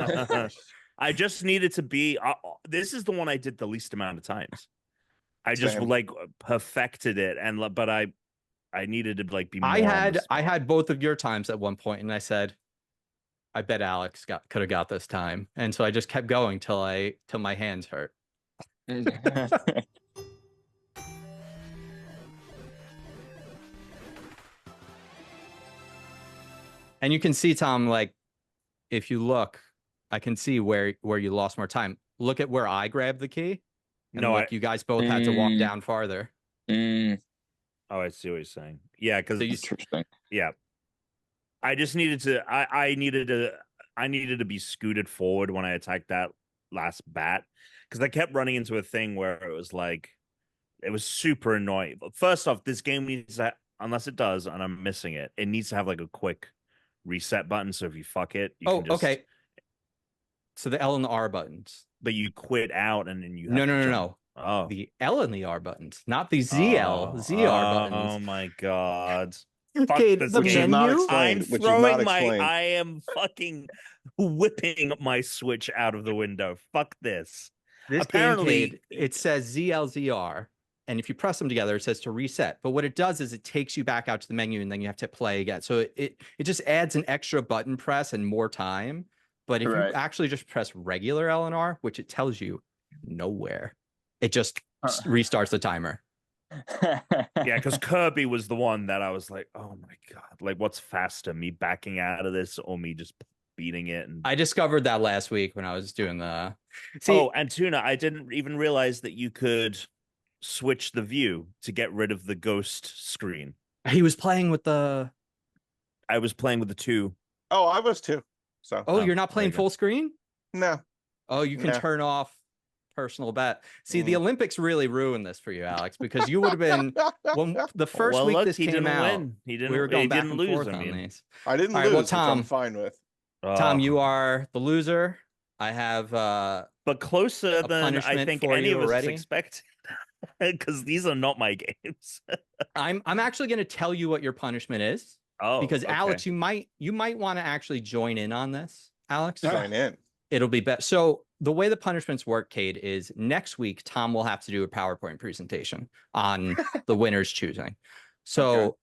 I just needed to be this is the one I did the least amount of times. I just Same. like perfected it, but I needed to like be more I had both of your times at one point, and I said, I bet Alex could have got this time. And so I just kept going till my hands hurt. And you can see, Tom, like if you look, I can see where you lost more time. Look at where I grabbed the key. And look, you guys both had to walk down farther. Oh, I see what you're saying. Yeah, because interesting. Yeah, I just needed to. I needed to be scooted forward when I attacked that last bat because I kept running into a thing where it was like it was super annoying. First off, this game needs that unless it does, and I'm missing it. It needs to have like a quick reset button. So if you fuck it, you can just... okay. So the L and the R buttons. But you quit out and then you have no. Oh, the L and the R buttons, not the ZR buttons. Oh my god! Okay, the menu. I'm throwing I am fucking whipping my Switch out of the window. Fuck this. Apparently, it says ZLZR, and if you press them together, it says to reset. But what it does is it takes you back out to the menu, and then you have to play again. So it just adds an extra button press and more time. But if you actually just press regular L and R, which it tells you nowhere, it just restarts the timer. Yeah, because Kirby was the one that I was like, oh my god, like what's faster, me backing out of this or me just beating it? And I discovered that last week when I was doing the... and Tuna, I didn't even realize that you could switch the view to get rid of the ghost screen. He was playing with the... I was playing with the 2. Oh, I was too. So you're not playing full screen? No. Oh, you can turn off personal bet. See, the Olympics really ruined this for you, Alex, because you would have been when the first week this came out. We were going back and forth on these. I didn't lose, which I'm fine with. Tom, you are the loser. I have but closer than I think any of us expected. Because these are not my games. I'm actually going to tell you what your punishment is. Oh, because Alex, you might want to actually join in on this, Alex. Join in. It'll be better. So the way the punishments work, Cade, is next week Tom will have to do a PowerPoint presentation on the winners choosing. So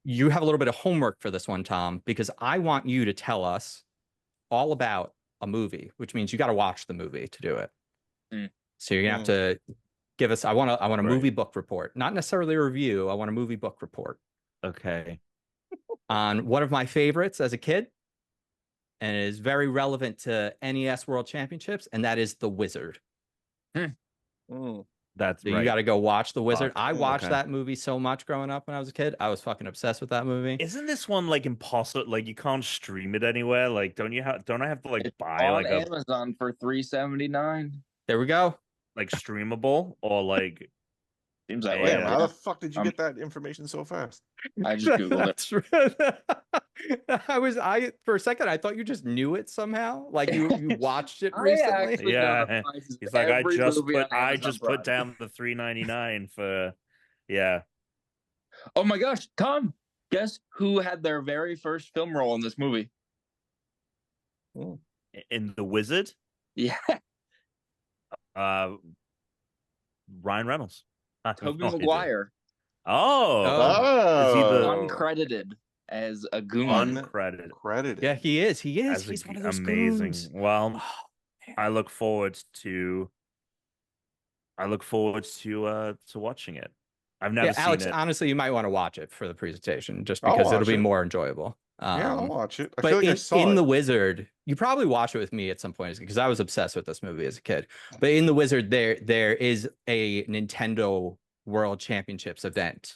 you have a little bit of homework for this one, Tom, because I want you to tell us all about a movie, which means you got to watch the movie to do it. So you're gonna have to give us. I want a movie book report, not necessarily a review. I want a movie book report. Okay. On one of my favorites as a kid, and it is very relevant to NES World Championships, and that is The Wizard. That's so you got to go watch The Wizard. I watched that movie so much growing up when I was a kid. I was fucking obsessed with that movie. Isn't this one like impossible? Like you can't stream it anywhere. Like don't I have to like buy on like Amazon for $3.79? There we go. Like streamable or like Seems that Yeah, way. Damn, how Yeah. the fuck did you get that information so fast? I just googled it. I for a second I thought you just knew it somehow, like you watched it I recently. actually know the Yeah. prices He's of like, every movie on I Amazon just put Prime. down the $3.99 for, yeah. Oh my gosh, Tom! Guess who had their very first film role in this movie? In The Wizard, Yeah, uh, Ryan Reynolds. I have Tobey no idea. Maguire, Oh, is he the uncredited as a goon. uncredited? Uncredited. Yeah, he is. He is. As He's a, one of those amazing. goons. Well, Oh, I look forward to watching it. I've never yeah, seen Alex. it. Honestly, you might want to watch it for the presentation, just I'll because it'll watch be it. more enjoyable. Yeah, I'll watch it. I But feel like I saw in it. The Wizard, you probably watched it with me at some point because I was obsessed with this movie as a kid. But in The Wizard, there is a Nintendo World Championships event.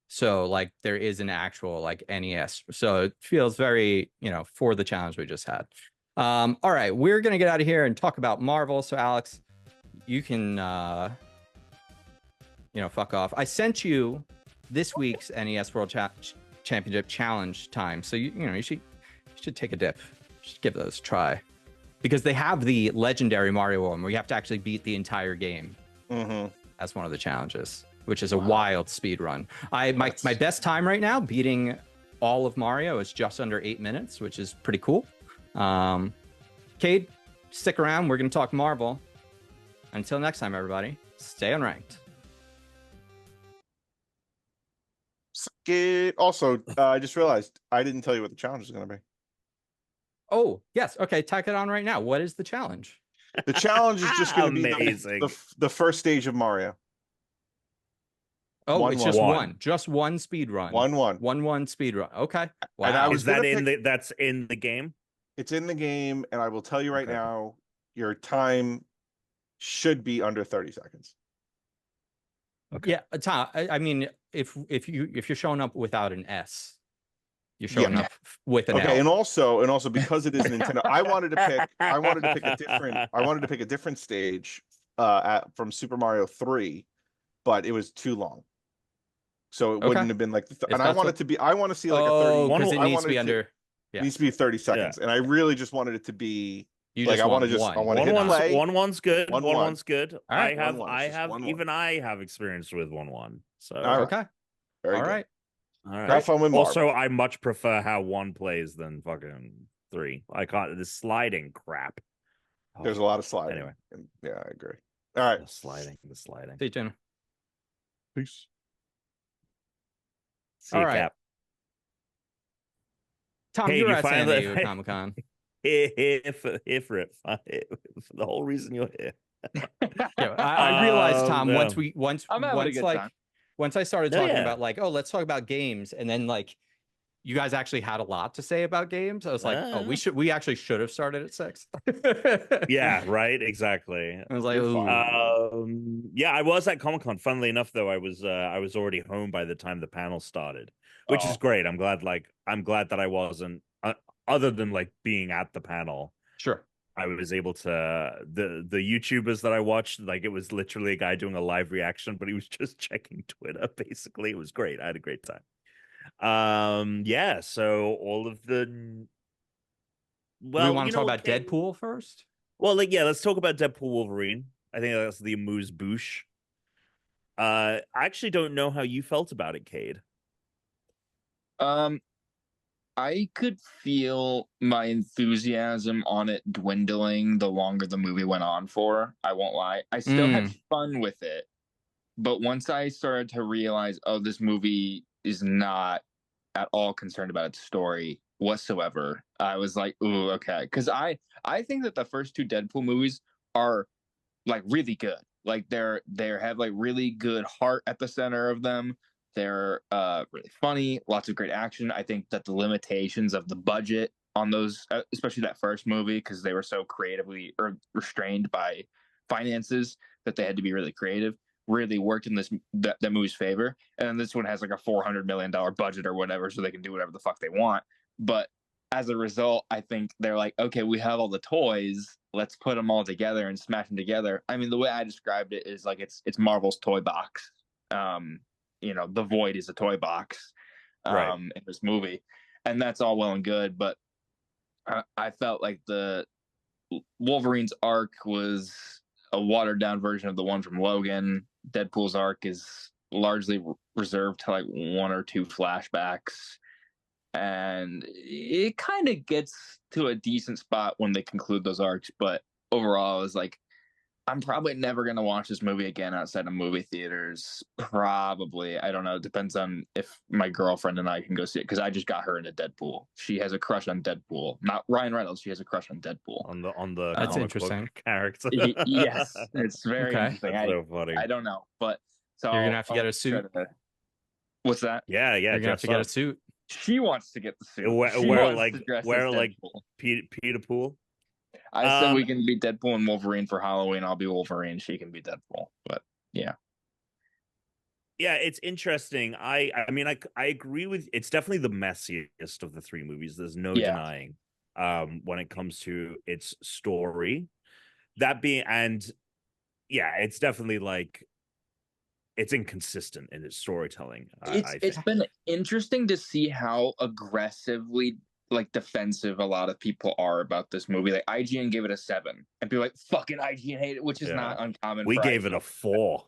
So like there is an actual like NES. So it feels very, for the challenge we just had. All right, we're gonna get out of here and talk about Marvel. So Alex, you can fuck off. I sent you this week's NES World Championship challenge time. So you should take a dip. Just give those a try. Because they have the legendary Mario one where you have to actually beat the entire game as one of the challenges, which is a wild speed run. My best time right now beating all of Mario is just under 8 minutes, which is pretty cool. Cade, stick around. We're going to talk Marvel. Until next time, everybody, stay unranked. Also, I just realized I didn't tell you what the challenge is going to be. Oh, yes. Okay, tack it on right now. What is the challenge? The challenge is just going to be amazing. the first stage of Mario. Oh, it's just one. one. Just one speed run. 1-1. Speed run. Okay. Wow. And I was Is that gonna that's in the game? It's in the game, and I will tell you right now, your time should be under 30 seconds. Okay. Yeah, Tom. I mean, if you're showing up without an S, you're showing up with an L. And also because it is Nintendo, I wanted to pick a different stage from Super Mario 3, but it was too long. So it wouldn't have been like and I want to see like a 30. Because it needs to be under. It needs to be 30 seconds. And I really just wanted it to be I want to hit play. 1-1's good. 1-1. 1-1's good. All right. I have experience with 1-1. So Okay. Very all good. right. All right. Have fun with Marvel. Also, I much prefer how 1 plays than fucking 3. I can't this sliding crap. There's a lot of sliding. Anyway. Yeah, I agree. All right. The sliding. See you, Tuna. Peace. See all right. Cap. Tom, Hey, you were you at San finally- Diego Comic-Con. Here for the whole reason you're here. Yeah, I realized, Tom, no. once I started talking Yeah. about like, oh, let's talk about games, and then like you guys actually had a lot to say about games. I was like, oh, we actually should have started at 6. Yeah, right, exactly. I was like, yeah, I was at Comic-Con. Funnily enough, though, I was already home by the time the panel started, which is great. I'm glad that I wasn't other than like being at the panel. sure. I was able to the YouTubers that I watched, like it was literally a guy doing a live reaction, but he was just checking Twitter. Basically, it was great. I had a great time. Yeah. So all of the We want to talk about Deadpool first. Well, let's talk about Deadpool Wolverine. I think that's the amuse bouche. I actually don't know how you felt about it, Cade. I could feel my enthusiasm on it dwindling the longer the movie went on for. I won't lie. I still had fun with it. But once I started to realize, oh, this movie is not at all concerned about its story whatsoever, I was like, ooh, okay. Because I think that the first 2 Deadpool movies are like really good. Like they have like really good heart at the center of them. They're really funny, lots of great action. I think that the limitations of the budget on those, especially that first movie, because they were so creatively restrained by finances that they had to be really creative, really worked in that movie's favor. And then this one has like a $400 million budget or whatever, so they can do whatever the fuck they want. But as a result, I think they're like, okay, we have all the toys, let's put them all together and smash them together. I mean, the way I described it is like it's Marvel's toy box. the Void is a toy box Right. in this movie, and that's all well and good, but I felt like the Wolverine's arc was a watered down version of the one from Logan. Deadpool's arc is largely reserved to like one or two flashbacks, and it kind of gets to a decent spot when they conclude those arcs, but overall it's like I'm probably never going to watch this movie again outside of movie theaters. Probably. I don't know. It depends on if my girlfriend and I can go see it, because I just got her into Deadpool. She has a crush on Deadpool. Not Ryan Reynolds. She has a crush on Deadpool. On the That's comic interesting. book character. Yes. It's very Okay. interesting. That's so funny. I don't know. But so You're gonna have to get a I'll suit. try to- What's that? Yeah, You're gonna have dress to get a up. suit. She wants to get the suit. Wear- She wear wants like- to dress wear as like- Deadpool. Peter Pool. I said we can be Deadpool and Wolverine for Halloween. I'll be Wolverine. She can be Deadpool. But yeah. Yeah, it's interesting. I mean, I agree with. It's definitely the messiest of the three movies. There's no Yeah. denying. When it comes to its story, that being, and yeah, it's definitely like it's inconsistent in its storytelling. It's been interesting to see how aggressively like defensive a lot of people are about this movie. Like IGN gave it a 7, and people are like fucking IGN hate it, which is Yeah. not uncommon. We for gave it a 4.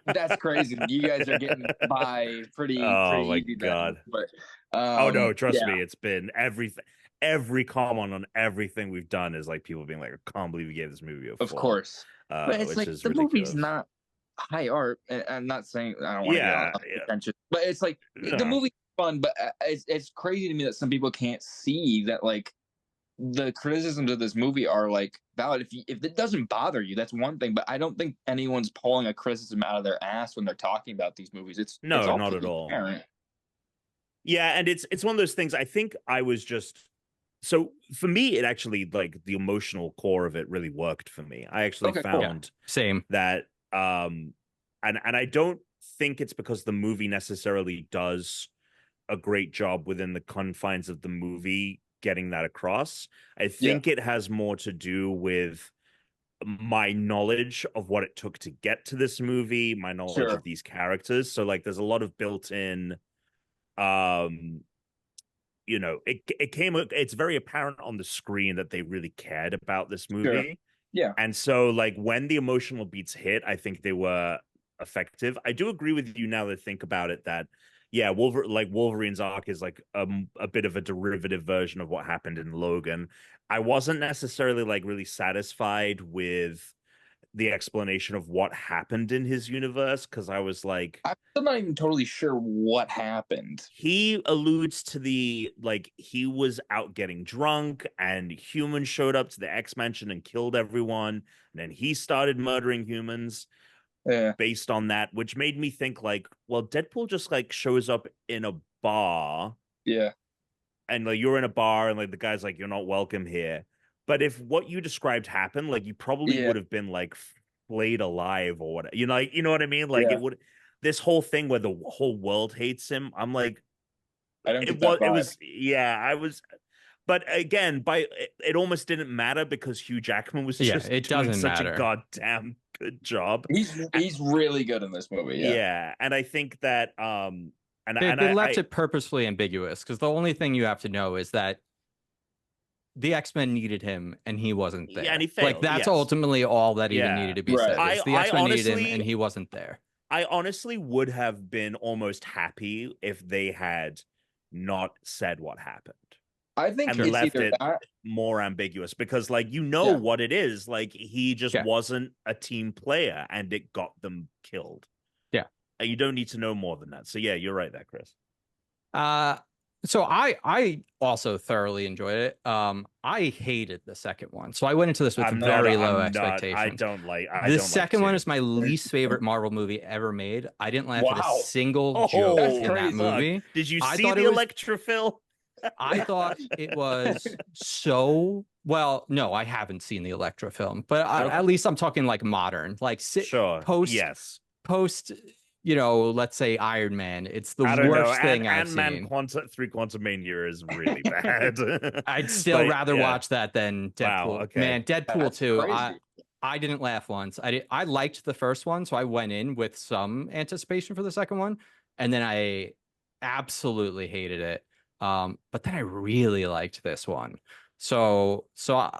That's crazy. You guys are getting by pretty. Oh pretty my easy then, God. But, Oh no, trust yeah. me, it's been everything. Every comment on everything we've done is like people being like, "I can't believe you gave this movie a 4." Of course, but it's which like is the ridiculous. movie's not high art. And I'm not saying I don't want to Yeah, get yeah. attention, but it's like the No. movie's fun. But it's crazy to me that some people can't see that like the criticisms of this movie are like valid. If it doesn't bother you, that's one thing. But I don't think anyone's pulling a criticism out of their ass when they're talking about these movies. It's No, all not at pretty all. apparent. Yeah, and it's one of those things. I think I was just so for me, it actually like the emotional core of it really worked for me. I actually Okay, cool. found Same. that and I don't think it's because the movie necessarily does a great job within the confines of the movie getting that across. I think it has more to do with my knowledge of what it took to get to this movie, my knowledge of these characters. So like there's a lot of built-in it's very apparent on the screen that they really cared about this movie. Yeah. And so like when the emotional beats hit, I think they were effective. I do agree with you now that I think about it that yeah, Wolverine's arc is like a bit of a derivative version of what happened in Logan. I wasn't necessarily like really satisfied with the explanation of what happened in his universe because I was like, I'm still not even totally sure what happened. He alludes to the like he was out getting drunk and humans showed up to the X Mansion and killed everyone, and then he started murdering humans. Based on that, which made me think like, well, Deadpool just like shows up in a bar. Yeah. And like you're in a bar and like the guy's like, you're not welcome here. But if what you described happened, like you probably would have been like flayed alive or whatever. You know what I mean? Like it would this whole thing where the whole world hates him. I'm like, I don't get that vibe. It was I was. But again, it almost didn't matter because Hugh Jackman was just it doing doesn't such matter. a goddamn good job. He's really good in this movie. Yeah, and I think that they left it purposefully ambiguous because the only thing you have to know is that the X-Men needed him and he wasn't there. Yeah, and he failed. Like that's ultimately all that even needed to be said. Is the X-Men needed him and he wasn't there. I honestly would have been almost happy if they had not said what happened. I think and left it more ambiguous because like what it is. Like he just wasn't a team player and it got them killed. Yeah. And you don't need to know more than that. So yeah, you're right there, Chris. So I also thoroughly enjoyed it. I hated the second one. So I went into this with very low expectations. I don't like the second one is my least favorite Marvel movie ever made. I didn't laugh at a single joke in that movie. Did you see the Electrophil? I thought it was so well. No, I haven't seen the Electra film, but at least I'm talking like modern, like post. Let's say Iron Man. It's the worst thing I've seen. Quantumania is really bad. I'd still rather watch that than Deadpool. Wow, okay. Man, Deadpool 2. I didn't laugh once. I liked the first one, so I went in with some anticipation for the second one, and then I absolutely hated it. But then I really liked this one. So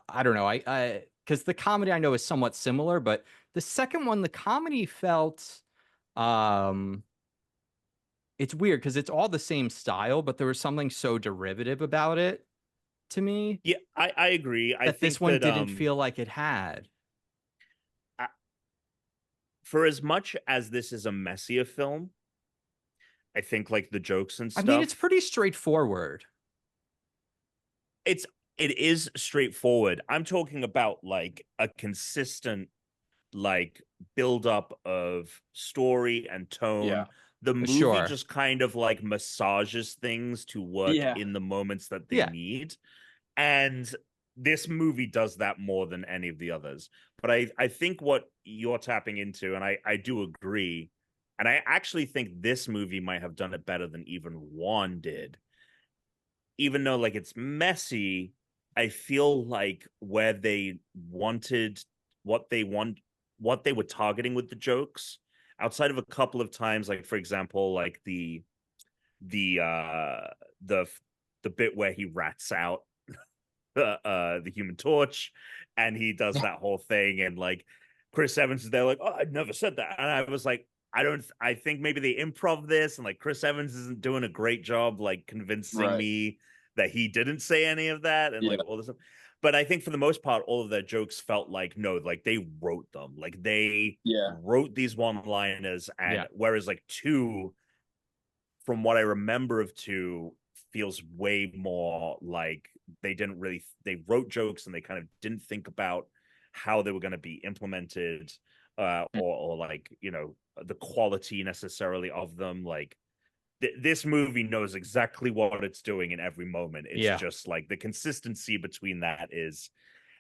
I don't know. I because the comedy I know is somewhat similar, but the second one, the comedy felt it's weird because it's all the same style, but there was something so derivative about it to me Yeah, I agree. I that think this one that didn't feel like it had. for as much as this is a messier film, I think like the jokes and I mean, it's stuff, pretty straightforward. it's it is straightforward. I'm talking about like a consistent like build up of story and tone. Yeah. The movie Sure. just kind of like massages things to work Yeah. in the moments that they Yeah. need. And this movie does that more than any of the others. But I think what you're tapping into, and I do agree, and I actually think this movie might have done it better than even one did. Even though like it's messy, I feel like where they wanted what they were targeting with the jokes, outside of a couple of times, like for example, like the uh the the bit where he rats out the Human Torch, and he does that whole thing, and like Chris Evans is there, like, oh, I never said that, and I was like, I think maybe they improv this, and like Chris Evans isn't doing a great job like convincing Right. me that he didn't say any of that, and Yeah. like all this stuff. But I think for the most part, all of their jokes felt like no, like they wrote them, like they Yeah. wrote these one-liners, and Yeah. whereas like two, from what I remember of two, feels way more like they wrote jokes and they kind of didn't think about how they were going to be implemented, or like the quality necessarily of them. Like this movie knows exactly what it's doing in every moment. It's Yeah. just like the consistency between that is.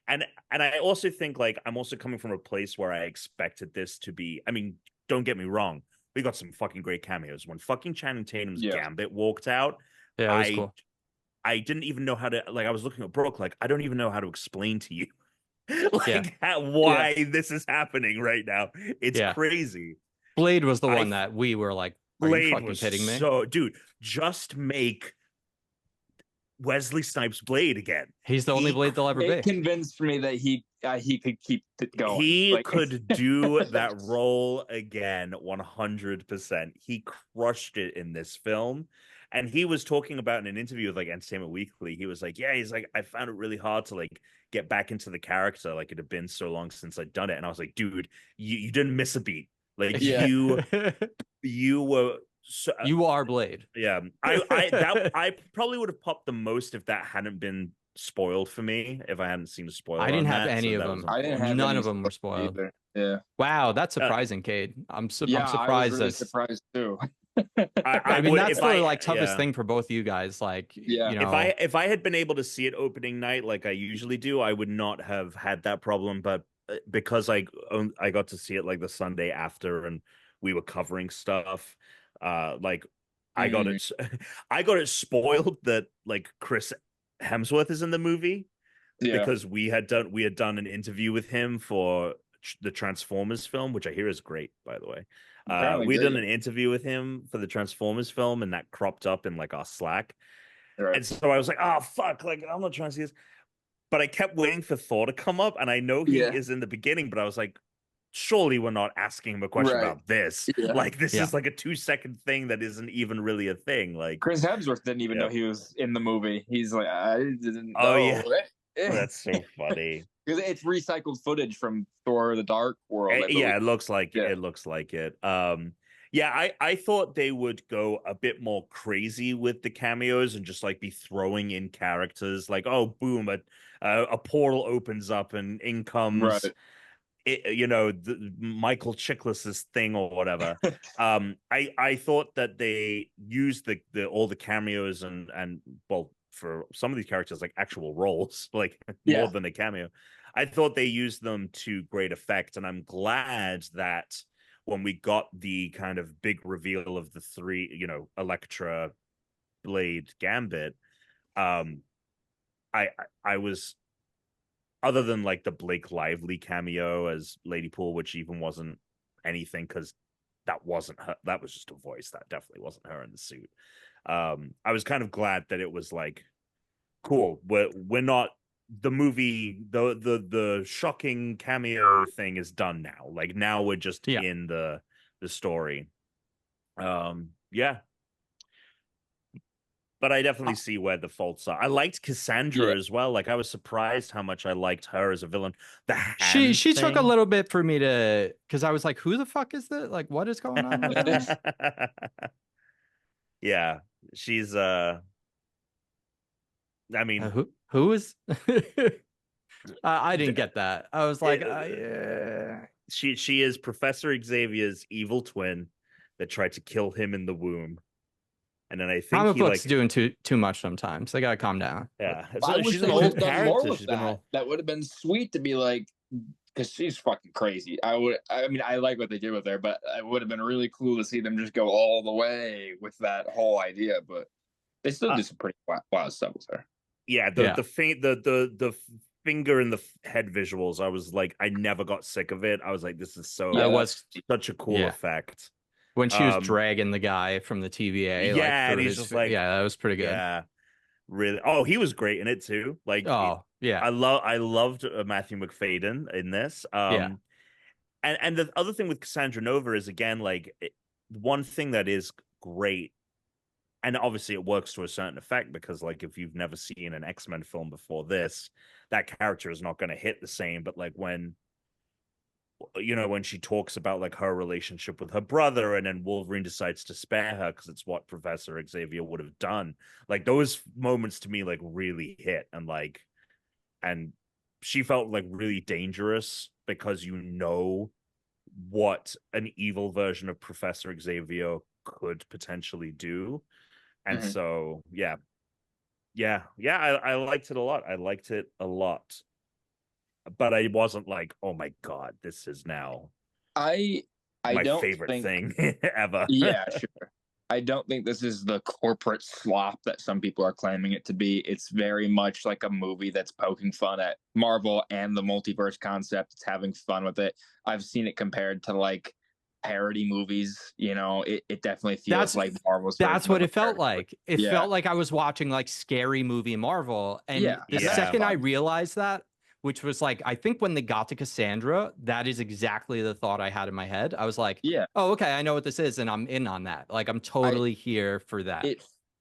And I also think like I'm also coming from a place where I expected this to be. I mean, don't get me wrong, we got some fucking great cameos. When fucking Channing Tatum's Yeah. Gambit walked out, Yeah, it was cool. I didn't even know how to, like, I was looking at Brooke like, I don't even know how to explain to you like why this is happening right now. It's Yeah. crazy. Blade was the I one that we were like, are you Blade fucking was kidding me? so, dude, just make Wesley Snipes Blade again. He's the only Blade they'll ever It be. convinced me that he could keep it going. He Like, could do that role again 100%. He crushed it in this film. And he was talking about in an interview with like Entertainment Weekly, he was like, yeah, he's like, I found it really hard to like get back into the character. Like it had been so long since I'd done it. And I was like, dude, you didn't miss a beat. Like Yeah. you were so, You are Blade. yeah. I probably would have popped the most if that hadn't been spoiled for me, if I hadn't seen a spoiler. I didn't on have that, any so of that them. was I didn't have None any of them were spoiled. either. Yeah. Wow, that's surprising, Cade. I'm Yeah, surprised. I was really surprised too. I mean, would, that's if the I, like toughest yeah. thing for both you guys. Like, Yeah. you know, If I had been able to see it opening night like I usually do, I would not have had that problem. But because I got to see it like the Sunday after, and we were covering stuff, like I got it, I got it spoiled that like Chris Hemsworth is in the movie, Yeah. because we had done an interview with him for the Transformers film, which I hear is great, by the way. Apparently We great. done an interview with him for the Transformers film, and that cropped up in like our Slack. Right. And so I was like, oh fuck, like I'm not trying to see this. But I kept waiting for Thor to come up, and I know he Yeah. is in the beginning, but I was like, surely we're not asking him a question Right. about this. Yeah. Like this Yeah. is like a 2-second thing that isn't even really a thing. Like Chris Hemsworth didn't even Yeah. know he was in the movie. He's like, I didn't Oh, know. yeah. That's so funny. Because it's recycled footage from Thor: The Dark World. I Yeah, believe. it looks like Yeah. it looks like it. Yeah, I thought they would go a bit more crazy with the cameos and just like be throwing in characters like, oh boom, a portal opens up and in comes Right. Michael Chiklis's thing or whatever. I thought that they used the all the cameos and well, for some of these characters like actual roles, like Yeah. more than a cameo. I thought they used them to great effect, and I'm glad that when we got the kind of big reveal of the three, Elektra, Blade, Gambit, I was other than like the Blake Lively cameo as Lady Pool, which even wasn't anything because that wasn't her. That was just a voice. That definitely wasn't her in the suit. I was kind of glad that it was like, cool. We're not the movie. The shocking cameo thing is done now. Like now we're just in the story. Yeah. But I definitely see where the faults are. I liked Cassandra as well. Like I was surprised how much I liked her as a villain. She took a little bit for me to, because I was like, who the fuck is that? Like, what is going on with this? Yeah, she's I mean, who is? I didn't get that. I was like, she is Professor Xavier's evil twin that tried to kill him in the womb. And then I think comic books doing too much sometimes. They gotta calm down. Yeah, so she's an old character. That would have been sweet to be like, because she's fucking crazy. I mean, I like what they did with her, but it would have been really cool to see them just go all the way with that whole idea. But they still do some pretty wild stuff with her. Yeah, the finger in the head visuals. I was like, I never got sick of it. I was like, this is such a cool effect. When she was dragging the guy from the TVA, and he's just like, that was pretty good. Yeah, really. Oh, he was great in it too. Like, I loved Matthew McFadden in this. And the other thing with Cassandra Nova is again, like, one thing that is great, and obviously it works to a certain effect because, like, if you've never seen an X-Men film before this, that character is not going to hit the same. But like when she talks about like her relationship with her brother and then Wolverine decides to spare her because it's what Professor Xavier would have done. Like those moments to me like really hit, and she felt like really dangerous because what an evil version of Professor Xavier could potentially do. And so I liked it a lot. But I wasn't like, oh my god, this is now my favorite thing ever. Yeah, sure. I don't think this is the corporate slop that some people are claiming it to be. It's very much like a movie that's poking fun at Marvel and the multiverse concept. It's having fun with it. I've seen it compared to like parody movies. It definitely feels like Marvel's. That's what it felt like. It felt like I was watching like Scary Movie Marvel. And the second I realized that, which was like, I think when they got to Cassandra, that is exactly the thought I had in my head. I was like, oh, okay, I know what this is, and I'm in on that. Like, I'm totally here for that.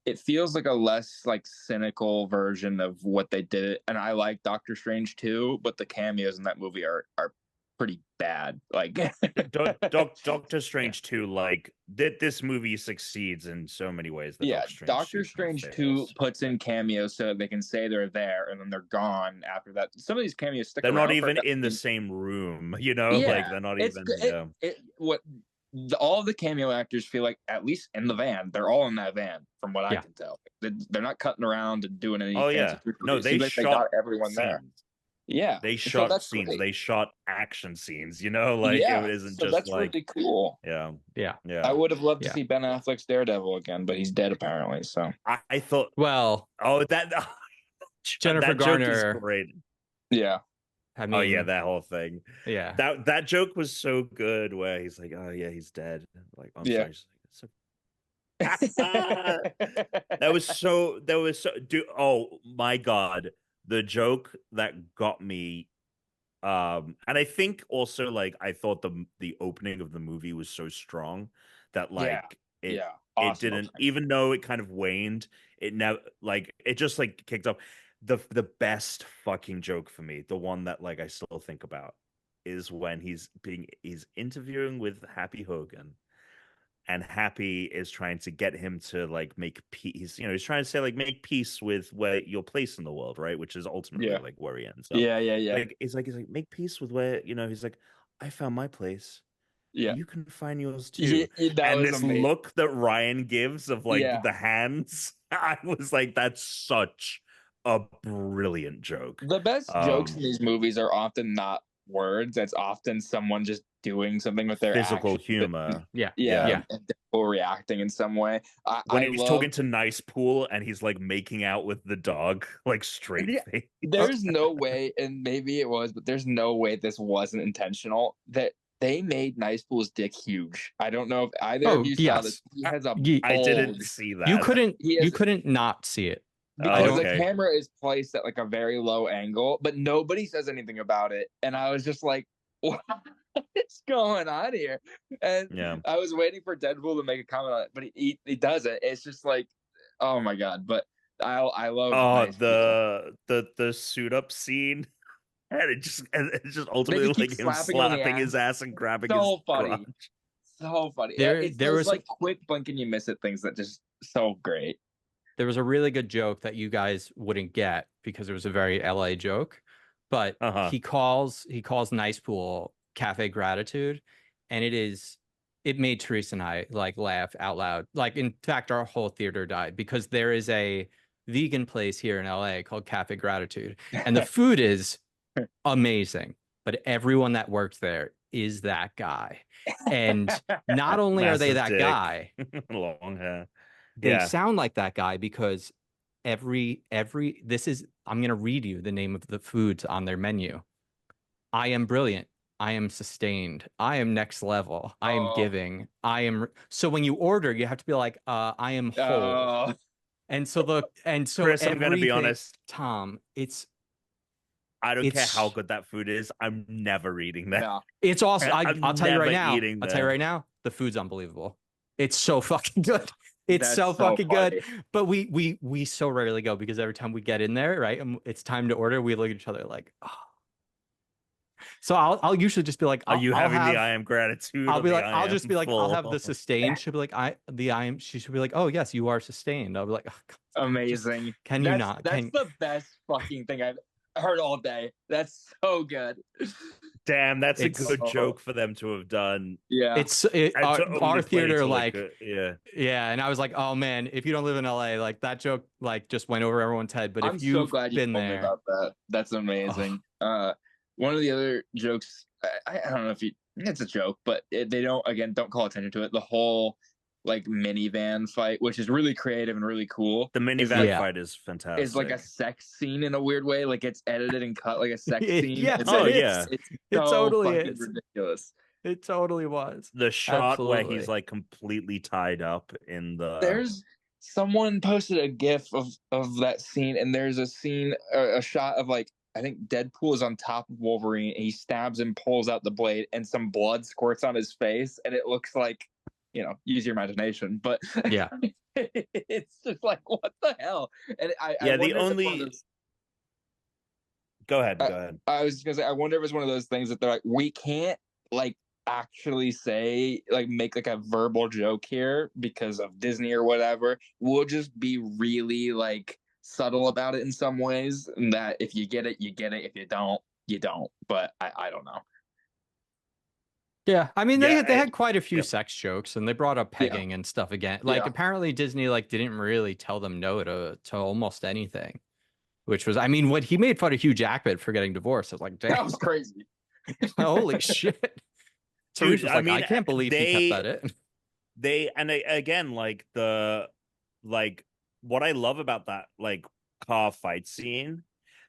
It feels like a less like cynical version of what they did. And I like Doctor Strange too, but the cameos in that movie are pretty bad. Like Doctor Strange 2, like this movie succeeds in so many ways. Doctor Strange 2 puts in cameos so they can say they're there and then they're gone after that. Some of these cameos stick around. They're not even in the same room, like they're not even. All of the cameo actors feel like, at least in the van, they're all in that van, from what I can tell. They're not cutting around and doing anything. They got everyone there. Yeah, they shot scenes. Great. They shot action scenes. It isn't just that's like really cool. Yeah. I would have loved to see Ben Affleck's Daredevil again, but he's dead apparently. So I thought, that Jennifer Garner is great. Yeah. I mean, that whole thing. Yeah, that joke was so good. Where he's like, "Oh yeah, he's dead." Like, I'm sorry. That was so. Dude, oh my god. The joke that got me, and I think also like I thought the opening of the movie was so strong that like it didn't, even though it kind of waned, it never like it just like kicked up. The best fucking joke for me, the one that like I still think about, is when he's interviewing with Happy Hogan. And Happy is trying to get him to like make peace. He's trying to say like make peace with where your place in the world, right? Which is ultimately like where he ends up. Yeah. Like he's like make peace with where he's like, I found my place. Yeah, you can find yours too. And this amazing look that Ryan gives of like the hands, I was like, that's such a brilliant joke. The best jokes in these movies are often not words. It's often someone just doing something with their Physical actions. humor. Yeah. Yeah. And Deadpool reacting in some way. When I he's love, talking to Nice Pool and he's like making out with the dog, like straight Yeah. face. There's no way, and maybe it was, but there's no way this wasn't intentional, that they made Nice Pool's dick huge. I don't know if either of you saw this. He has a I didn't bulge. see that. You couldn't He has, you couldn't not see it. because okay. the camera is placed at like a very low angle, but nobody says anything about it. And I was just like, what is going on here? And Yeah. I was waiting for Deadpool to make a comment on it, but he doesn't. It's just like, oh my god. But I love Nice Pool. the suit up scene. And it's just ultimately keep like him slapping his ass and grabbing his crotch. So funny. There It's those was like quick blink and you miss it things that just so great. There was a really good joke that you guys wouldn't get because it was a very LA joke, but he calls Nice Pool Cafe Gratitude, and it made Teresa and I like laugh out loud. Like, in fact, our whole theater died because there is a vegan place here in LA called Cafe Gratitude, and the food is amazing, but everyone that works there is that guy. And not only are they that dick. guy, long hair. they sound like that guy because this is, I'm going to read you the name of the foods on their menu. I am brilliant. I am sustained. I am next level. I am giving. I am. So when you order, you have to be like, I am whole. And so Chris, I'm going to be honest, Tom, I don't care how good that food is. I'm never eating that. No. It's awesome. I'll tell you right now. I'll tell you right now. The food's unbelievable. It's so fucking good. It's so fucking good. But we so rarely go because every time we get in there, right, and it's time to order, we look at each other like, oh. So I'll usually just be like, are you having the I am gratitude? I'll be like, I'll just be like, full? I'll have the sustained. She'll be like, she should be like, oh yes, you are sustained. I'll be like, oh, amazing. Just, can you not? That's the best fucking thing I've heard all day. That's so good. Damn, that's a good joke for them to have done. Yeah, our theater like yeah. And I was like, oh man, if you don't live in LA, like that joke like just went over everyone's head. But if you've so glad been told me there, about that. That's amazing. One of the other jokes, I don't know if it's a joke, but they don't call attention to it. The whole like minivan fight, which is really creative and really cool. The minivan fight is fantastic. It's like a sex scene in a weird way. Like it's edited and cut like a sex scene. Yeah. It's it totally is ridiculous. It totally was. The shot where he's like completely tied up in the. There's someone posted a GIF of that scene, and there's a scene, a shot of like, I think Deadpool is on top of Wolverine, and he stabs and pulls out the blade, and some blood squirts on his face, and it looks like, use your imagination, but yeah, it's just like, what the hell? And Go ahead. I was gonna say, I wonder if it's one of those things that they're like, we can't like actually say, like, make like a verbal joke here because of Disney or whatever. We'll just be really like subtle about it in some ways, and that if you get it, you get it. If you don't, you don't. But I don't know. Yeah, I mean, they had quite a few sex jokes, and they brought up pegging and stuff again. Like, apparently Disney like didn't really tell them no to almost anything, which was, I mean, what he made fun of Hugh Jackman for getting divorced. I was like, damn, that was crazy. Holy shit. Dude, I can't believe he kept that in. Again, like what I love about that like car fight scene,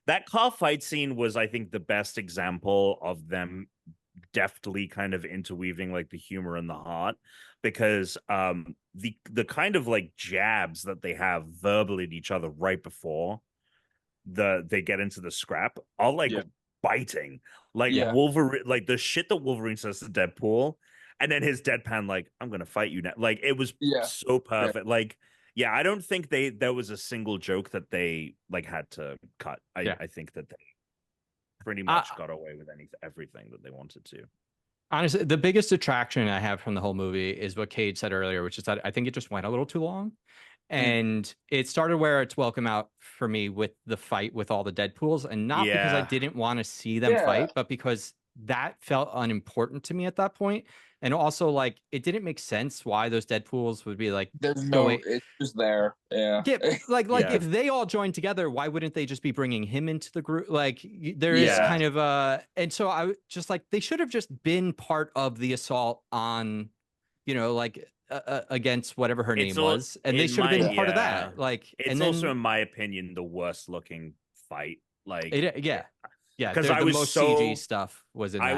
was, I think, the best example of them deftly kind of interweaving like the humor and the heart, because the kind of like jabs that they have verbally at each other right before they get into the scrap are like biting, like Wolverine, like the shit that Wolverine says to Deadpool, and then his deadpan like, I'm gonna fight you now. Like, it was so perfect. Like, I don't think there was a single joke that they like had to cut. I think that they pretty much got away with everything that they wanted to. Honestly, the biggest attraction I have from the whole movie is what Cade said earlier, which is that I think it just went a little too long. And it started where it's welcome out for me with the fight with all the Deadpools, and not because I didn't want to see them fight, but because that felt unimportant to me at that point. And also, like, it didn't make sense why those Deadpools would be like There's going. it's just there. Yeah. Like Yeah. if they all joined together, why wouldn't they just be bringing him into the group? Like there is Yeah. kind of and so I just like they should have just been part of the assault on, like against whatever her name was, and they should have been part of that. Like, it's and then also, in my opinion, the worst looking fight. Like, yeah, because the I was most so CG stuff was in I that.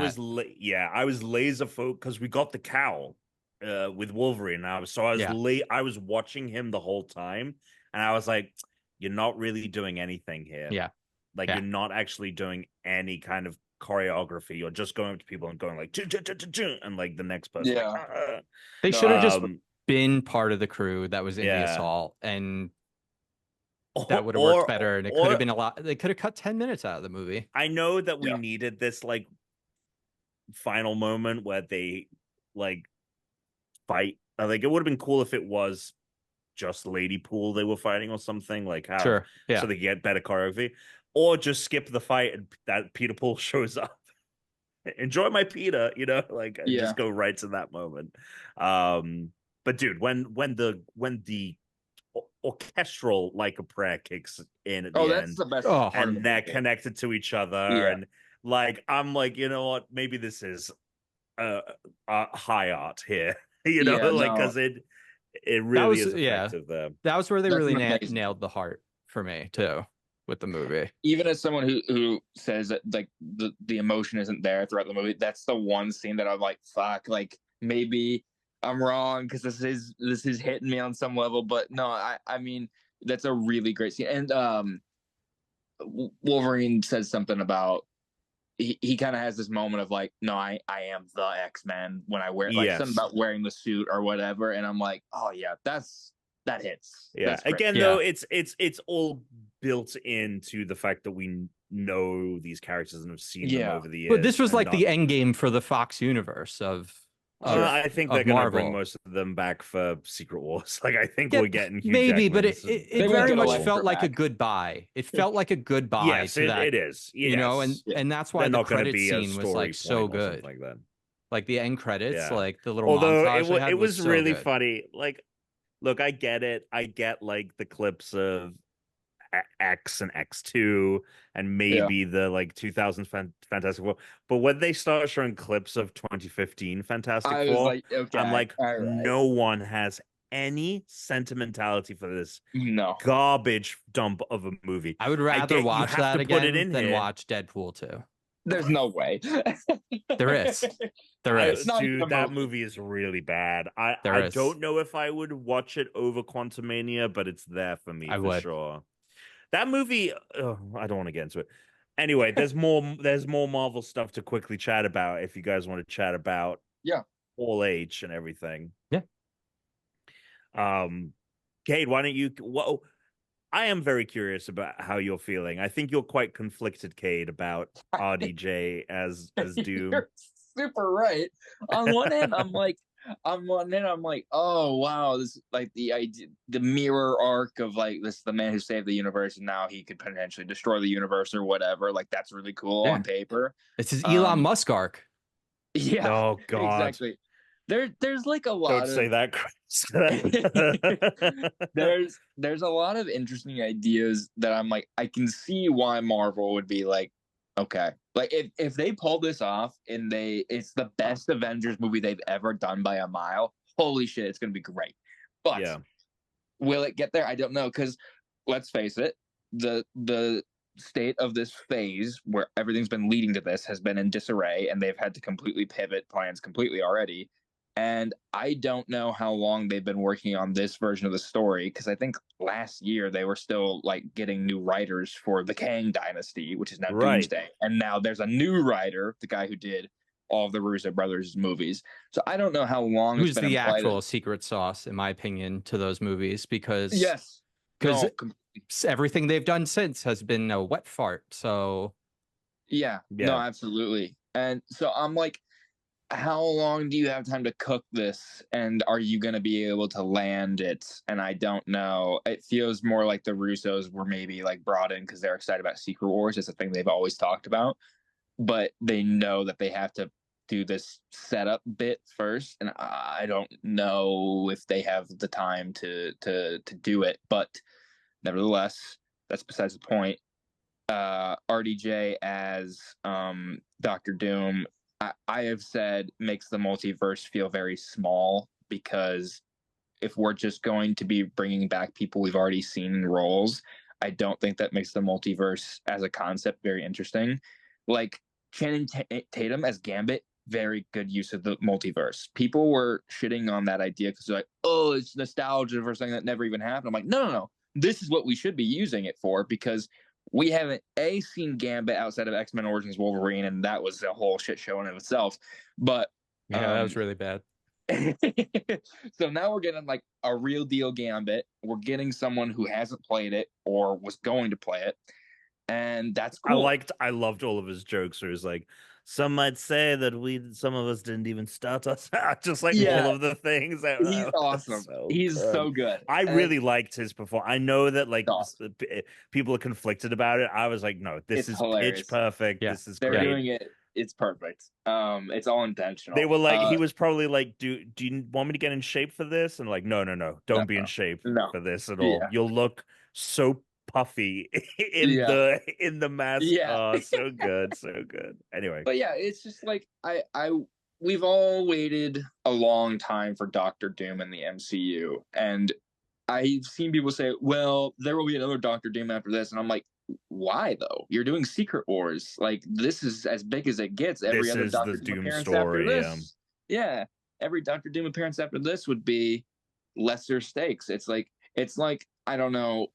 I was laser focused because we got the cowl with Wolverine. I was watching him the whole time, and I was like, "You're not really doing anything here. Yeah, like you're not actually doing any kind of choreography. You're just going up to people and going like, and like the next person. Yeah. Like, they should have just been part of the crew that was in the assault, and that would have worked better, and it could have been a lot. They could have cut 10 minutes out of the movie. I know that we needed this like final moment where they like fight. I think it would have been cool if it was just Lady Pool they were fighting or something, like how so they get better choreography, or just skip the fight and that Peter Pool shows up. Enjoy my Peter, like just go right to that moment. But dude, when the orchestral Like a Prayer kicks in at the end, the best. And they're connected to each other, and like I'm like, you know what? Maybe this is high art here, because it really is effective there. That was where they really nailed the heart for me too with the movie. Even as someone who says that like the emotion isn't there throughout the movie, that's the one scene that I'm like, fuck, like maybe I'm wrong because this is hitting me on some level, but no, I mean that's a really great scene. And Wolverine says something about he kind of has this moment of like, no, I am the X-Men when I wear something about wearing the suit or whatever, and I'm like, oh yeah, that hits. Yeah. Again, though, it's all built into the fact that we know these characters and have seen them over the years. But this was like the end game for the Fox universe of I think they're going to bring most of them back for Secret Wars. Like, I think we're getting Hugh maybe, but it They very much Electra felt like back. a goodbye. It felt like a goodbye yes, to that. It is. Yes. And that's why they're the credit scene was like so good. Like that. Like the end credits, like the little montage they had it was so really good. funny. Like, look, I get it. I get like the clips of X and X2 and maybe the like 2000 Fantastic Four, but when they start showing clips of 2015 Fantastic Four, like, okay, I'm like, no one has any sentimentality for this garbage dump of a movie. I would rather watch that again than watch Deadpool 2. There's no way. There is. Dude, that movie is really bad. I don't know if I would watch it over Quantumania, but it's there for me for sure. That movie, I don't want to get into it. Anyway, there's more Marvel stuff to quickly chat about if you guys want to chat about All H and everything. Yeah. Cade, why don't you I am very curious about how you're feeling. I think you're quite conflicted, Cade, about RDJ as Doom. You're super right. On one hand, I'm like, oh wow, this like the idea, the mirror arc of like this, the man who saved the universe, and now he could potentially destroy the universe or whatever. Like that's really cool on paper. It's his Elon Musk arc. Yeah. Oh God. Exactly. There's like a lot. Don't say that, Chris. There's a lot of interesting ideas that I'm like, I can see why Marvel would be like, okay, like if they pull this off and it's the best Avengers movie they've ever done by a mile, holy shit, it's gonna be great. But will it get there? I don't know, because let's face it, the state of this phase where everything's been leading to this has been in disarray, and they've had to completely pivot plans completely already. And I don't know how long they've been working on this version of the story, because I think last year they were still like getting new writers for the Kang Dynasty, which is now Doomsday. And now there's a new writer, the guy who did all of the Russo brothers movies. So I don't know how long who's the actual secret sauce, in my opinion, to those movies, because everything they've done since has been a wet fart. So no, absolutely. And so I'm like, how long do you have time to cook this, and are you going to be able to land it? And I don't know. It feels more like the Russos were maybe like brought in because they're excited about Secret Wars. It's a thing they've always talked about. but they know that they have to do this setup bit first, and I don't know if they have the time to do it. But nevertheless, that's besides the point. RDJ as Doctor Doom, I have said makes the multiverse feel very small, because if we're just going to be bringing back people we've already seen in roles, I don't think that makes the multiverse as a concept very interesting. Like Channing Tatum as Gambit, very good use of the multiverse. People were shitting on that idea because they're like, oh, it's nostalgia for something that never even happened. I'm like, no. This is what we should be using it for, because we haven't seen Gambit outside of X-Men Origins Wolverine, and that was a whole shit show in of itself. But yeah, that was really bad. So now we're getting like a real deal Gambit. We're getting someone who hasn't played it or was going to play it, and that's cool. I loved all of his jokes where he's like, some might say that some of us didn't even start us out, just like all of the things. He's awesome. He's so good. I really liked his performance. I know that like awesome. People are conflicted about it. I was like, no, this is hilarious. pitch perfect. Yeah. This is They're great. doing it. It's perfect. It's all intentional. They were like, he was probably like, do you want me to get in shape for this? And like, no, don't be in shape for this at all. You'll look so puffy in the mask. Oh, so good. Anyway, but yeah, it's just like we've all waited a long time for Doctor Doom in the MCU, and I've seen people say, well, there will be another Doctor Doom after this, and I'm like, why though? You're doing Secret Wars. Like, this is as big as it gets. Every other Doctor Doom appearance after this, every Doctor Doom appearance after this would be lesser stakes. It's like I don't know,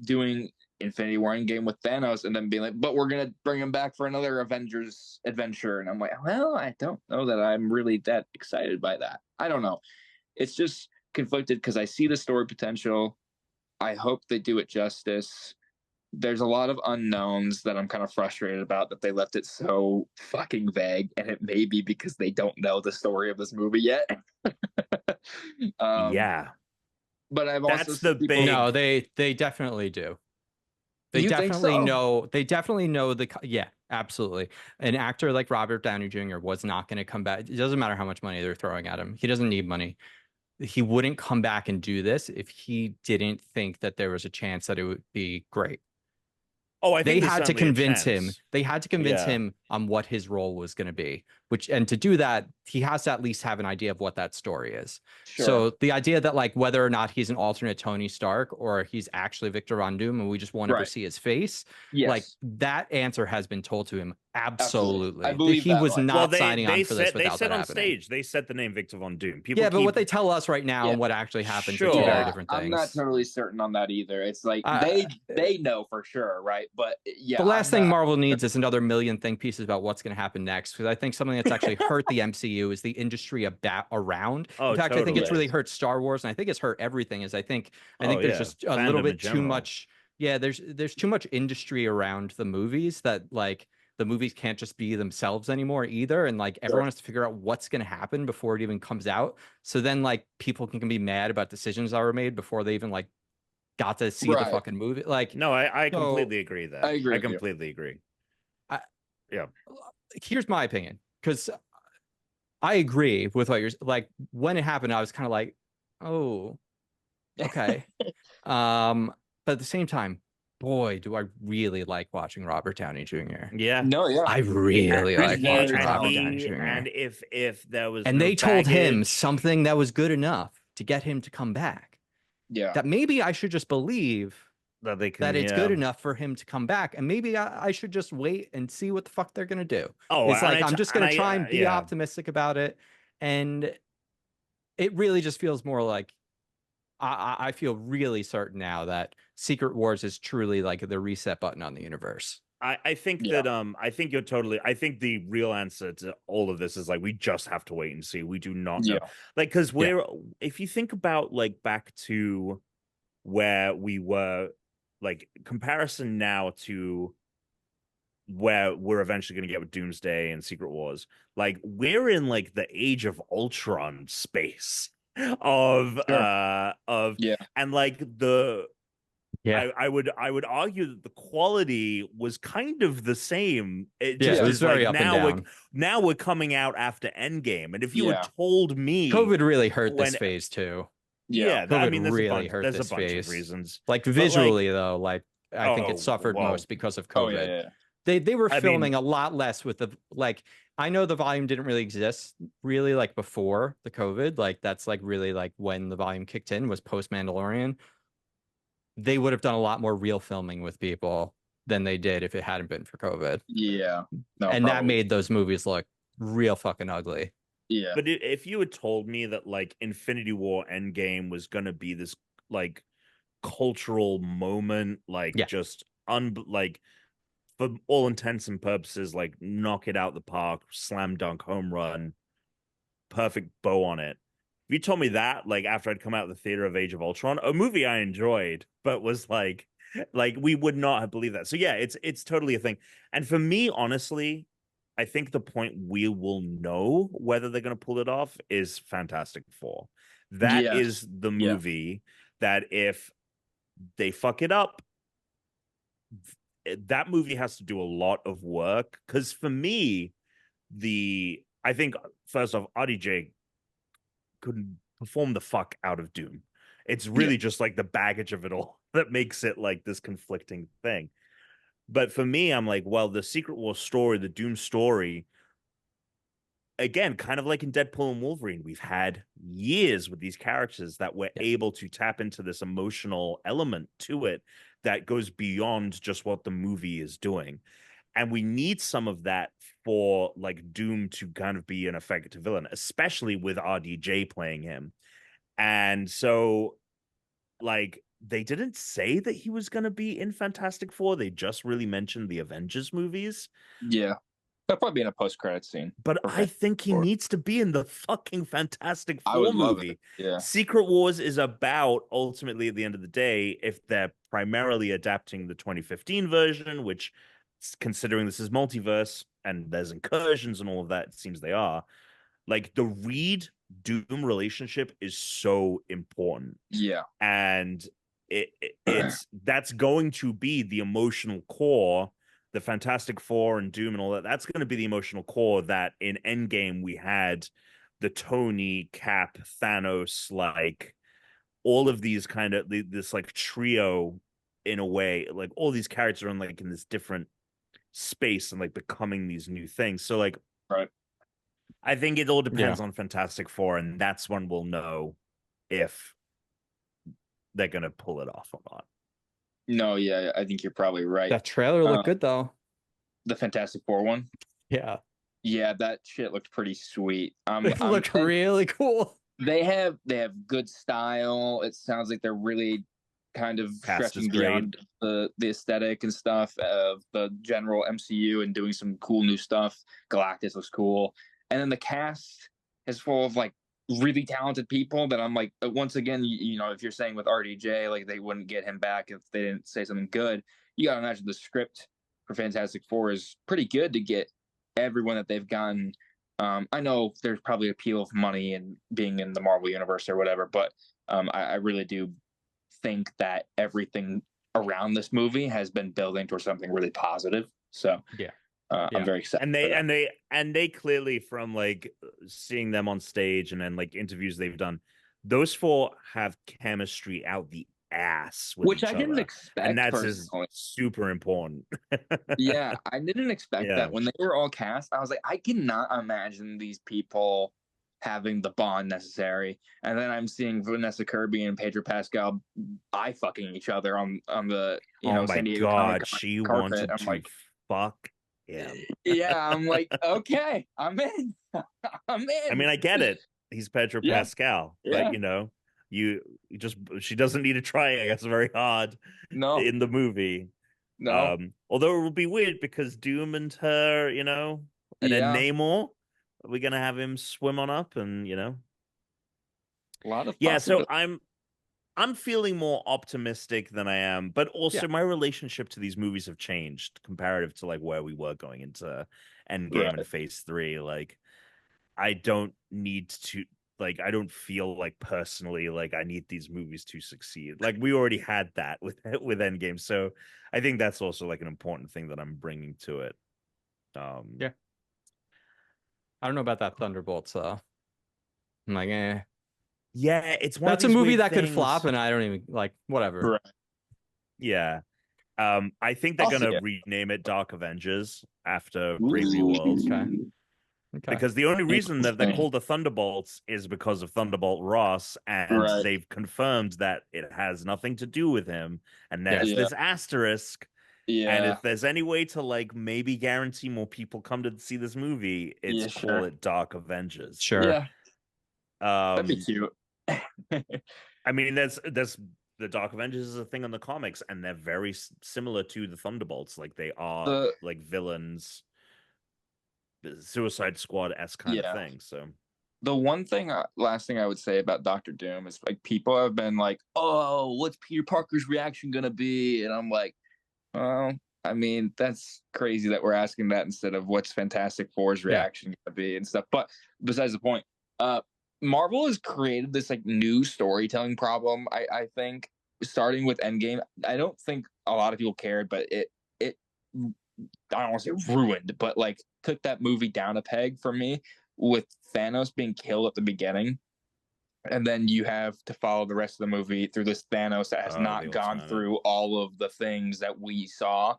doing Infinity War Endgame with Thanos and then being like, but we're gonna bring him back for another Avengers adventure, and I'm like, well, I don't know that I'm really that excited by that. I don't know. It's just conflicted because I see the story potential. I hope they do it justice. There's a lot of unknowns that I'm kind of frustrated about, that they left it so fucking vague, and it may be because they don't know the story of this movie yet. But I've also seen people... No, they definitely do. They definitely know. They definitely know absolutely. An actor like Robert Downey Jr. was not going to come back. It doesn't matter how much money they're throwing at him. He doesn't need money. He wouldn't come back and do this if he didn't think that there was a chance that it would be great. Oh, I think they had to convince him. They had to convince him on what his role was going to be, and to do that, he has to at least have an idea of what that story is. Sure. So the idea that like whether or not he's an alternate Tony Stark or he's actually Victor Von Doom and we just won't ever see his face, like that answer has been told to him. Absolutely. I believe he was not signing on for this without that happening. Stage, they set the name Victor Von Doom. But what they tell us right now and what actually happens are two very different things. I'm not totally certain on that either. It's like they know for sure, right? But the last thing Marvel needs is another million think pieces about what's going to happen next, because I think something that's actually hurt the MCU is the industry around. In fact, I think it's really hurt Star Wars, and I think it's hurt everything. I think there's just a little bit too much. Yeah, there's too much industry around the movies that like the movies can't just be themselves anymore either, and like everyone has to figure out what's going to happen before it even comes out. So then like people can be mad about decisions that were made before they even like got to see the fucking movie. Like, no, I completely agree that. I completely agree. Here's my opinion, because I agree with what you're like. When it happened, I was kind of like, oh, okay. But at the same time, boy, do I really like watching Robert Downey Jr. Yeah. I really like watching Robert Downey Jr. And if there was they told him something that was good enough to get him to come back. Yeah. That maybe I should just believe that it's good enough for him to come back, and maybe I should just wait and see what the fuck they're gonna do. It's like I'm just gonna try and be optimistic about it, and it really just feels more like I feel really certain now that Secret Wars is truly like the reset button on the universe. I think that I think you're totally. I think the real answer to all of this is like we just have to wait and see. We do not know, like, because if you think about like back to where we were, like comparison now to where we're eventually going to get with Doomsday and Secret Wars, like we're in like the Age of Ultron space of and like Yeah. I would argue that the quality was kind of the same. It Yeah, just it was is very like up and down. now we're coming out after Endgame, and if you had Yeah. told me COVID really hurt this when phase too. Yeah. I COVID mean really hurt there's a this bunch of phase. reasons, Like but like visually though, like I think it oh suffered well, most because of Oh COVID. yeah. They were I filming mean a lot less with the like I know the volume didn't really exist really like before the COVID. Like that's like really like when the volume kicked in was post Mandalorian. They would have done a lot more real filming with people than they did if it hadn't been for COVID. Yeah. No, And that probably. made those movies look real fucking ugly. Yeah. but if you had told me that like Infinity War Endgame was gonna be this like cultural moment, like Yeah. just like for all intents and purposes, like knock it out the park, slam dunk, home run, perfect bow on it. If you told me that, like after I'd come out of the theater of Age of Ultron, a movie I enjoyed, but was like we would not have believed that. So yeah, it's totally a thing. And for me, honestly, I think the point we will know whether they're going to pull it off is Fantastic Four. That Yes. is the Yeah. movie that if they fuck it up, that movie has to do a lot of work. Because for me, I think first off, RDJ couldn't perform the fuck out of Doom. It's really just like the baggage of it all that makes it like this conflicting thing. But for me, I'm like, well, the Secret War story, the Doom story, again, kind of like in Deadpool and Wolverine, we've had years with these characters that we're able to tap into this emotional element to it that goes beyond just what the movie is doing. And we need some of that for like Doom to kind of be an effective villain, especially with RDJ playing him. And so, like, they didn't say that he was going to be in Fantastic Four. They just really mentioned the Avengers movies. Yeah. That'll probably be in a post-credit scene. But I think he needs to be in the fucking Fantastic I Four would love movie. it. Yeah. Secret Wars is about, ultimately, at the end of the day, if they're primarily adapting the 2015 version, which, considering this is multiverse and there's incursions and all of that, it seems they are. Like, the Reed Doom relationship is so important. Yeah. And it's that's going to be the emotional core. The Fantastic Four and Doom and all that, that's going to be the emotional core that in Endgame we had the Tony, Cap, Thanos, like all of these kind of this like trio in a way, like all these characters are in like in this different space and like becoming these new things. So like, right. I think it all depends on Fantastic Four, and that's when we'll know if they're going to pull it off or not. No, yeah, I think you're probably right. That trailer looked good though. The Fantastic Four one. Yeah. Yeah, that shit looked pretty sweet. It looked really cool. They have good style. It sounds like they're really kind of stretching beyond the aesthetic and stuff of the general MCU and doing some cool new stuff. Galactus looks cool. And then the cast is full of like really talented people that I'm like, once again, you know, if you're saying with RDJ, like they wouldn't get him back if they didn't say something good. You got to imagine the script for Fantastic Four is pretty good to get everyone that they've gotten. I know there's probably appeal of money and being in the Marvel universe or whatever, but I really do think that everything around this movie has been building towards something really positive. So I'm very excited. And they clearly, from like seeing them on stage and then like interviews they've done, those four have chemistry out the ass with which each I didn't other. expect, and that's super important. Yeah, I didn't expect that when they were all cast. I was like, I cannot imagine these people having the bond necessary. And then I'm seeing Vanessa Kirby and Pedro Pascal eye fucking each other on the San Diego Comic-Con she carpet. wanted I'm to like, fuck him. Yeah, I'm like, okay, I'm in. I'm in. I mean, I get it. He's Pedro Pascal, but you know, she doesn't need to try, I guess, very hard in the movie. No. Although it will be weird because Doom and her, you know, and then Namor, we're gonna have him swim on up, and you know, a lot of so I'm feeling more optimistic than I am, but also my relationship to these movies have changed comparative to like where we were going into Endgame and Phase 3. Like, I don't need to like I don't feel like personally like I need these movies to succeed. Like we already had that with Endgame, so I think that's also like an important thing that I'm bringing to it. Yeah, I don't know about that Thunderbolts though. I'm like, yeah, it's one that's of a these movie weird that could things. flop, and I don't even like whatever. Right. Yeah. I think they're I'll see gonna it. rename it Dark Avengers after Brave New World. Okay. Because the only reason that they're Interesting. called the Thunderbolts is because of Thunderbolt Ross, and Right. they've confirmed that it has nothing to do with him. And there's Yeah. this asterisk. Yeah. And if there's any way to like maybe guarantee more people come to see this movie, it's Yeah, call sure. it Dark Avengers. Sure. Yeah. That'd be Um, cute. I mean, there's the Dark Avengers is a thing in the comics, and they're very similar to the Thunderbolts. Like they are like villains, Suicide Squad-esque kind of thing. So The one thing, last thing I would say about Doctor Doom is like people have been like, "Oh, what's Peter Parker's reaction gonna be?" And I'm like, "Oh, I mean, that's crazy that we're asking that instead of what's Fantastic Four's reaction gonna be and stuff." But besides the point, Marvel has created this like new storytelling problem. I think starting with Endgame, I don't think a lot of people cared, but it I don't want to say ruined, but like took that movie down a peg for me with Thanos being killed at the beginning. And then you have to follow the rest of the movie through this Thanos that has not gone through all of the things that we saw.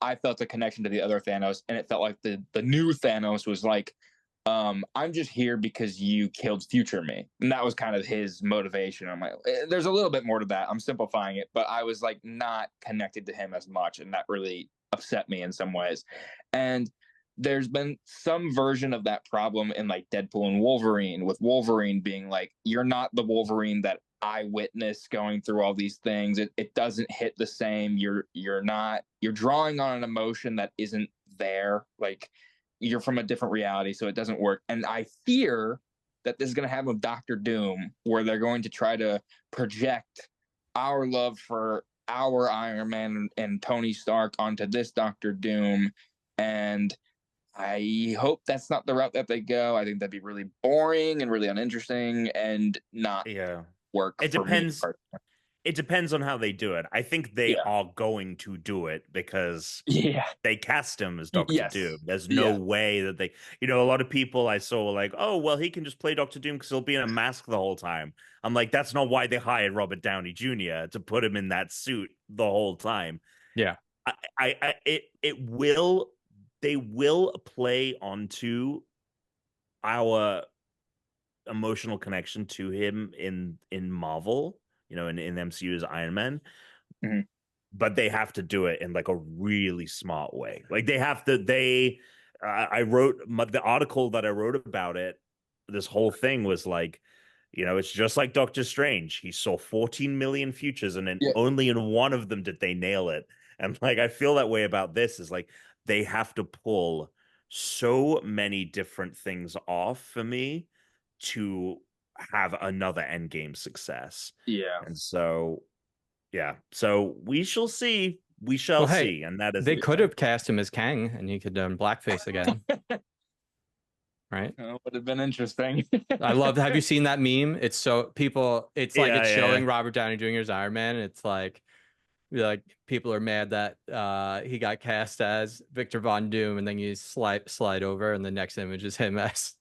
I felt a connection to the other Thanos, and it felt like the new Thanos was like, I'm just here because you killed future me. And that was kind of his motivation. I'm like, there's a little bit more to that. I'm simplifying it, but I was like not connected to him as much, and that really upset me in some ways. And there's been some version of that problem in like Deadpool and Wolverine, with Wolverine being like, you're not the Wolverine that I witnessed going through all these things. It doesn't hit the same. You're drawing on an emotion that isn't there. Like you're from a different reality, so it doesn't work. And I fear that this is going to happen with Doctor Doom, where they're going to try to project our love for our Iron Man and Tony Stark onto this Doctor Doom. And I hope that's not the route that they go. I think that'd be really boring and really uninteresting and not work. It depends. It depends on how they do it. I think they are going to do it because they cast him as Doctor Doom. There's no way that they, a lot of people I saw were like, oh, well, he can just play Doctor Doom because he'll be in a mask the whole time. I'm like, that's not why they hired Robert Downey Jr. to put him in that suit the whole time. Yeah. They will play onto our emotional connection to him in Marvel, in MCU's Iron Man. Mm-hmm. But they have to do it in like a really smart way. Like they have to, I wrote the article that I wrote about it. This whole thing was like, it's just like Doctor Strange. He saw 14 million futures, and then only in one of them did they nail it. And like, I feel that way about this is like, they have to pull so many different things off for me to have another Endgame success. Yeah. And so, so we shall see. We shall see. And that is they could have cast him as Kang, and he could blackface again. Right? That would have been interesting. I love. Have you seen that meme? It's so people. It's like it's showing Robert Downey Jr.'s Iron Man. And it's like people are mad that he got cast as Victor Von Doom, and then you slide over, and the next image is him as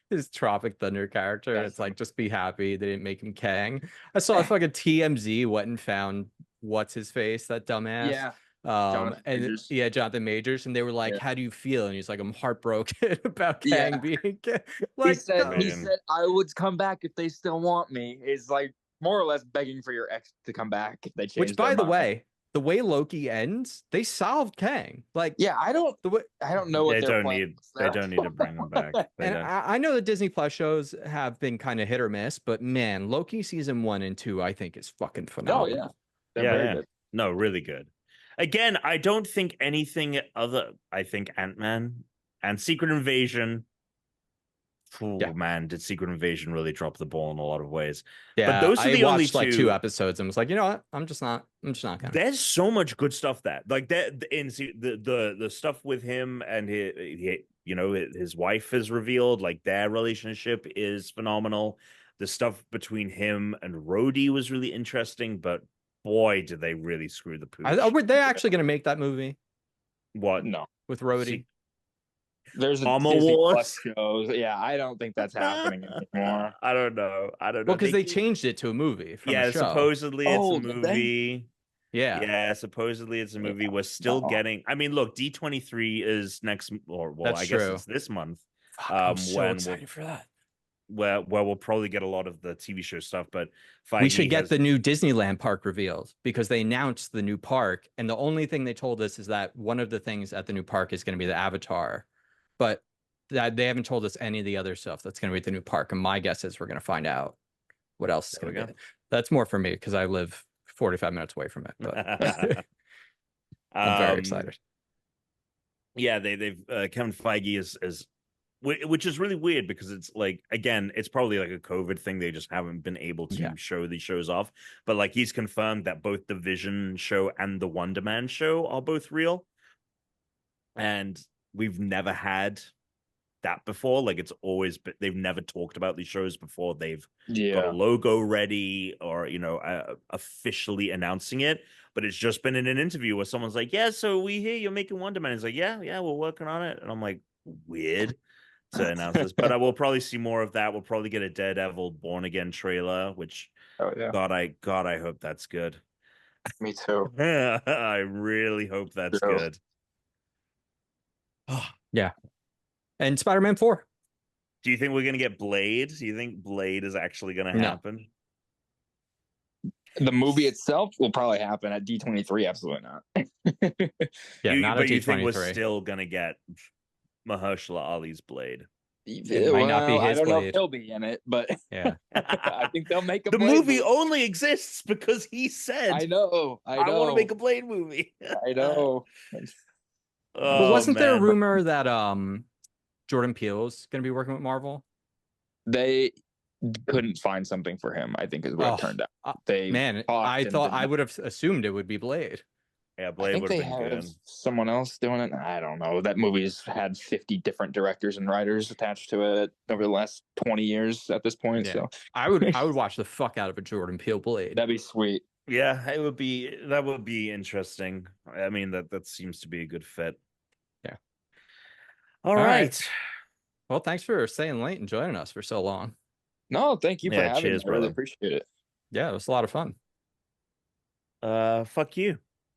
his Tropic Thunder character. And it's like, just be happy they didn't make him Kang. I saw a fucking TMZ went and found what's his face, that dumbass. Yeah. Jonathan Majors, and they were like, "How do you feel?" And he's like, "I'm heartbroken about Kang being." Like, he said, "I would come back if they still want me." Is like more or less begging for your ex to come back if they change. Which, by the way, the way Loki ends, they solved Kang. Like, I don't know what they don't need to bring him back. And I know the Disney Plus shows have been kind of hit or miss, but man, Loki season 1 and 2, I think is fucking phenomenal. Very good. No, really good. Again, I don't think anything other. I think Ant-Man and Secret Invasion. Oh man, did Secret Invasion really drop the ball in a lot of ways? Yeah, but those are the only watched like 2 episodes and was like, you know what? I'm just not gonna. There's so much good stuff that like that in the stuff with him and you know, his wife is revealed. Like their relationship is phenomenal. The stuff between him and Rhodey was really interesting, but boy, did they really screw the pooch. Were they actually going to make that movie? What? No. With Rhodey? There's a Armor Disney Wars? Plus shows. Yeah, I don't think that's happening anymore. I don't know. Well, because they changed it to a movie from a show. Supposedly it's a did they? movie. Yeah, Supposedly it's a movie. We're still getting. I mean, look, D23 is next, or well, That's I guess true. it's this month. Fuck, I'm so excited for that. Where we'll probably get a lot of the TV show stuff, but we should get the new Disneyland park revealed because they announced the new park, and the only thing they told us is that one of the things at the new park is going to be the Avatar, but that they haven't told us any of the other stuff that's going to be at the new park. And my guess is we're going to find out what else is going to be. That's more for me because I live 45 minutes away from it, but I'm very excited. Yeah, they've Kevin Feige is which is really weird because it's like, again, it's probably like a COVID thing. They just haven't been able to show these shows off. But like he's confirmed that both the Vision show and the Wonder Man show are both real. And we've never had that before. Like it's always been, they've never talked about these shows before they've got a logo ready or, you know, officially announcing it. But it's just been in an interview where someone's like, yeah, so we hear you're making Wonder Man. It's like, yeah, we're working on it. And I'm like, weird to announce this, but I will probably see more of that. We'll probably get a Daredevil Born Again trailer, which God, I hope that's good. Me too. I really hope that's good. Yeah. And Spider-Man 4. Do you think we're gonna get Blade? Do you think Blade is actually gonna happen? The movie itself will probably happen at D23. Absolutely not. Not at D23. You think we're still gonna get Mahershala Ali's Blade? It might not be his I don't know Blade. if he'll be in it, but I think they'll make a the Blade movie only exists because he said, I know. I want to make a Blade movie. I know. But wasn't there a rumor that Jordan Peele's going to be working with Marvel? They couldn't find something for him, I think is what it turned out. I would have assumed it would be Blade. Yeah, Blade would have been good. Someone else doing it. I don't know. That movie's had 50 different directors and writers attached to it over the last 20 years at this point. Yeah. So I would watch the fuck out of a Jordan Peele Blade. That'd be sweet. Yeah, that would be interesting. I mean, that seems to be a good fit. Yeah. All right. Well, thanks for staying late and joining us for so long. No, thank you for having me. I really appreciate it. Yeah, it was a lot of fun. Fuck you.